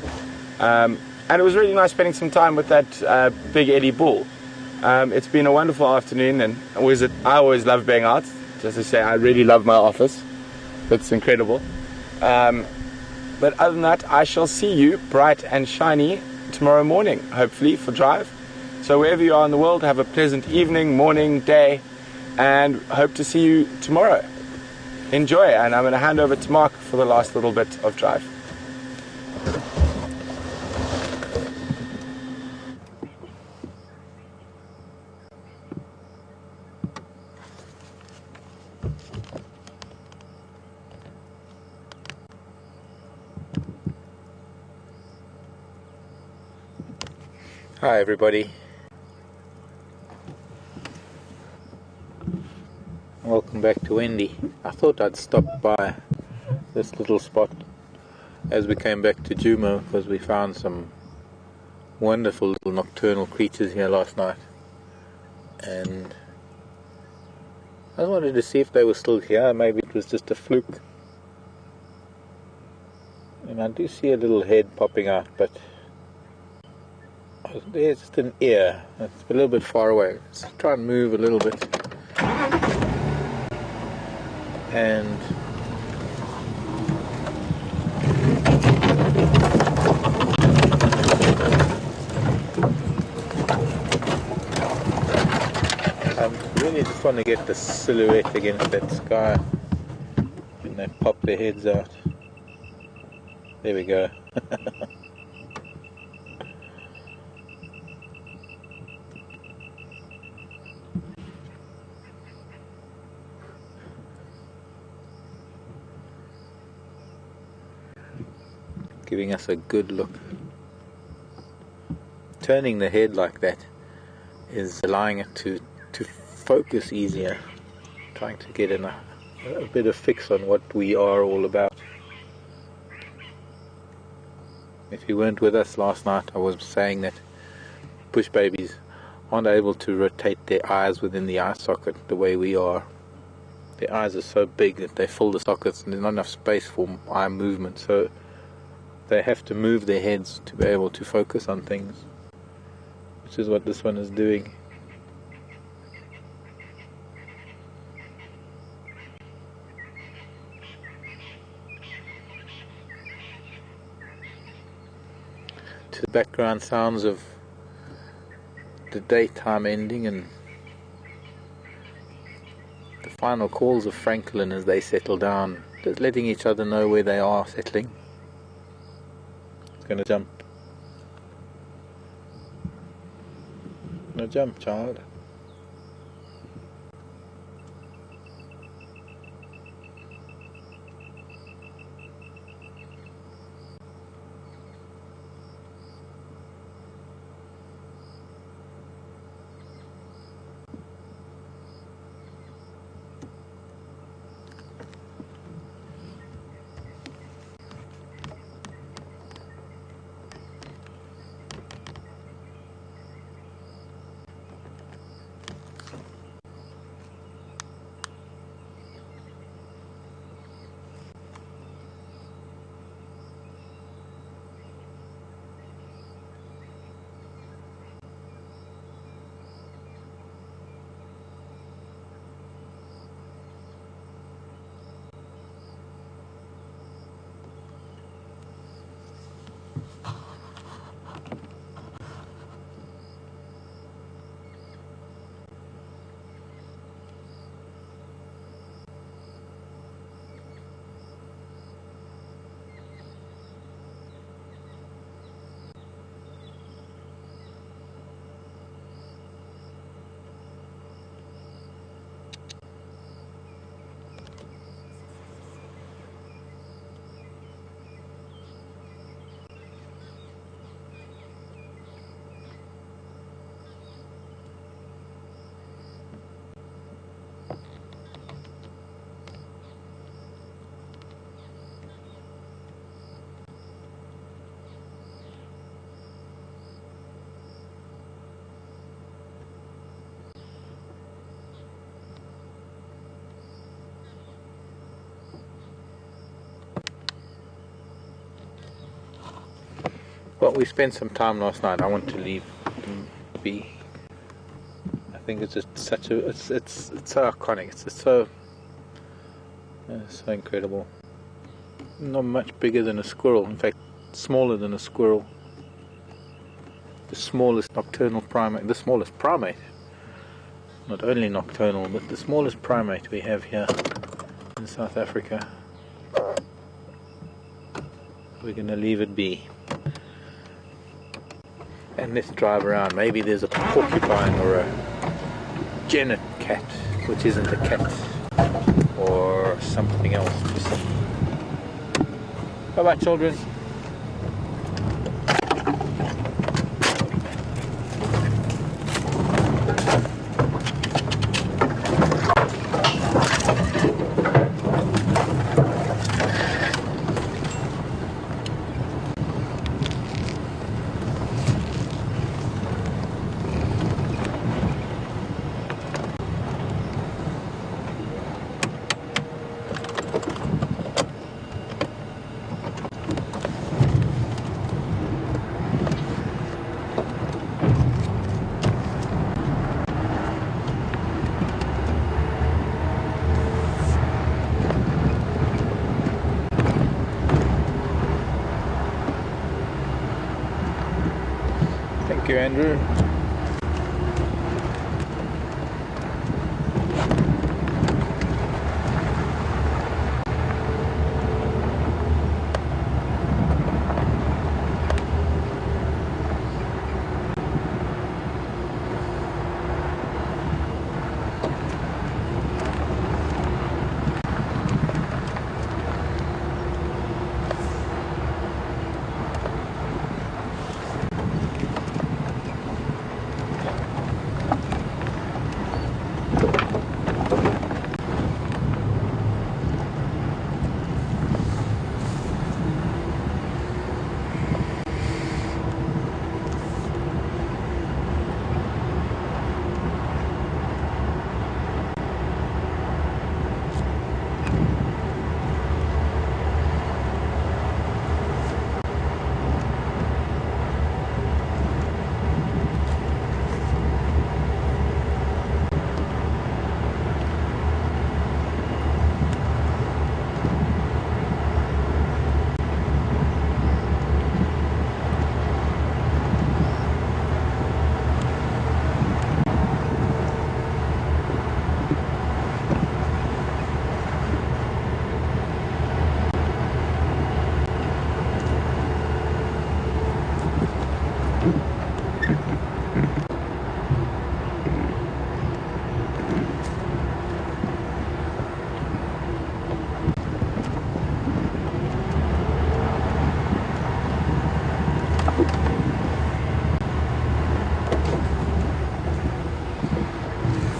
And it was really nice spending some time with that big Eddie bull. It's been a wonderful afternoon, and I always love being out. Just to say, I really love my office. It's incredible. But other than that, I shall see you bright and shiny tomorrow morning, hopefully, for Drive. So wherever you are in the world, have a pleasant evening, morning, day, and hope to see you tomorrow. Enjoy, and I'm going to hand over to Mark for the last little bit of Drive. Hi everybody. Welcome back to Wendy. I thought I'd stop by this little spot as we came back to Jumo because we found some wonderful little nocturnal creatures here last night, and I wanted to see if they were still here. Maybe it was just a fluke. And I do see a little head popping out, but there's just an ear. It's a little bit far away. Let's try and move a little bit. And I really just want to get the silhouette against that sky when they pop their heads out. There we go. Giving us a good look. Turning the head like that is allowing it to focus easier, trying to get a bit of fix on what we are all about. If you weren't with us last night, I was saying that bush babies aren't able to rotate their eyes within the eye socket the way we are. Their eyes are so big that they fill the sockets and there's not enough space for eye movement, so they have to move their heads to be able to focus on things, which is what this one is doing. To the background sounds of the daytime ending and the final calls of Franklin as they settle down, just letting each other know where they are settling. Gonna jump. Gonna jump, child. Well, we spent some time last night. I want to leave them be. I think it's just such a, it's so iconic. It's so incredible. Not much bigger than a squirrel. In fact, smaller than a squirrel. The smallest nocturnal primate, the smallest primate. Not only nocturnal, but the smallest primate we have here in South Africa. We're going to leave it be. And let's drive around. Maybe there's a porcupine or a genet cat, which isn't a cat, or something else to see. Bye bye, children. you, Andrew.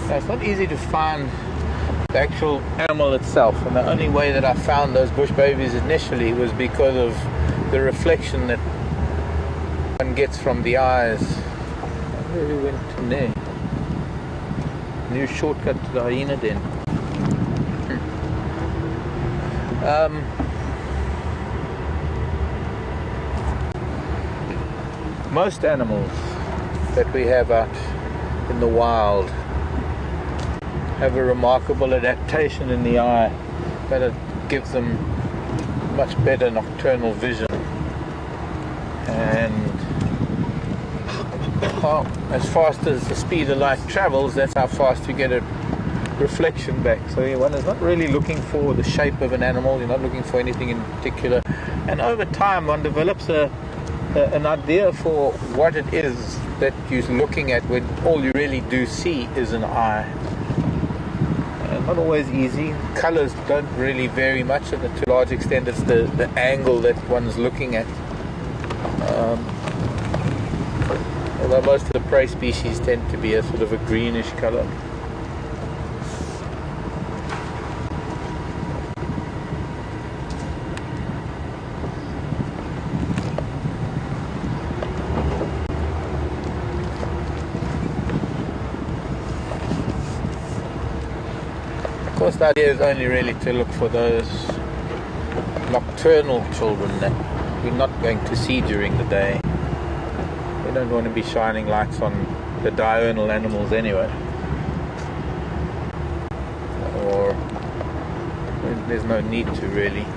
It's not easy to find the actual animal itself, and the only way that I found those bush babies initially was because of the reflection that one gets from the eyes. Where we went in there? New shortcut to the hyena den. Most animals that we have out in the wild have a remarkable adaptation in the eye that it gives them much better nocturnal vision, and as fast as the speed of light travels, that's how fast you get a reflection back. So one is not really looking for the shape of an animal, you're not looking for anything in particular, and over time one develops an idea for what it is that you're looking at when all you really do see is an eye. Not always easy. Colors don't really vary much, and to a large extent it's the angle that one's looking at. Although most of the prey species tend to be a sort of a greenish color. Of course, the idea is only really to look for those nocturnal children that we're not going to see during the day. We don't want to be shining lights on the diurnal animals anyway. Or there's no need to really.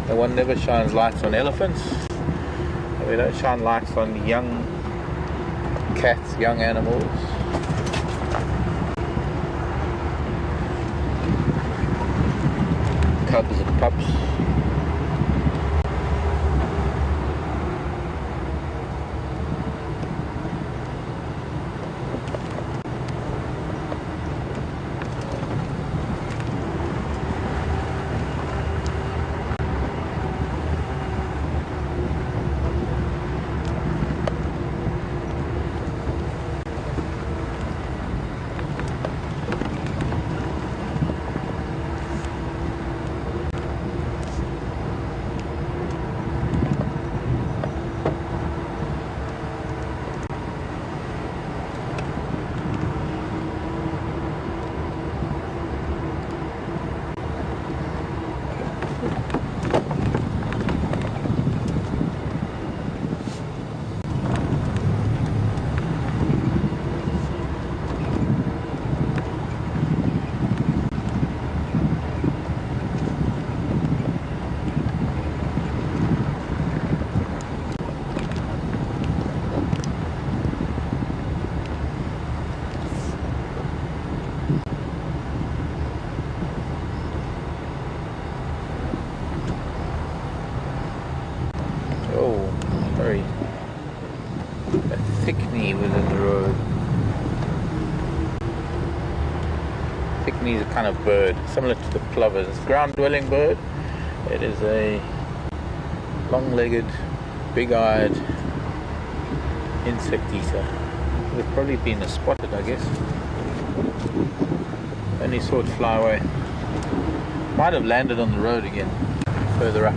No one never shines lights on elephants. We don't shine lights on young cats, young animals. Cubs and pups. Pygmy is a kind of bird, similar to the plovers. It's a ground-dwelling bird. It is a long-legged, big-eyed insect eater. Would have probably been spotted, I guess. Only saw it fly away. Might have landed on the road again, further up.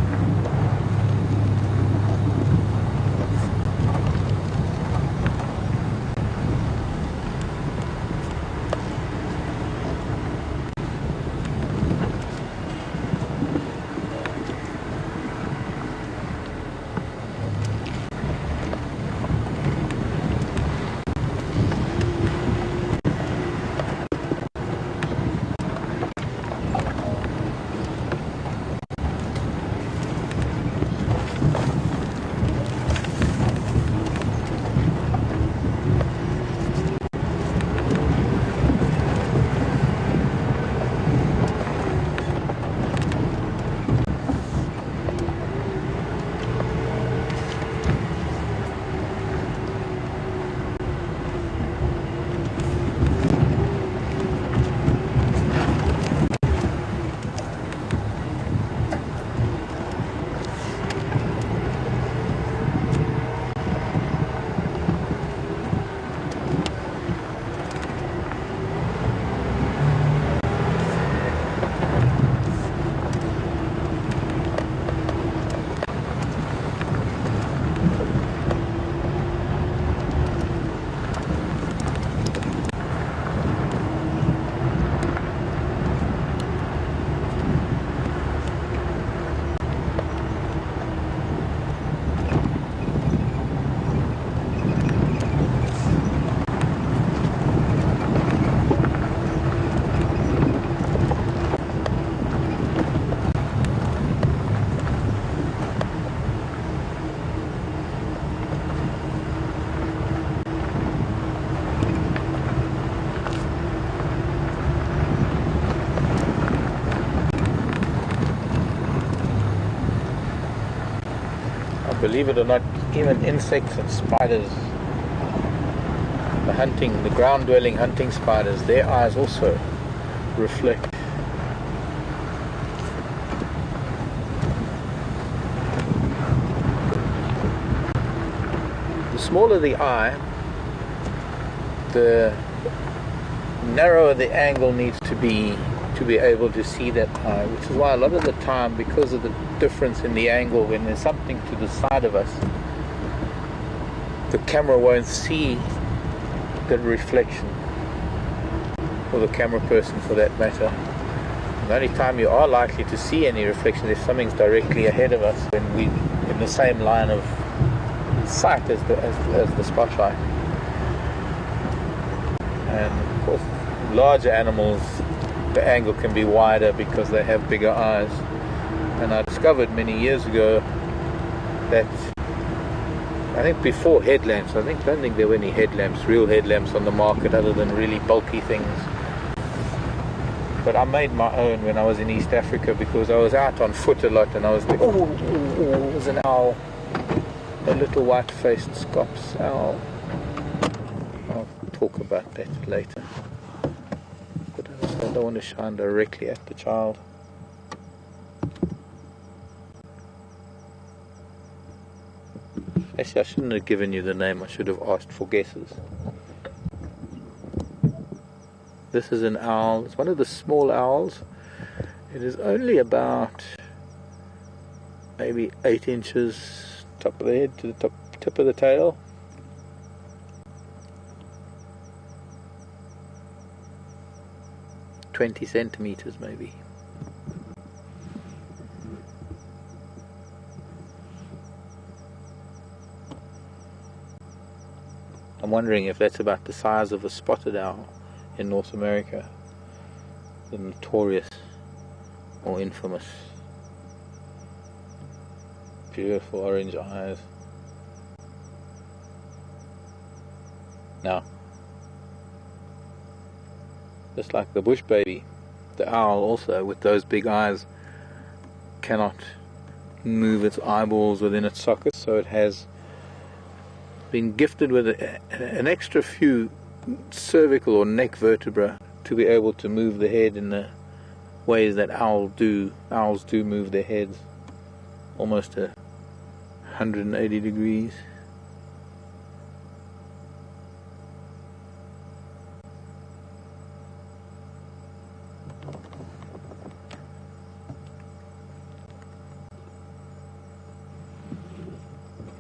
Believe it or not, even insects and spiders, the ground-dwelling hunting spiders, their eyes also reflect. The smaller the eye, the narrower the angle needs to be able to see that eye, which is why a lot of the time, because of the difference in the angle, when there's something to the side of us, the camera won't see the reflection, or the camera person for that matter. The only time you are likely to see any reflection is if something's directly ahead of us, when we're in the same line of sight as the spotlight. And of course, larger animals, the angle can be wider because they have bigger eyes. And I discovered many years ago that, I think before headlamps, I don't think there were any real headlamps on the market other than really bulky things. But I made my own when I was in East Africa, because I was out on foot a lot, and I was like, oh, there's an owl, a little white-faced Scops owl. I'll talk about that later. But I don't want to shine directly at the child. Actually, I shouldn't have given you the name. I should have asked for guesses. This is an owl. It's one of the small owls. It is only about maybe 8 inches top of the head to the tip of the tail. "20 centimeters maybe. I'm wondering if that's about the size of a spotted owl in North America, the notorious or infamous. Beautiful orange eyes. Now, just like the bush baby, the owl also, with those big eyes, cannot move its eyeballs within its sockets, so it has been gifted with an extra few cervical or neck vertebra to be able to move the head in the ways that owls do move their heads almost 180 degrees.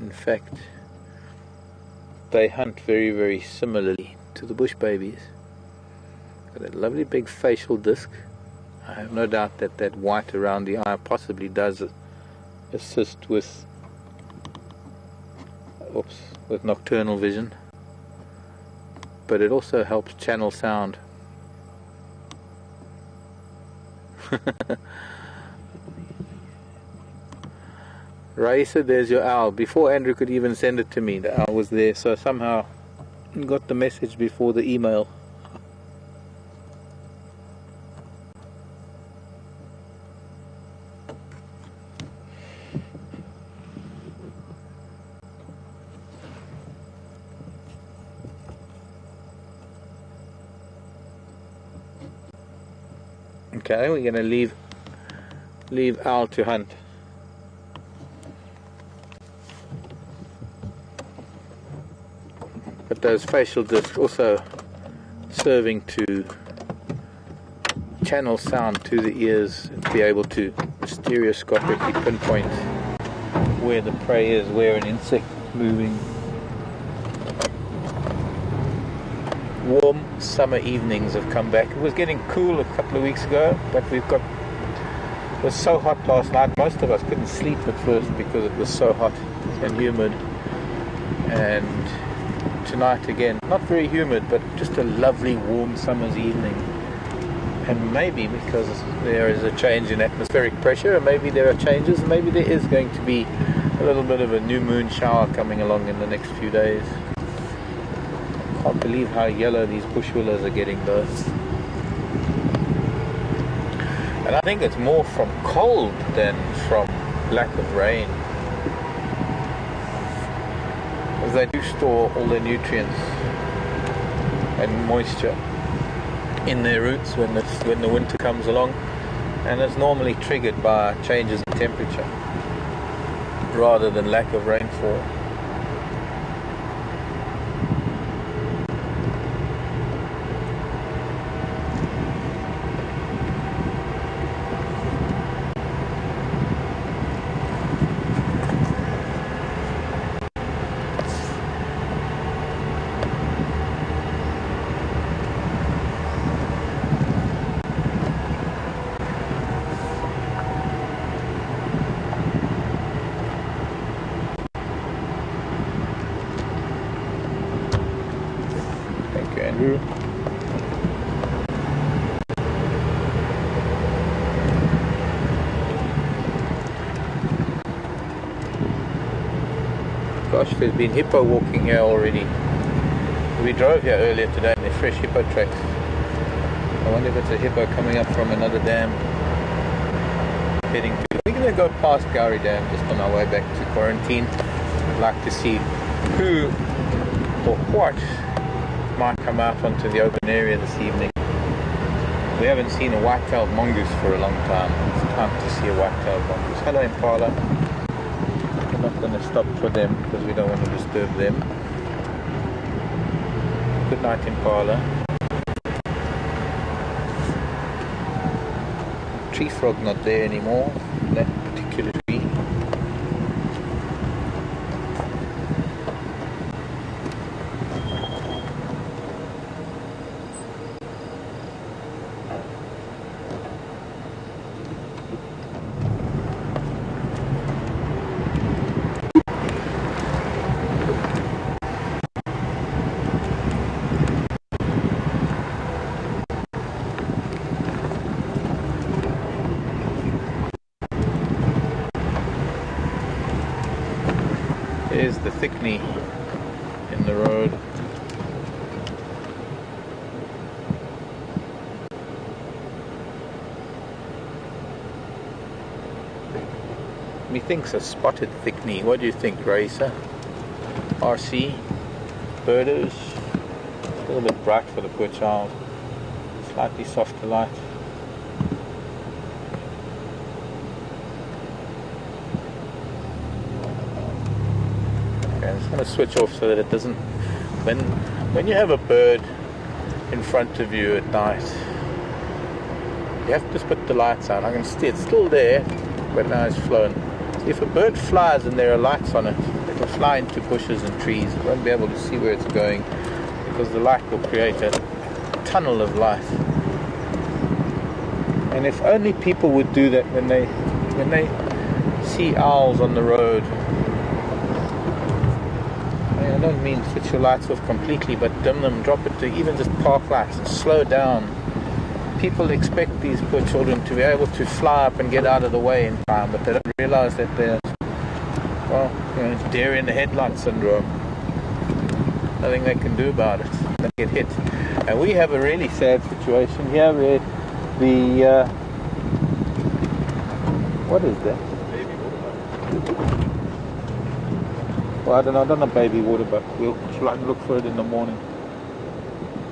In fact, they hunt very, very similarly to the bush babies. Got a lovely big facial disc. I have no doubt that that white around the eye possibly does assist with nocturnal vision, but it also helps channel sound. Raisa, there's your owl. Before Andrew could even send it to me, the owl was there, so somehow got the message before the email. Okay, we're going to leave owl to hunt. But those facial discs also serving to channel sound to the ears and be able to stereoscopically pinpoint where the prey is, where an insect is moving. Warm summer evenings have come back. It was getting cool a couple of weeks ago, but it was so hot last night. Most of us couldn't sleep at first because it was so hot and humid. And tonight again, not very humid, but just a lovely warm summer's evening. And maybe because there is a change in atmospheric pressure, and maybe there are changes, and maybe there is going to be a little bit of a new moon shower coming along in the next few days. I can't believe how yellow these bush willows are getting though. And I think it's more from cold than from lack of rain, because they do store all their nutrients and moisture in their roots when the winter comes along, and it's normally triggered by changes in temperature rather than lack of rainfall. Andrew. Gosh, there's been hippo walking here already. We drove here earlier today and there's fresh hippo tracks. I wonder if it's a hippo coming up from another dam heading to... We're going to go past Gowrie Dam just on our way back to quarantine. I'd like to see who or what might come out onto the open area this evening. We haven't seen a white-tailed mongoose for a long time. It's time to see a white-tailed mongoose. Hello, Impala. We're not going to stop for them because we don't want to disturb them. Good night, Impala. Tree frog not there anymore, that particular tree. There's the thickney in the road. Methinks a spotted thickney. What do you think, Raisa? RC? Birders? A little bit bright for the poor child. Slightly softer light. Okay, I'm just going to switch off so that it doesn't. When you have a bird in front of you at night, you have to just put the lights on. I can see it's still there, but now it's flown. If a bird flies and there are lights on it, it will fly into bushes and trees. It won't be able to see where it's going because the light will create a tunnel of light. And if only people would do that when they see owls on the road. I don't mean switch your lights off completely, but dim them, drop it to even just park lights and slow down. People expect these poor children to be able to fly up and get out of the way in time, but they don't realize that they're, well, deer in the headlight syndrome. Nothing they can do about it. They get hit. And we have a really sad situation here where the, what is that? Well, I don't know baby water, but we'll try to look for it in the morning.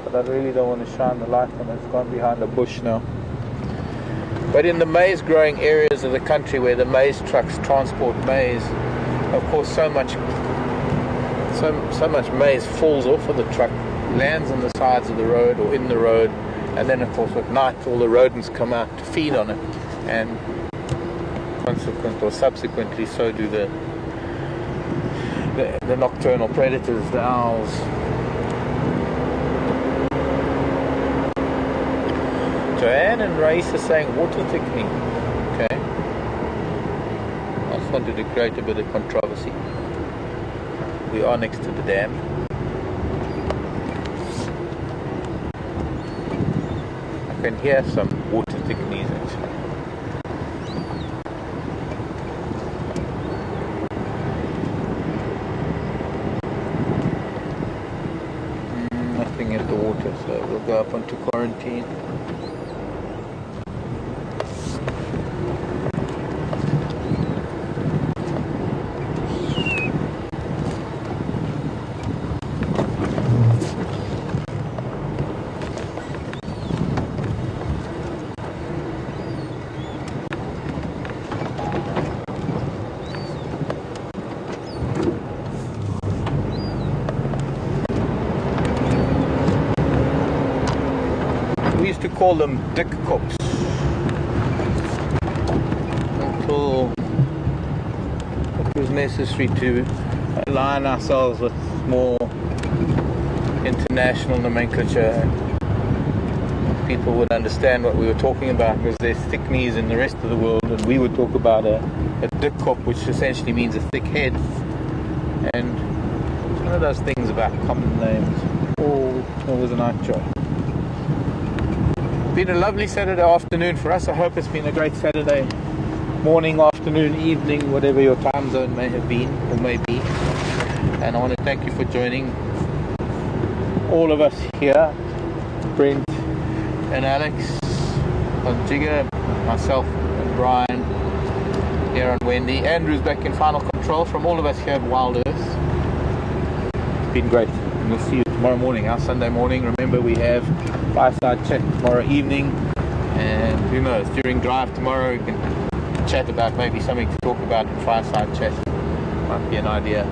But I really don't want to shine the light on it. It's gone behind a bush now. But in the maize growing areas of the country where the maize trucks transport maize, of course so much maize falls off of the truck, lands on the sides of the road or in the road, and then of course at night all the rodents come out to feed on it, and subsequently so do the nocturnal predators, the owls. Joanne and Race are saying water thickening. Okay. I just wanted to create a bit of controversy. We are next to the dam. I can hear some water thickeners actually. Nothing at the water, so we'll go up onto quarantine. To call them dick cops until it was necessary to align ourselves with more international nomenclature. People would understand what we were talking about, because there's thick knees in the rest of the world, and we would talk about a dick cop, which essentially means a thick head. And it's one of those things about common names. It was a night job. Been a lovely Saturday afternoon for us. I hope it's been a great Saturday morning, afternoon, evening, whatever your time zone may have been or may be. And I want to thank you for joining all of us here, Brent and Alex on Jigger, myself and Brian here on Wendy. Andrew's back in final control. From all of us here at Wild Earth, it's been great, and we'll see you tomorrow morning, our Sunday morning. Remember, we have fireside chat tomorrow evening, and who knows, during drive tomorrow we can chat about maybe something to talk about in fireside chat. Might be an idea.